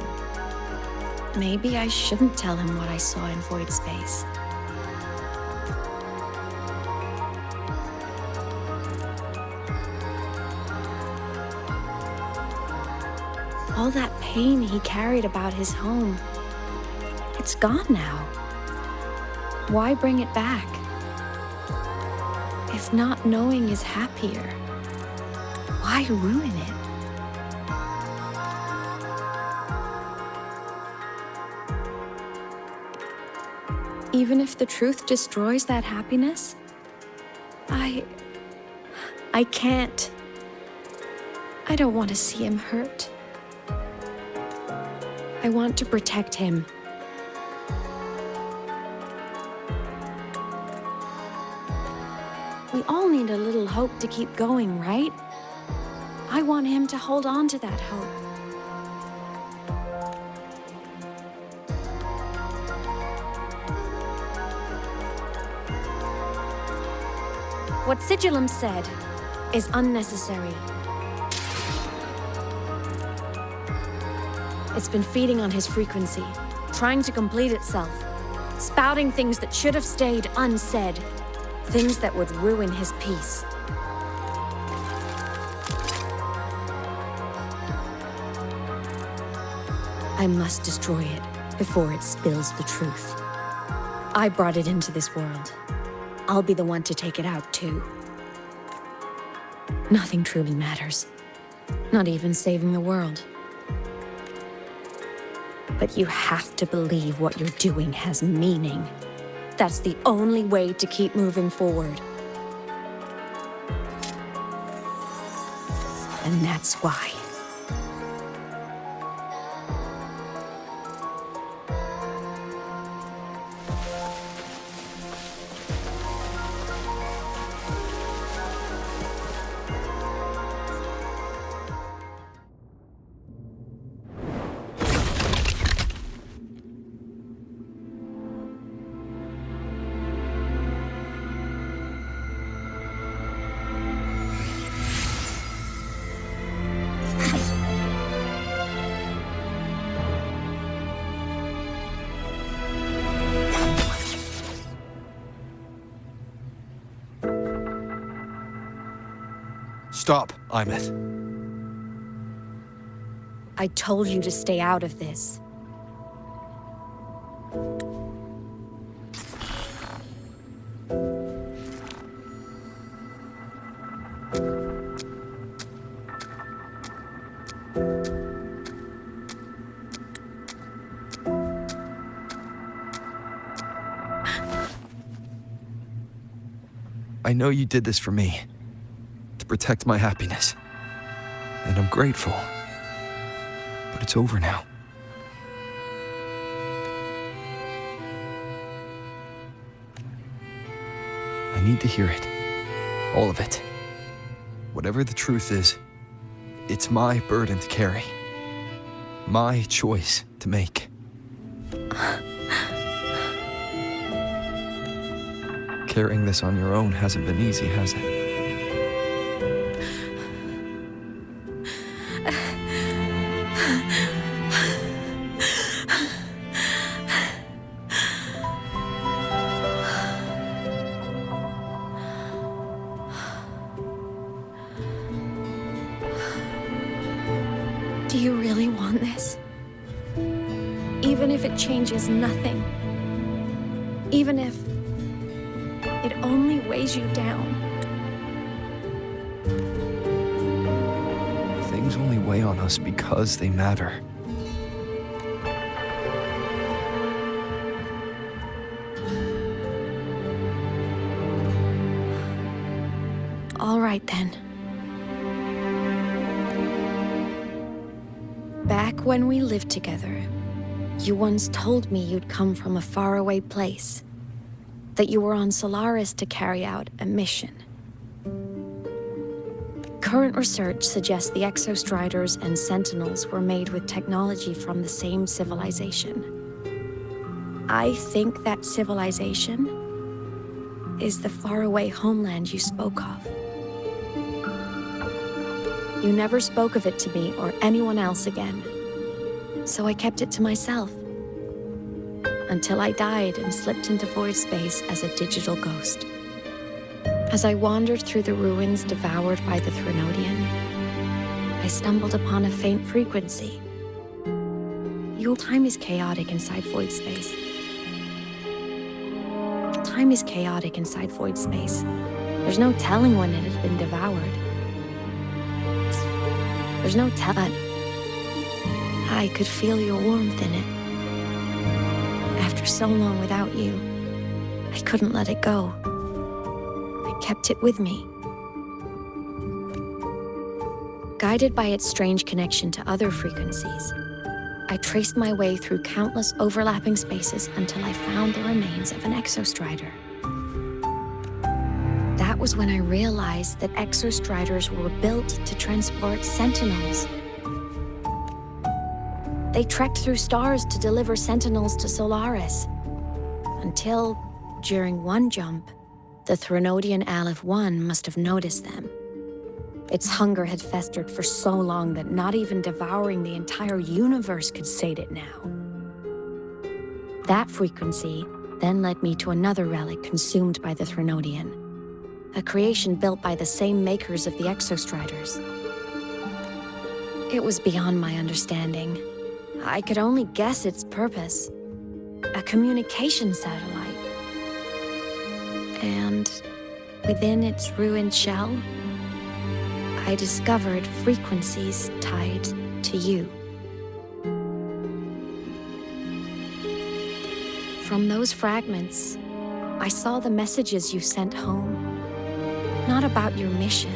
maybe I shouldn't tell him what I saw in Voidspace. All that pain he carried about his home, it's gone now. Why bring it back? If not knowing is happier, why ruin it? Even if the truth destroys that happiness, I can't. I don't want to see him hurt. I want to protect him. We all need a little hope to keep going, right? I want him to hold on to that hope. What Sigillum said is unnecessary. It's been feeding on his frequency, trying to complete itself, spouting things that should have stayed unsaid, things that would ruin his peace. I must destroy it before it spills the truth. I brought it into this world. I'll be the one to take it out, too. Nothing truly matters. Not even saving the world. But you have to believe what you're doing has meaning. That's the only way to keep moving forward. And that's why. Stop, Aemeath. I told you to stay out of this. I know you did this for me. To protect my happiness. And I'm grateful. But it's over now. I need to hear it. All of it. Whatever the truth is, it's my burden to carry. My choice to make. Carrying this on your own hasn't been easy, has it? Do you really want this? Even if it changes nothing? Even if it only weighs you down? Things only weigh on us because they matter. All right, then. Back when we lived together, you once told me you'd come from a faraway place. that you were on Solaris to carry out a mission. Current research suggests the Exostriders and Sentinels were made with technology from the same civilization. I think that civilization is the faraway homeland you spoke of. You never spoke of it to me or anyone else again, so I kept it to myself. Until I died and slipped into void space as a digital ghost. As I wandered through the ruins devoured by the Threnodian, I stumbled upon a faint frequency. Your time is chaotic inside void space. Time is chaotic inside void space. There's no telling when it had been devoured. There's no but I could feel your warmth in it. After so long without you, I couldn't let it go. I kept it with me. Guided by its strange connection to other frequencies, I traced my way through countless overlapping spaces until I found the remains of an Exostrider. That was when I realized that Exostriders were built to transport Sentinels. They trekked through stars to deliver Sentinels to Solaris, until, during one jump, the Threnodian Aleph 1 must have noticed them. Its hunger had festered for so long that not even devouring the entire universe could sate it now. That frequency then led me to another relic consumed by the Threnodian, a creation built by the same makers of the Exostriders. It was beyond my understanding. I could only guess its purpose. A communication satellite. And within its ruined shell, I discovered frequencies tied to you. From those fragments, I saw the messages you sent home. Not about your mission,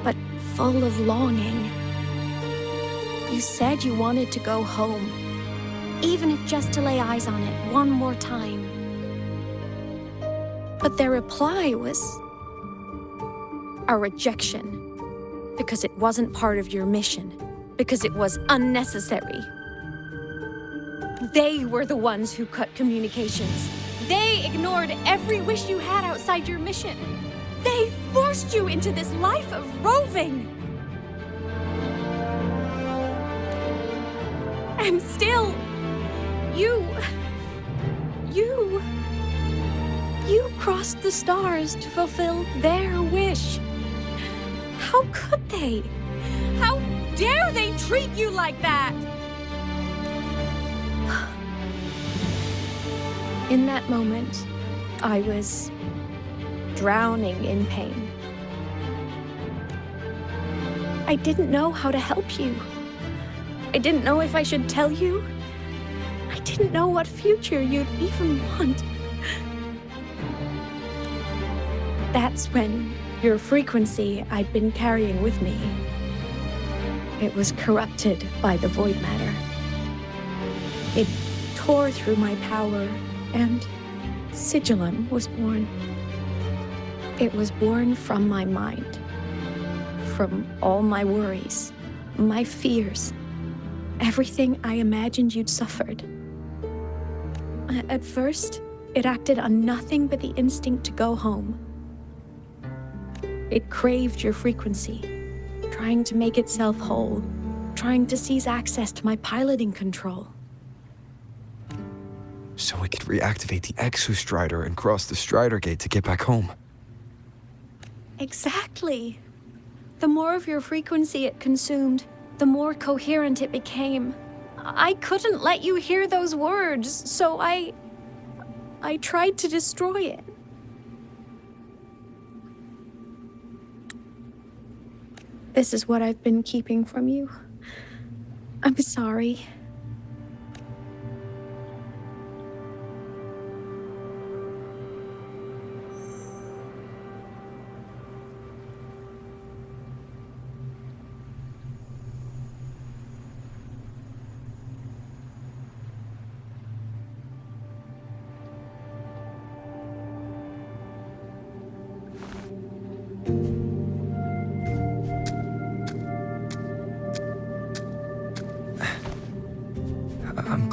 but full of longing. You said you wanted to go home, even if just to lay eyes on it one more time. But their reply was a rejection, because it wasn't part of your mission, because it was unnecessary. They were the ones who cut communications. They ignored every wish you had outside your mission. They forced you into this life of roving. And still, you crossed the stars to fulfill their wish. How could they? How dare they treat you like that? In that moment, I was drowning in pain. I didn't know how to help you. I didn't know if I should tell you. I didn't know what future you'd even want. That's when your frequency I'd been carrying with me. It was corrupted by the void matter. It tore through my power, and Sigillum was born. It was born from my mind, from all my worries, my fears, everything I imagined you'd suffered. At first, it acted on nothing but the instinct to go home. It craved your frequency, trying to make itself whole, trying to seize access to my piloting control. So we could reactivate the Exostrider and cross the Strider Gate to get back home. Exactly. The more of your frequency it consumed, the more coherent it became. I couldn't let you hear those words, so I tried to destroy it. This is what I've been keeping from you. I'm sorry.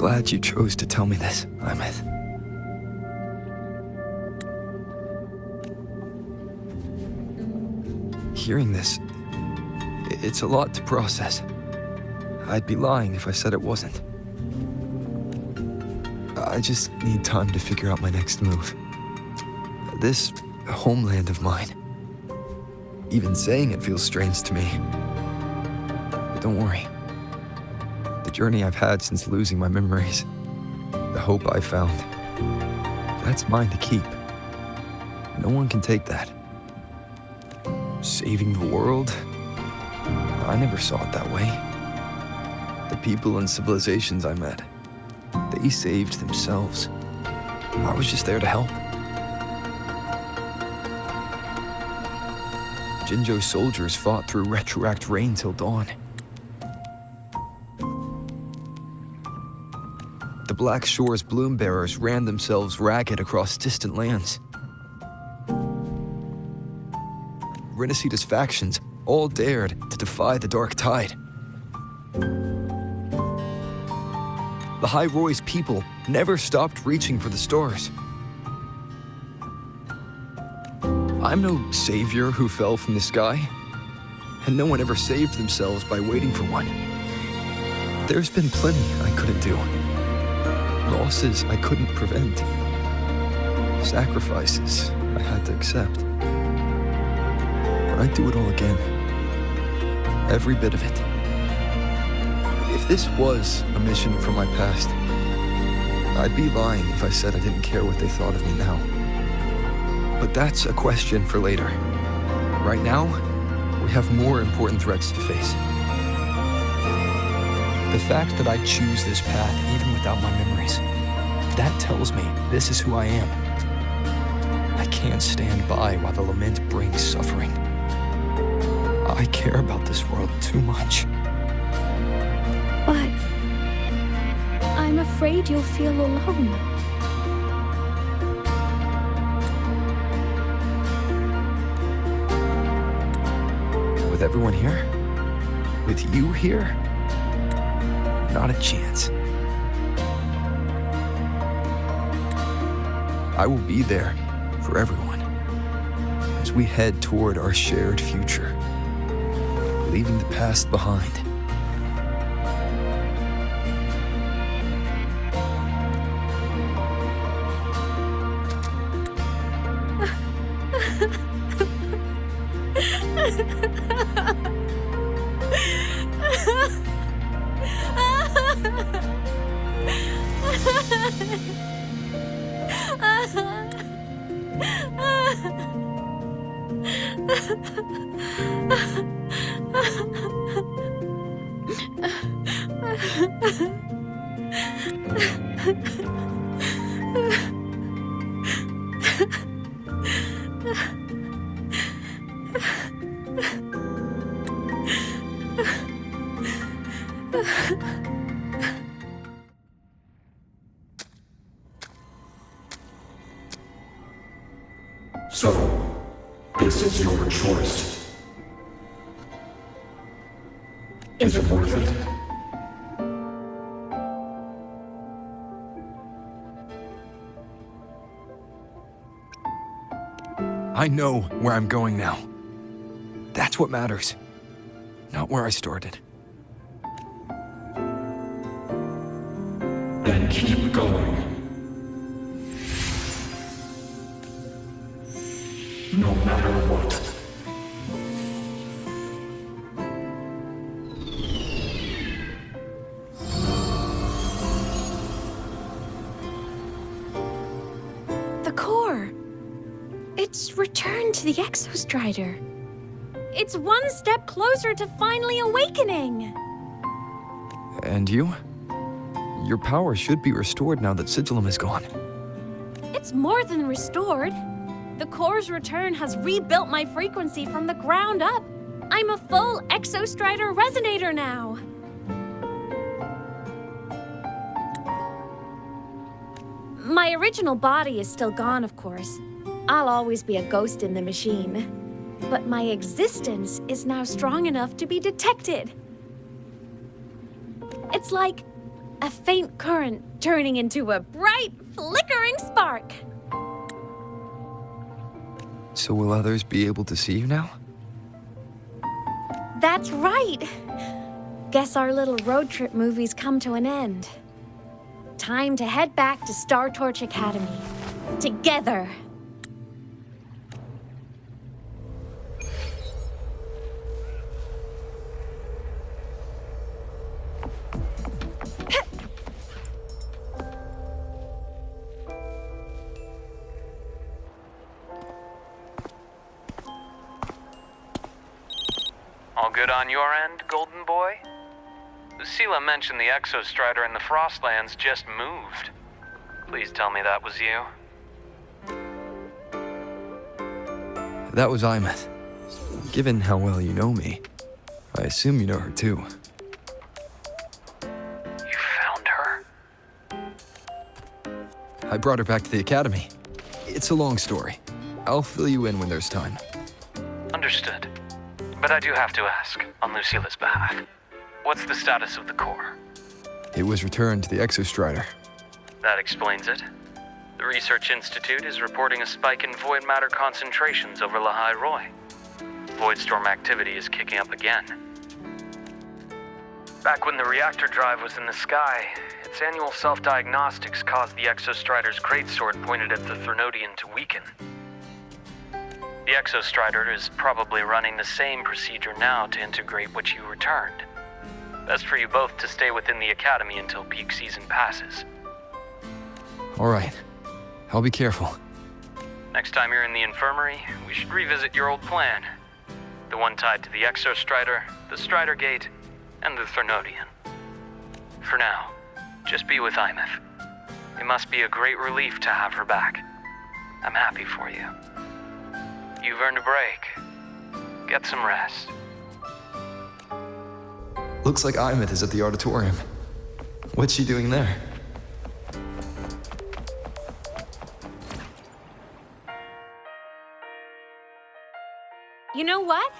glad you chose to tell me this, Aemeath. Hearing this, it's a lot to process. I'd be lying if I said it wasn't. I just need time to figure out my next move. This homeland of mine. Even saying it feels strange to me. But don't worry. The journey I've had since losing my memories, the hope I found, that's mine to keep. No one can take that. Saving the world? I never saw it that way. The people and civilizations I met, they saved themselves. I was just there to help. Jinjo's soldiers fought through retroact rain till dawn. The Black Shore's bloom bearers ran themselves ragged across distant lands. Renacita's factions all dared to defy the dark tide. Lahai-Roi's people never stopped reaching for the stars. I'm no savior who fell from the sky, and no one ever saved themselves by waiting for one. There's been plenty I couldn't do. Losses I couldn't prevent. Sacrifices I had to accept. But I'd do it all again. Every bit of it. If this was a mission from my past, I'd be lying if I said I didn't care what they thought of me now. But that's a question for later. Right now, we have more important threats to face. The fact that I choose this path even without my memories, that tells me this is who I am. I can't stand by while the lament brings suffering. I care about this world too much. But I'm afraid you'll feel alone. With everyone here? With you here? Not a chance. I will be there for everyone as we head toward our shared future, leaving the past behind. So, this is your choice. Is it worth it? I know where I'm going now. That's what matters, not where I started. Then keep going. No matter what. The core. It's returned to the Exostrider. It's one step closer to finally awakening. And you? Your power should be restored now that Sigillum is gone. It's more than restored. The core's return has rebuilt my frequency from the ground up. I'm a full Exostrider resonator now. My original body is still gone, of course. I'll always be a ghost in the machine. But my existence is now strong enough to be detected. It's like A faint current turning into a bright, flickering spark. So will others be able to see you now? That's right. Guess our little road trip movie's come to an end. Time to head back to Star Torch Academy. Together. All good on your end, Golden Boy? Lucilla mentioned the Exostrider in the Frostlands just moved. Please tell me that was you. That was Aemeath. Given how well you know me, I assume you know her too. You found her? I brought her back to the Academy. It's a long story. I'll fill you in when there's time. Understood. But I do have to ask, on Lucilla's behalf, what's the status of the core? It was returned to the Exostrider. That explains it. The Research Institute is reporting a spike in void matter concentrations over Lahai-Roi. Voidstorm activity is kicking up again. Back when the reactor drive was in the sky, its annual self-diagnostics caused the Exostrider's greatsword pointed at the Threnodian to weaken. The Exostrider is probably running the same procedure now to integrate what you returned. Best for you both to stay within the Academy until peak season passes. All right. I'll be careful. Next time you're in the infirmary, we should revisit your old plan. The one tied to the Exostrider, the Strider Gate, and the Threnodian. For now, just be with Aemeath. It must be a great relief to have her back. I'm happy for you. You've earned a break. Get some rest. Looks like Aemeath is at the Auditorium. What's she doing there? You know what?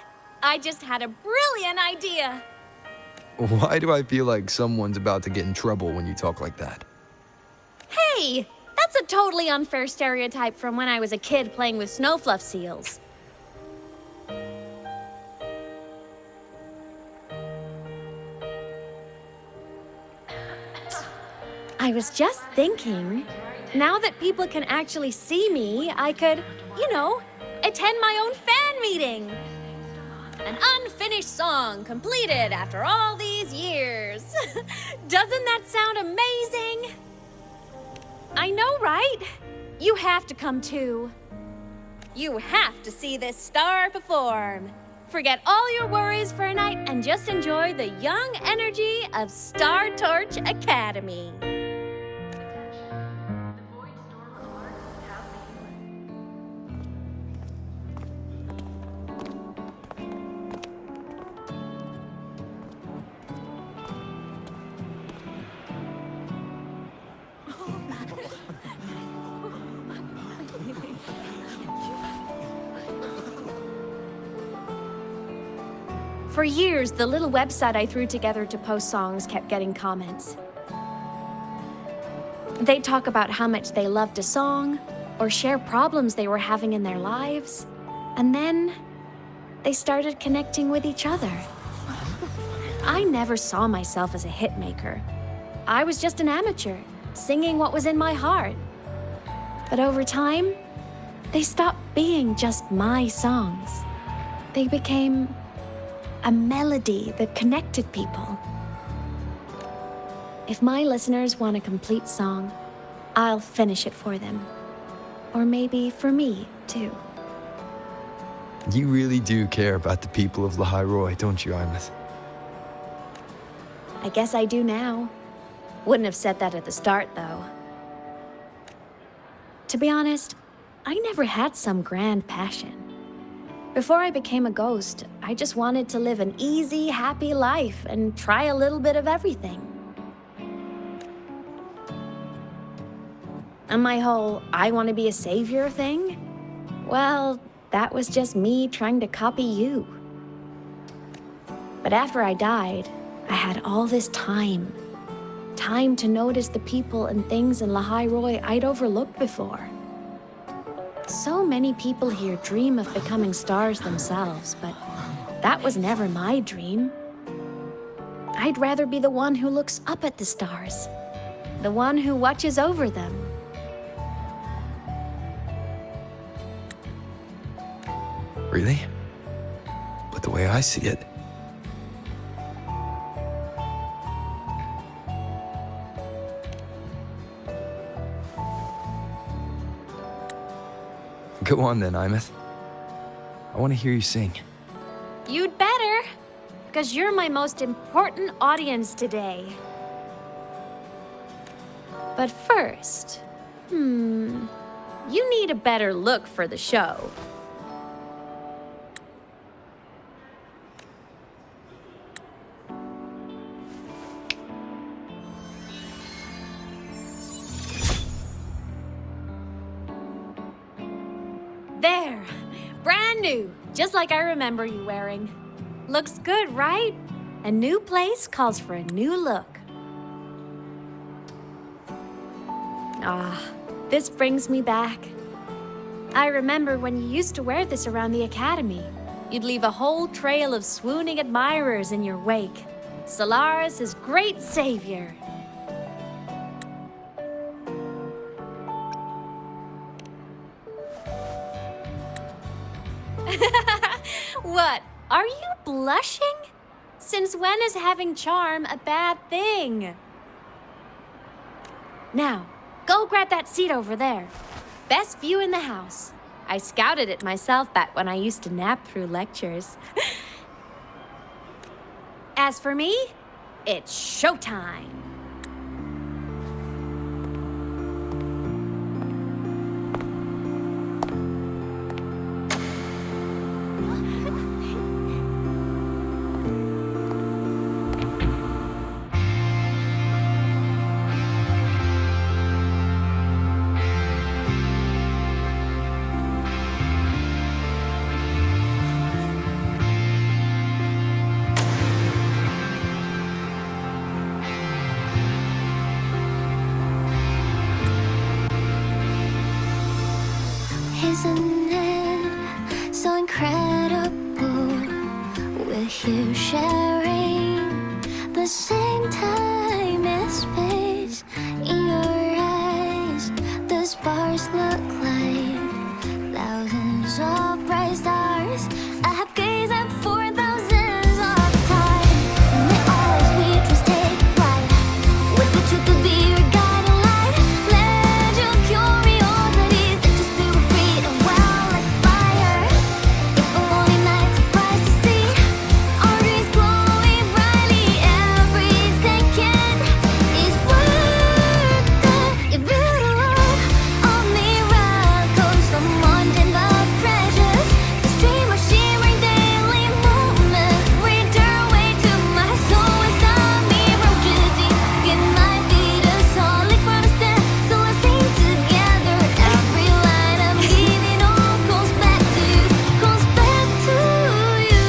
I just had a brilliant idea. Why do I feel like someone's about to get in trouble when you talk like that? Hey, that's a totally unfair stereotype from when I was a kid playing with snowfluff seals. I was just thinking, now that people can actually see me, I could, attend my own fan meeting. An unfinished song completed after all these years. Doesn't that sound amazing? I know, right? You have to come too. You have to see this star perform. Forget all your worries for a night and just enjoy the young energy of Star Torch Academy. For years, the little website I threw together to post songs kept getting comments. They'd talk about how much they loved a song, or share problems they were having in their lives, and then they started connecting with each other. I never saw myself as a hitmaker. I was just an amateur, singing what was in my heart. But over time, they stopped being just my songs. They became a melody that connected people. If my listeners want a complete song, I'll finish it for them. Or maybe for me, too. You really do care about the people of Lahai-Roi, don't you, Aemeath? I guess I do now. Wouldn't have said that at the start, though. To be honest, I never had some grand passion. Before I became a ghost, I just wanted to live an easy, happy life and try a little bit of everything. And my whole I want to be a savior thing? Well, that was just me trying to copy you. But after I died, I had all this time. Time to notice the people and things in Lahai-Roi I'd overlooked before. So many people here dream of becoming stars themselves, but that was never my dream. I'd rather be the one who looks up at the stars, the one who watches over them. Really? But the way I see it, go on then, Aemeath. I want to hear you sing. You'd better, because you're my most important audience today. But first, you need a better look for the show. There, brand new, just like I remember you wearing. Looks good, right? A new place calls for a new look. Ah, this brings me back. I remember when you used to wear this around the academy. You'd leave a whole trail of swooning admirers in your wake. Solaris' great savior. What? Are you blushing? Since when is having charm a bad thing? Now, go grab that seat over there. Best view in the house. I scouted it myself back when I used to nap through lectures. As for me, it's showtime. Isn't it so incredible? We're here sharing the same time and space. In your eyes, the stars look like thousands of bright stars. I have gazed at for thousands of time, and they always we just take flight. With the truth to be your guiding light. Let your curiosity set your spirit free and wild like fire. If a lonely night surprised to see our dreams glowing brightly, every second is worth it. You're beautiful, all miracles, someone in the treasures. The stream of shimmering daily moments read their way to my soul. It's a mirror beauty. It might be the solid Protestant, so let's sing together. Every line I'm giving all goes back to you, goes back to you.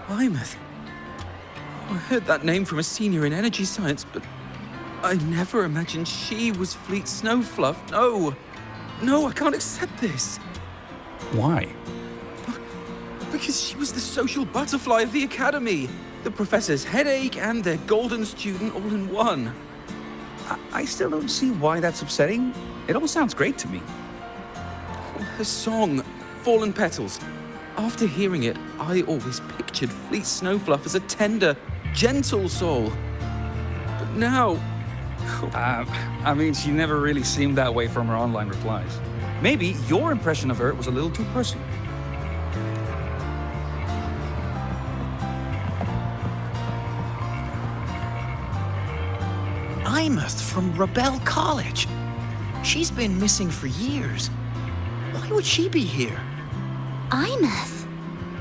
Aemeath. I heard that name from a senior in energy science, but I never imagined she was Fleet Snowfluff. No. No, I can't accept this. Why? Because she was the social butterfly of the academy. The professor's headache and their golden student all in one. I still don't see why that's upsetting. It all sounds great to me. Her song, Fallen Petals. After hearing it, I always pictured Fleet Snowfluff as a tender, gentle soul. But now... I mean, she never really seemed that way from her online replies. Maybe your impression of her was a little too personal. Aemeath from Rebel College. She's been missing for years. Why would she be here? Aemeath?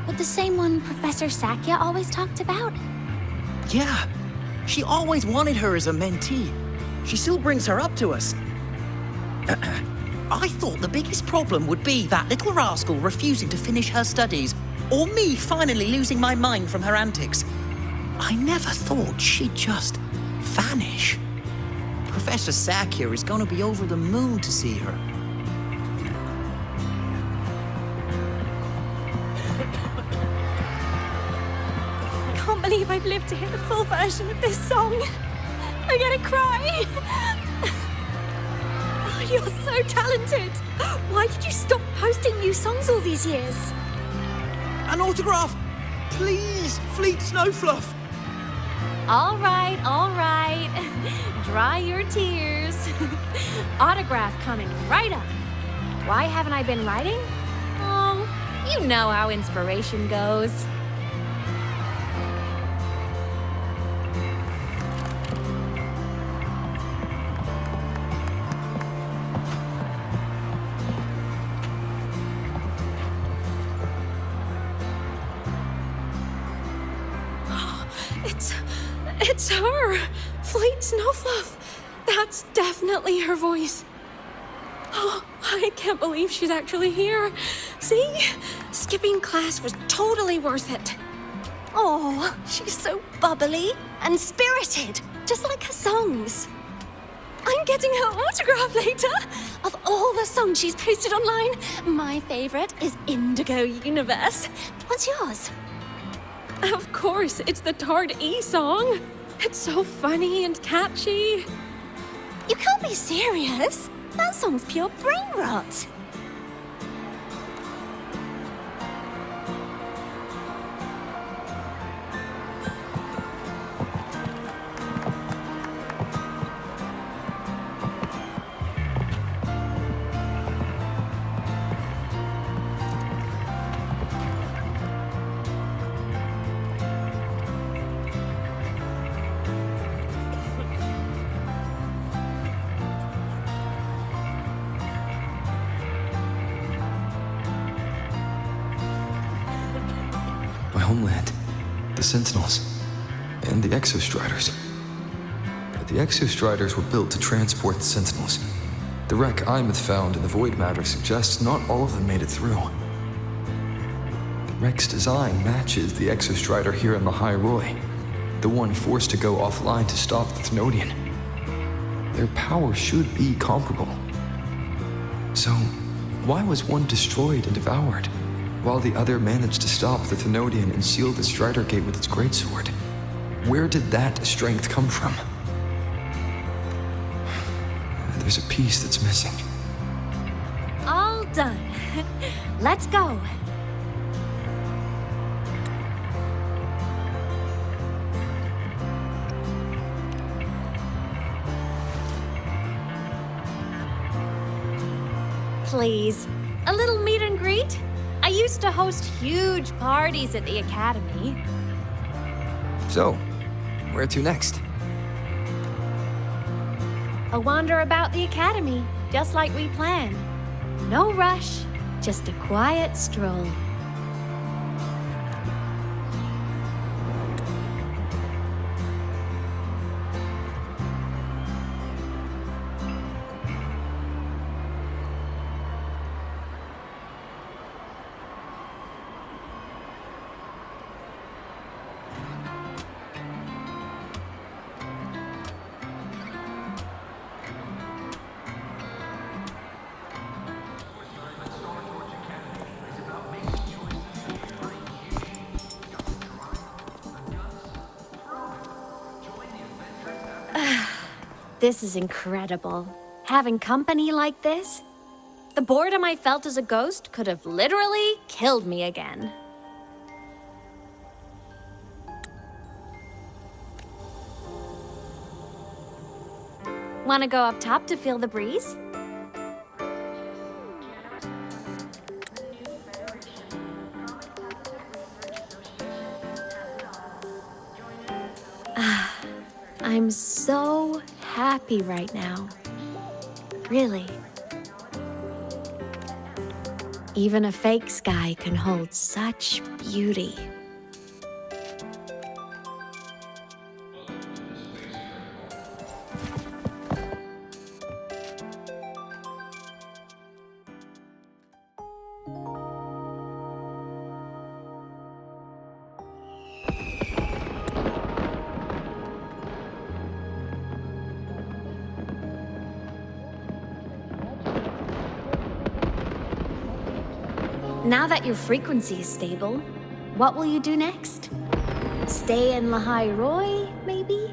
But the same one Professor Sakya always talked about? Yeah, she always wanted her as a mentee. She still brings her up to us. I thought the biggest problem would be that little rascal refusing to finish her studies, or me finally losing my mind from her antics. I never thought she'd just vanish. Professor Sakya is gonna be over the moon to see her. I can't believe I've lived to hear the full version of this song. I'm gonna cry. Oh, you're so talented. Why did you stop posting new songs all these years? An autograph! Please, Fleet Snowfluff! All right, all right. Dry your tears. Autograph coming right up. Why haven't I been writing? Oh, you know how inspiration goes. It's her! Fleet Snowfluff! That's definitely her voice. Oh, I can't believe she's actually here. See? Skipping class was totally worth it. Oh, she's so bubbly and spirited, just like her songs. I'm getting her autograph later. Of all the songs she's posted online, my favorite is Indigo Universe. What's yours? Of course, it's the Tard E song. It's so funny and catchy. You can't be serious. That song's pure brain rot. Homeland, the Sentinels, and the Exostriders. The Exostriders were built to transport the Sentinels. The wreck Aemeath found in the void matter suggests not all of them made it through. The wreck's design matches the Exostrider here in Lahai-Roi, the one forced to go offline to stop the Thenodian. Their power should be comparable. So, why was one destroyed and devoured, while the other managed to stop the Thenodian and seal the Strider Gate with its greatsword? Where did that strength come from? There's a piece that's missing. All done. Let's go. Please, a little meet and greet? I used to host huge parties at the Academy. So, where to next? A wander about the Academy, just like we planned. No rush, just a quiet stroll. This is incredible. Having company like this? The boredom I felt as a ghost could have literally killed me again. Wanna go up top to feel the breeze? I'm so happy right now. Really. Even a fake sky can hold such beauty. Now that your frequency is stable, what will you do next? Stay in Lahai-Roi, maybe?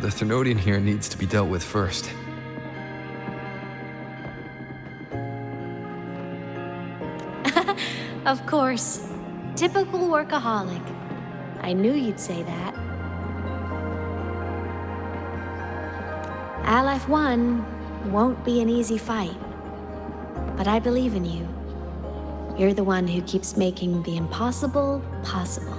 The Threnodian here needs to be dealt with first. Of course. Typical workaholic. I knew you'd say that. Aleph-1 won't be an easy fight. But I believe in you. You're the one who keeps making the impossible possible.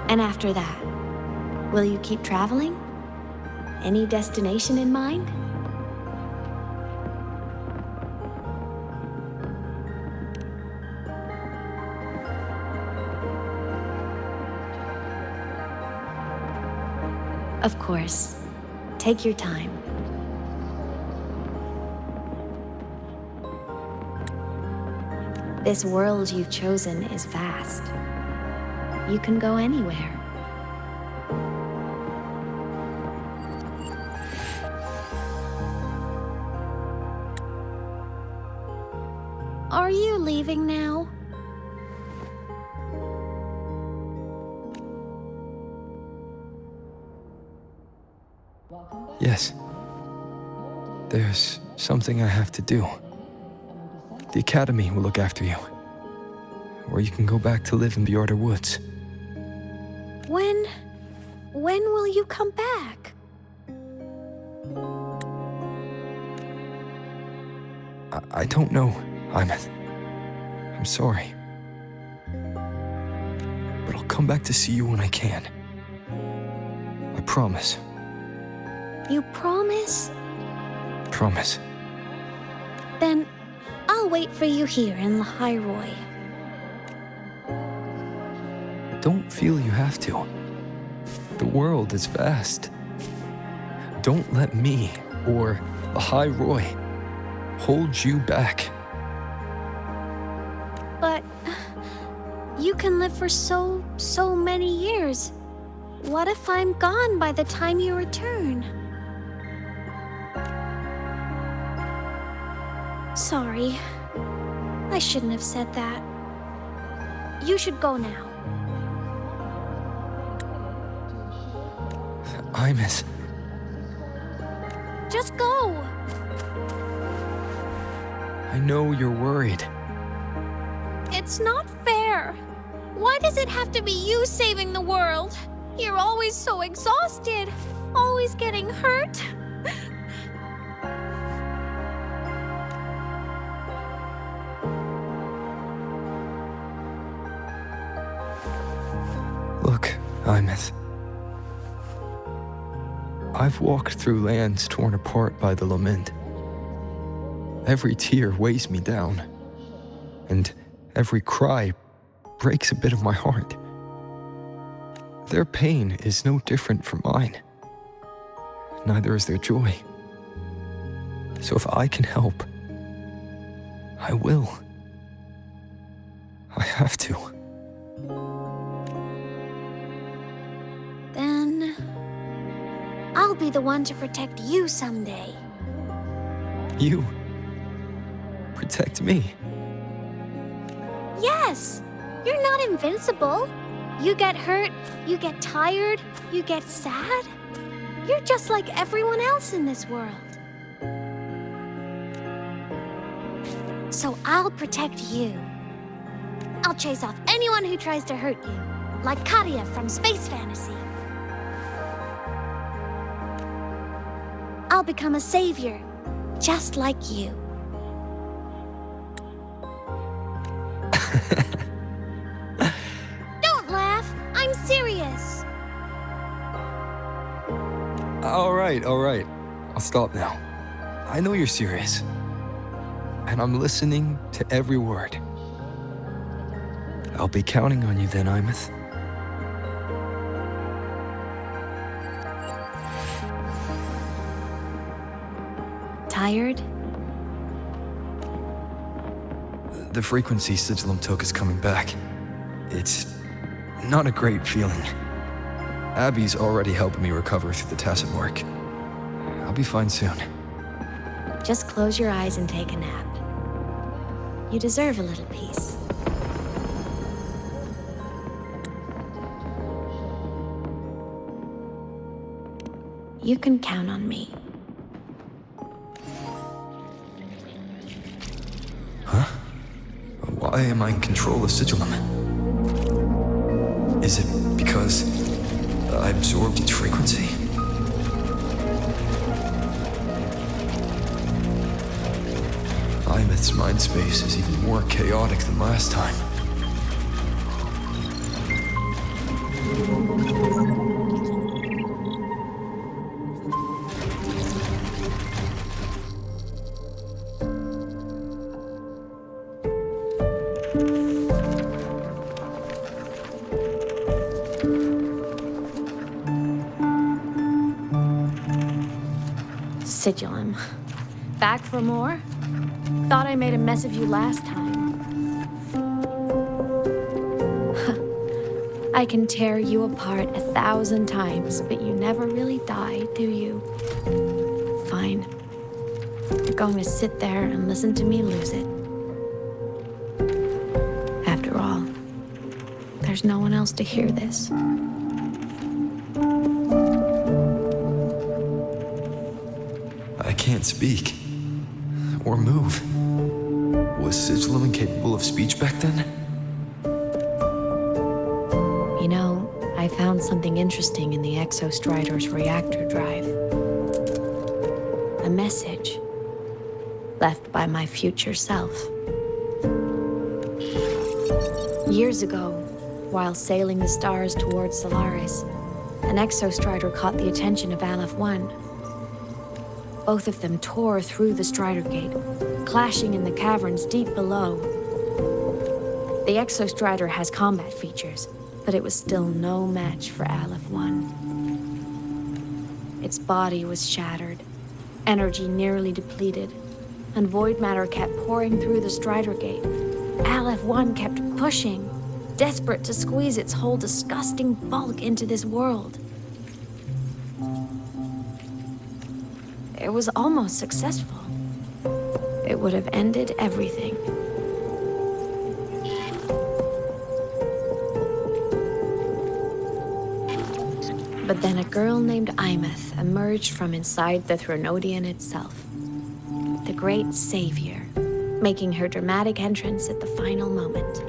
And after that, will you keep traveling? Any destination in mind? Of course. Take your time. This world you've chosen is vast. You can go anywhere. Are you leaving now? Yes. There's something I have to do. The Academy will look after you. Or you can go back to live in Bjorder Woods. When will you come back? I don't know, Aemeath. I'm sorry. But I'll come back to see you when I can. I promise. You promise? Promise. Then I'll wait for you here in Lahai-Roi. Don't feel you have to. The world is vast. Don't let me or Lahai-Roi hold you back. But you can live for so many years. What if I'm gone by the time you return? Sorry. I shouldn't have said that. You should go now. Aemeath. Just go. I know you're worried. It's not fair. Why does it have to be you saving the world? You're always so exhausted, always getting hurt. Look, Aemeath. I've walked through lands torn apart by the lament. Every tear weighs me down, and every cry breaks a bit of my heart. Their pain is no different from mine. Neither is their joy. So if I can help, I will. I have to. Then I'll be the one to protect you someday. You protect me. Yes! You're not invincible. You get hurt, you get tired, you get sad. You're just like everyone else in this world. So I'll protect you. I'll chase off anyone who tries to hurt you, like Katia from Space Fantasy. I'll I'll become a savior, just like you. Don't laugh, I'm serious. All right. I'll stop now. I know you're serious. And I'm listening to every word. I'll be counting on you then, Aemeath. Tired? The frequency Sigillum took is coming back. It's not a great feeling. Abby's already helping me recover through the tacit work. I'll be fine soon. Just close your eyes and take a nap. You deserve a little peace. You can count on me. Huh? Why am I in control of Sigillum? Is it because I absorbed its frequency? Aemeath's mind space is even more chaotic than last time. Sigillum. Back for more? Thought I made a mess of you last time. I can tear you apart 1,000 times, but you never really die, do you? Fine. You're going to sit there and listen to me lose it. After all, there's no one else to hear this. I can't speak. Or move. Was Sigillum incapable of speech back then? You know, I found something interesting in the Exostrider's reactor drive. A message left by my future self. Years ago, while sailing the stars towards Solaris, an Exostrider caught the attention of Aleph 1. Both of them tore through the Strider Gate, clashing in the caverns deep below. The Exostrider has combat features, but it was still no match for Aleph 1. Its body was shattered, energy nearly depleted, and void matter kept pouring through the Strider Gate. Aleph 1 kept pushing, desperate to squeeze its whole disgusting bulk into this world. It was almost successful. It would have ended everything. But then a girl named Aemeath emerged from inside the Threnodian itself. The great savior, making her dramatic entrance at the final moment.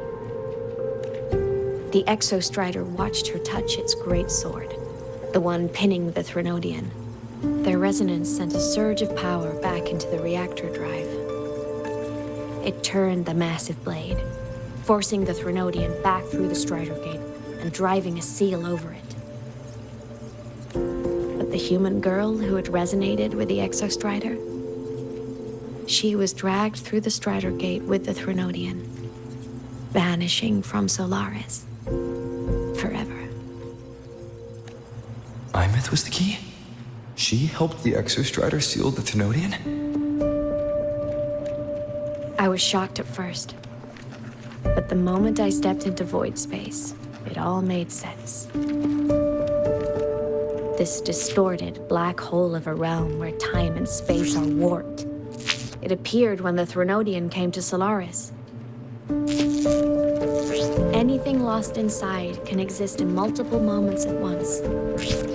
The Exostrider watched her touch its great sword, the one pinning the Threnodian. Their resonance sent a surge of power back into the reactor drive. It turned the massive blade, forcing the Threnodian back through the Strider Gate and driving a seal over it. But the human girl who had resonated with the Exostrider, she was dragged through the Strider Gate with the Threnodian, vanishing from Solaris forever. Aemeath was the key? She helped the Exostrider seal the Threnodian? I was shocked at first, but the moment I stepped into void space, it all made sense. This distorted black hole of a realm where time and space are warped. It appeared when the Threnodian came to Solaris. Anything lost inside can exist in multiple moments at once.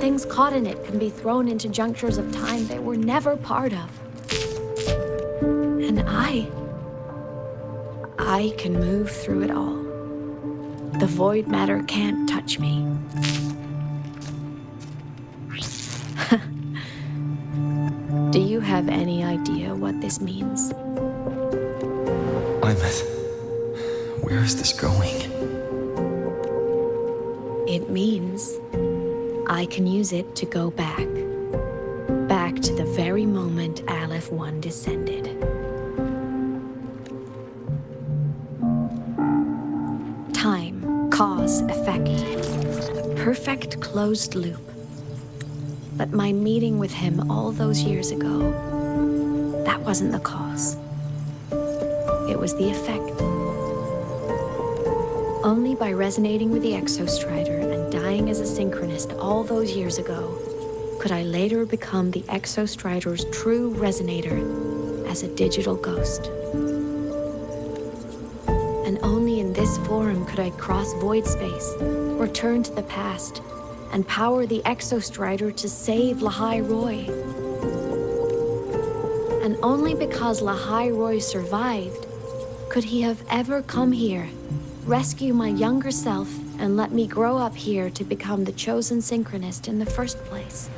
Things caught in it can be thrown into junctures of time they were never part of. And I can move through it all. The void matter can't touch me. Do have any idea what this means? Aemeath, where is this going? It means I can use it to go back. Back to the very moment Aleph 1 descended. Time, cause, effect. Perfect closed loop. But my meeting with him all those years ago, that wasn't the cause. It was the effect. Only by resonating with the Exostrider and dying as a synchronist all those years ago could I later become the Exostrider's true resonator as a digital ghost. And only in this form could I cross void space, return to the past, and power the Exostrider to save Lahai-Roi. And only because Lahai-Roi survived could he have ever come here, rescue my younger self, and let me grow up here to become the chosen synchronist in the first place.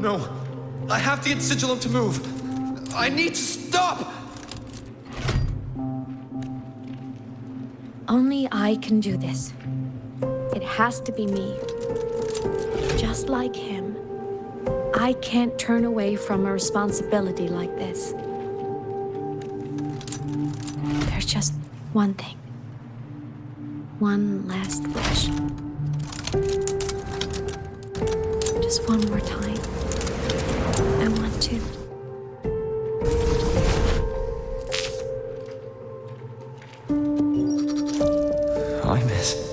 No, I have to get Sigillum to move. I need to stop! Only I can do this. It has to be me. Just like him, I can't turn away from a responsibility like this. There's just one thing. One last wish. Just one more time. I want to. Aemeath.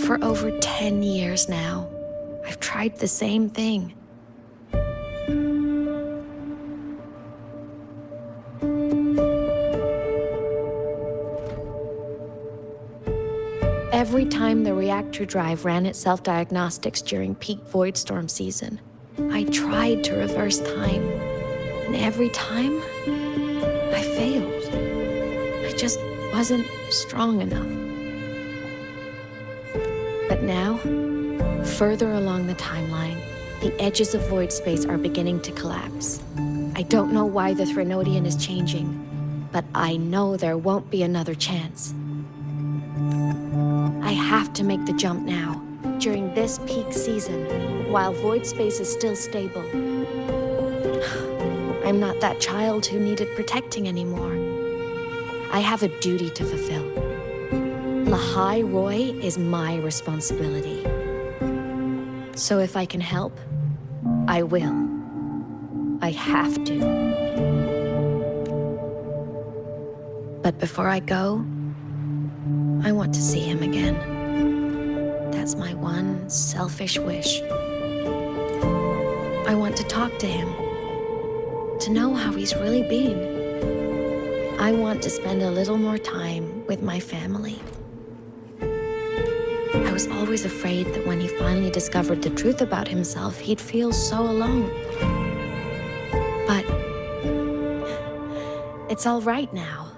For over 10 years now, I've tried the same thing. Every time the reactor drive ran its self-diagnostics during peak Voidstorm season, I tried to reverse time. And every time, I failed. I just wasn't strong enough. But now, further along the timeline, the edges of void space are beginning to collapse. I don't know why the Threnodian is changing, but I know there won't be another chance. I have to make the jump now, during this peak season, while void space is still stable. I'm not that child who needed protecting anymore. I have a duty to fulfill. Lahai-Roi is my responsibility. So if I can help, I will. I have to. But before I go, I want to see him again. That's my one selfish wish. I want to talk to him, to know how he's really been. I want to spend a little more time with my family. I was always afraid that when he finally discovered the truth about himself, he'd feel so alone. But it's all right now.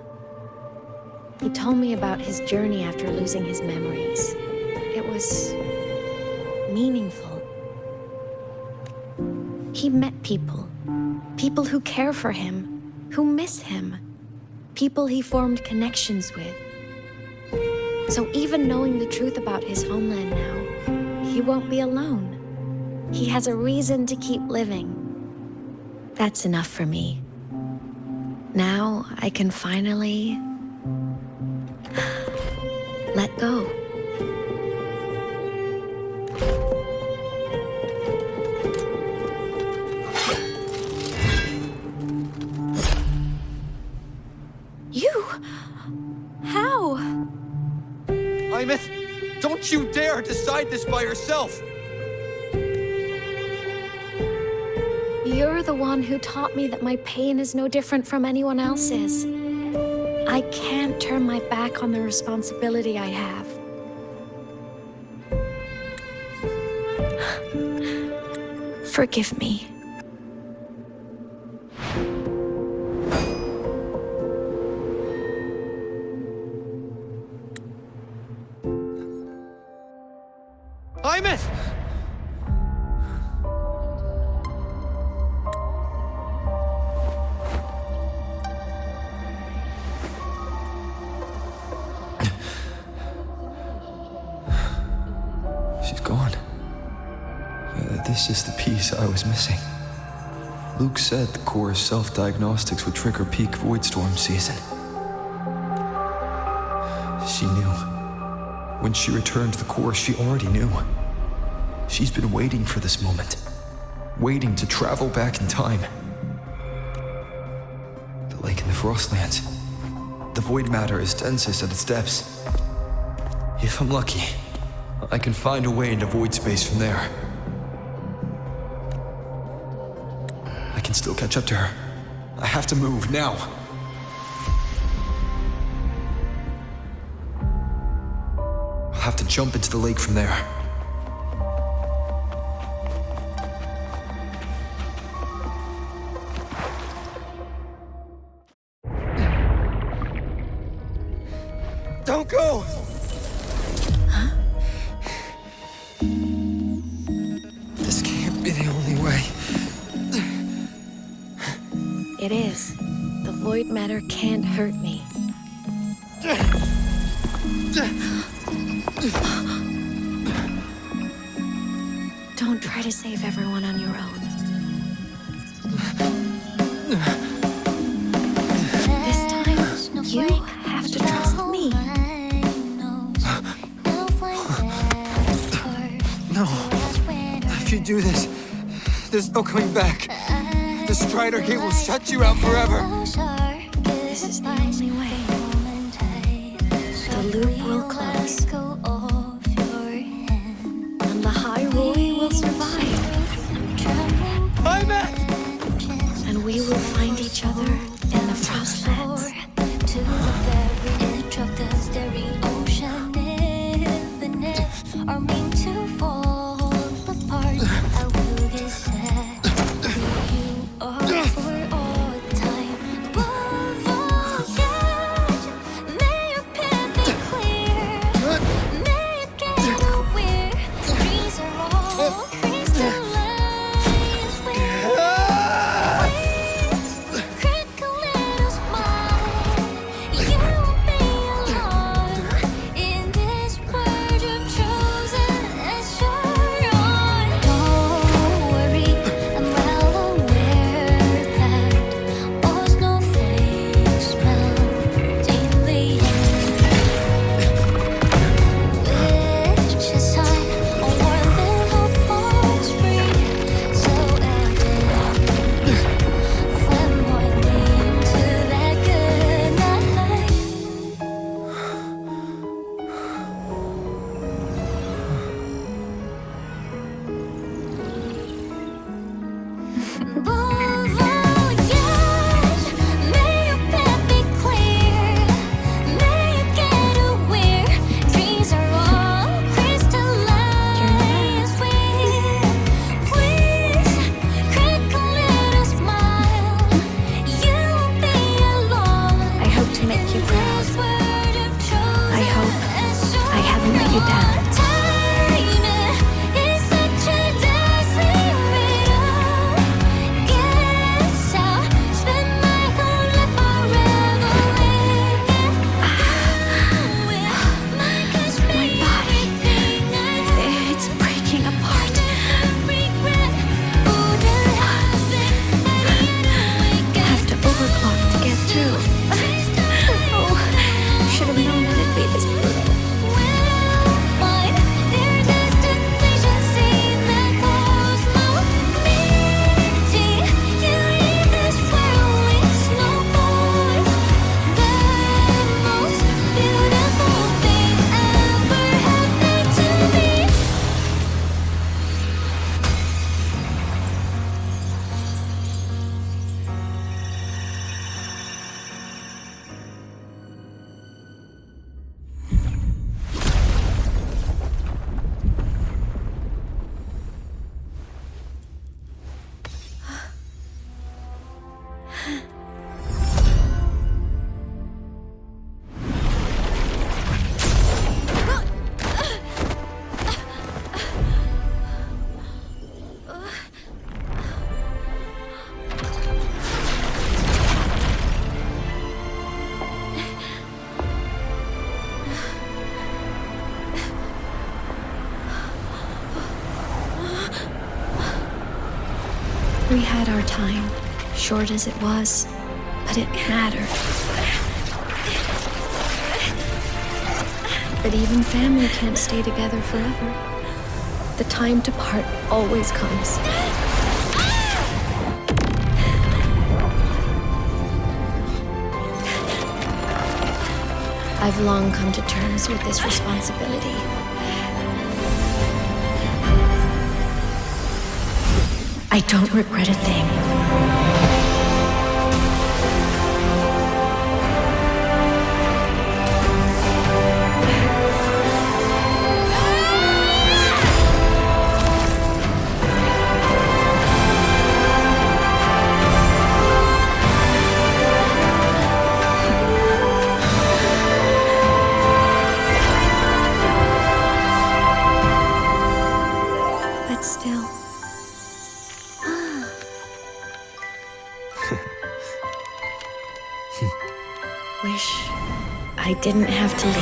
He told me about his journey after losing his memories. It was meaningful. He met people. People who care for him, who miss him. People he formed connections with. So even knowing the truth about his homeland now, he won't be alone. He has a reason to keep living. That's enough for me. Now I can finally let go. You? How? Aemeath, don't you dare decide this by yourself! You're the one who taught me that my pain is no different from anyone else's. I can't turn my back on the responsibility I have. Forgive me. Aemeath! She's gone. This is the piece I was missing. Luuk said the core's self-diagnostics would trigger peak Voidstorm season. She knew. When she returned to the core, she already knew. She's been waiting for this moment. Waiting to travel back in time. The lake in the Frostlands. The void matter is densest at its depths. If I'm lucky, I can find a way into void space from there. I can still catch up to her. I have to move now. I'll have to jump into the lake from there. Don't go! This can't be the only way. It is. The void matter can't hurt me. Don't try to save everyone on your own. This time, you have to trust me. No. If you do this, there's no coming back. The Strider Gate will shut you out forever. This is the only way. The loop will close. And Lahai-Roi will survive. Aemeath! And we will find each other in the Frostlands. To the very edge of the starry ocean, even if our mean to fall apart, I will get sad to you for all time. Voyage, may your path be clear, may you get aware. Trees are all crystallized with waves, critical We had our time, short as it was, but it mattered. But even family can't stay together forever. The time to part always comes. I've long come to terms with this responsibility. I don't regret a thing. But still. Wish I didn't have to leave.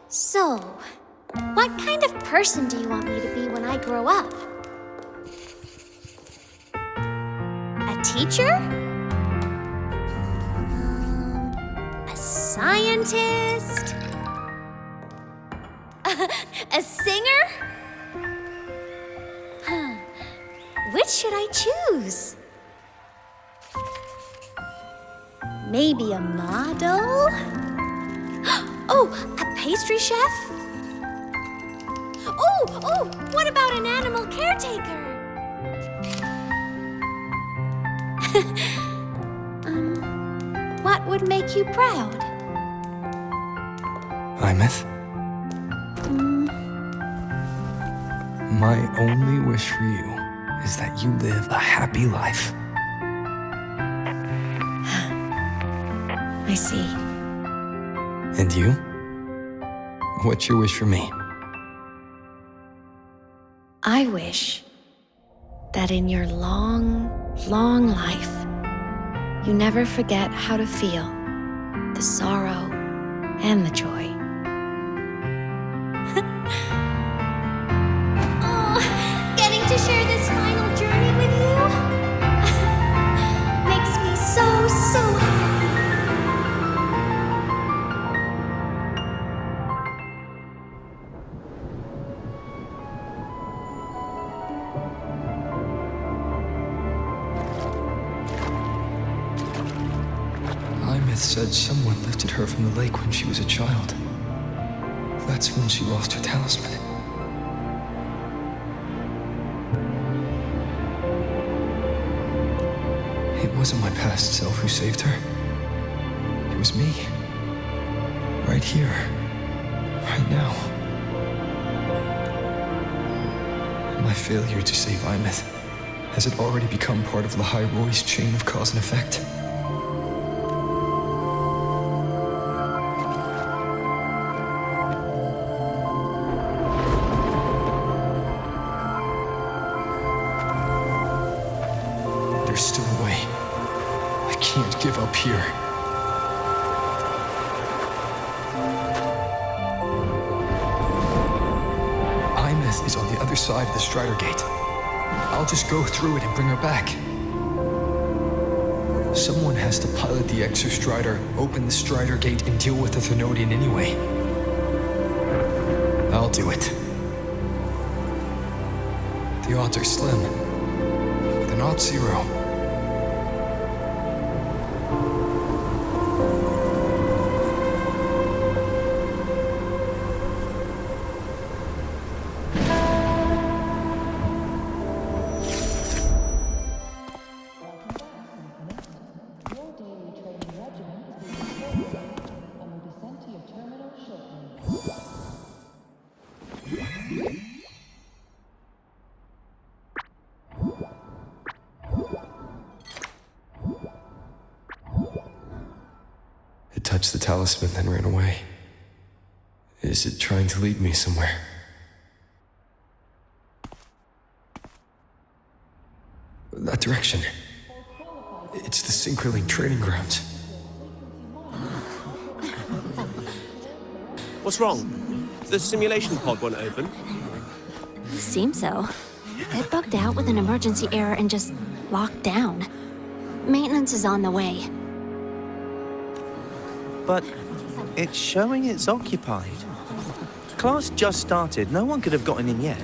So, what kind of person do you want me to be when I grow up? A teacher? A scientist? A singer? Which should I choose? Maybe a model? Oh, a pastry chef? Oh, what about an animal caretaker? What would make you proud? Aemeath? My only wish for you is that you live a happy life. I see. And you? What's your wish for me? I wish that in your long, long life, you never forget how to feel the sorrow and the joy. Oh, getting to share this final journey with you makes me so happy. Aemeath said someone lifted her from the lake when she was a child. That's when she lost her talisman. It wasn't my past self who saved her. It was me. Right here. Right now. My failure to save Aemeath, has it already become part of Lahai-Roi's chain of cause and effect? There's still a way. I can't give up here. Aemeath is on the other side of the Strider Gate. I'll just go through it and bring her back. Someone has to pilot the Exostrider, open the Strider Gate, and deal with the Thernoidian anyway. I'll do it. The odds are slim. They're not zero. touched the talisman, then ran away. Is it trying to lead me somewhere? That direction. It's the Synchrolink training grounds. What's wrong? The simulation pod won't open? Seems so. It bugged out with an emergency error and just locked down. Maintenance is on the way. But it's showing it's occupied. Class just started. No one could have gotten in yet.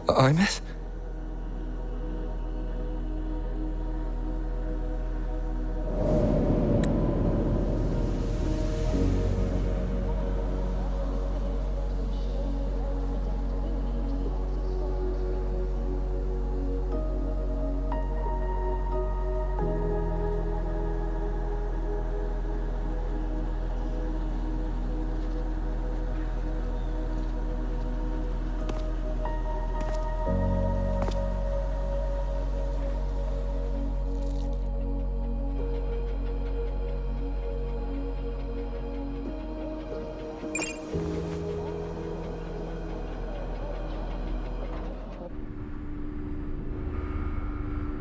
Aemeath?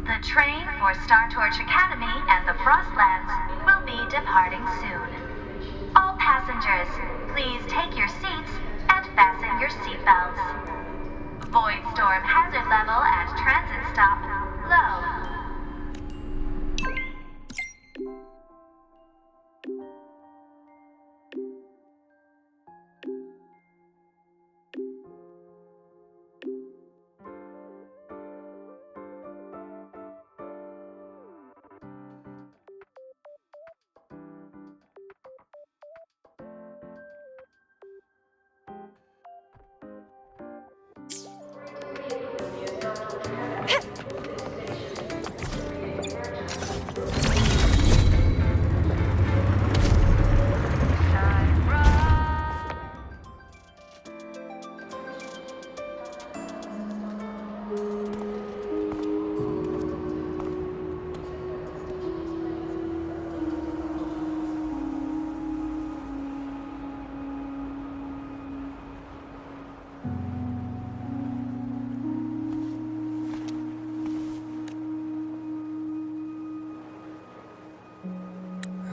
The train for Star Torch Academy and the Frostlands will be departing soon. All passengers, please take your seats and fasten your seatbelts. Void storm hazard level at transit stop low.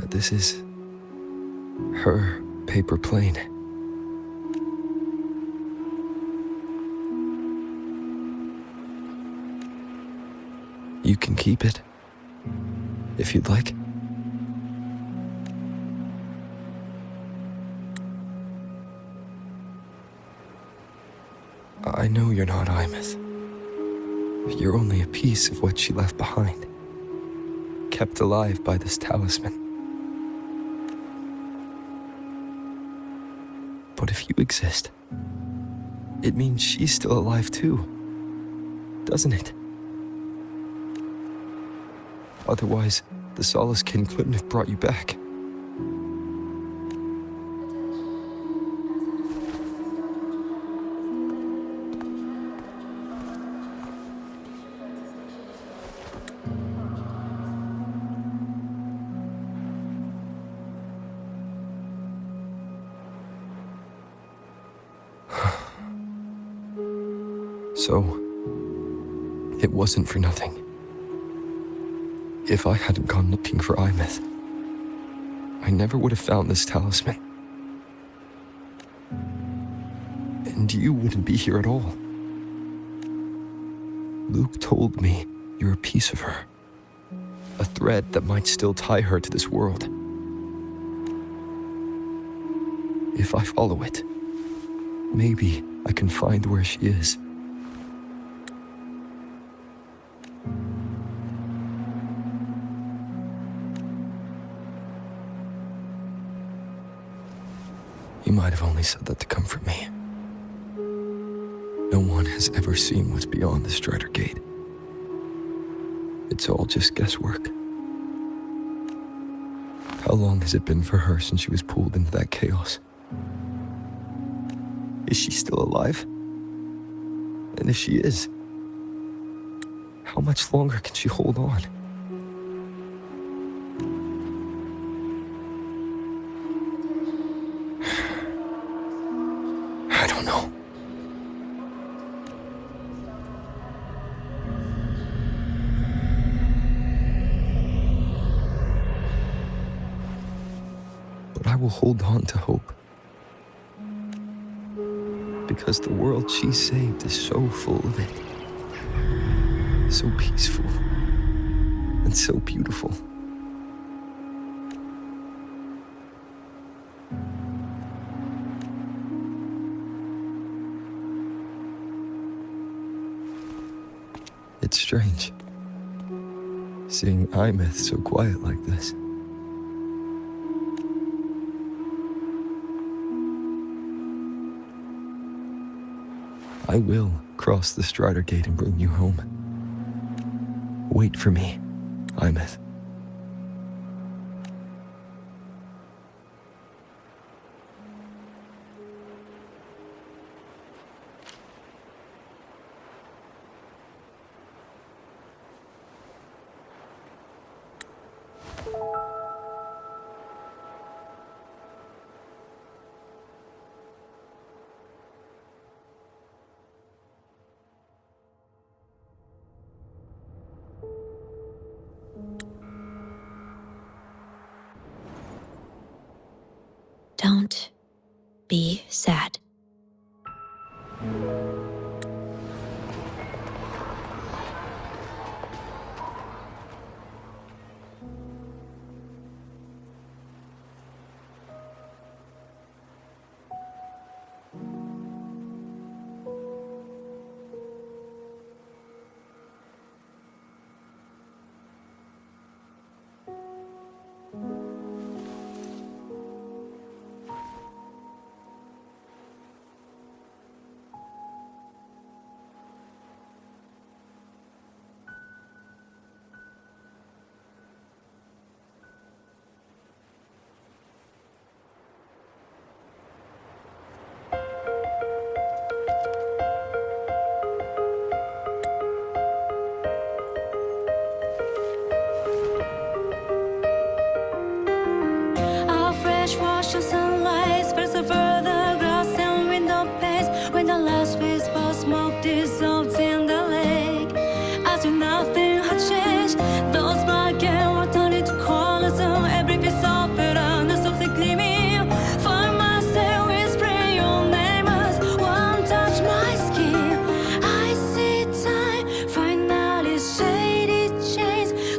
This is her paper plane. You can keep it, if you'd like. I know you're not Aemeath. You're only a piece of what she left behind, kept alive by this talisman. But if you exist, it means she's still alive too, doesn't it? Otherwise, the Soliskin couldn't have brought you back. So, it wasn't for nothing. If I hadn't gone looking for Aemeath, I never would have found this talisman. And you wouldn't be here at all. Luuk told me you're a piece of her. A thread that might still tie her to this world. If I follow it, maybe I can find where she is. You might have only said that to comfort me. No one has ever seen what's beyond the Strider Gate. It's all just guesswork. How long has it been for her since she was pulled into that chaos? Is she still alive? And if she is, how much longer can she hold on? I don't know. But I will hold on to hope. Because the world she saved is so full of it. So peaceful. And so beautiful. It's strange, seeing Aemeath so quiet like this. I will cross the Strider Gate and bring you home. Wait for me, Aemeath. Don't be sad.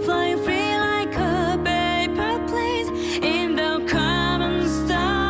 Flying free like a paper plane in the common star.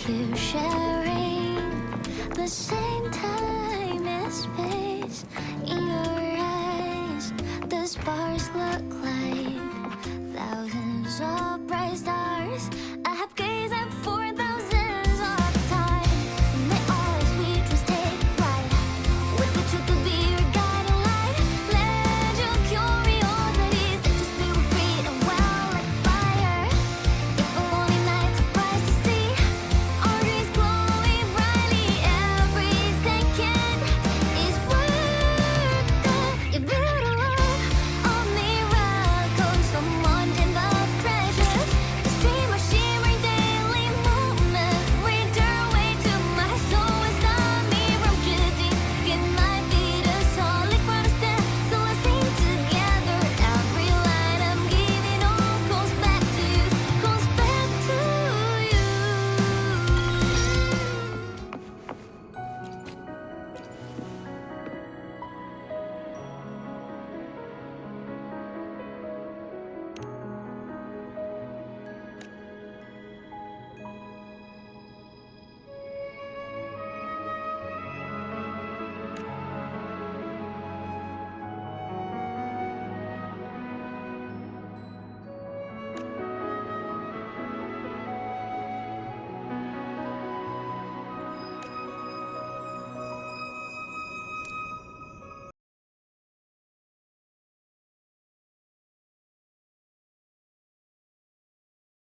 you sharing the same time and space. In your eyes, the sparks look like thousands of bright stars.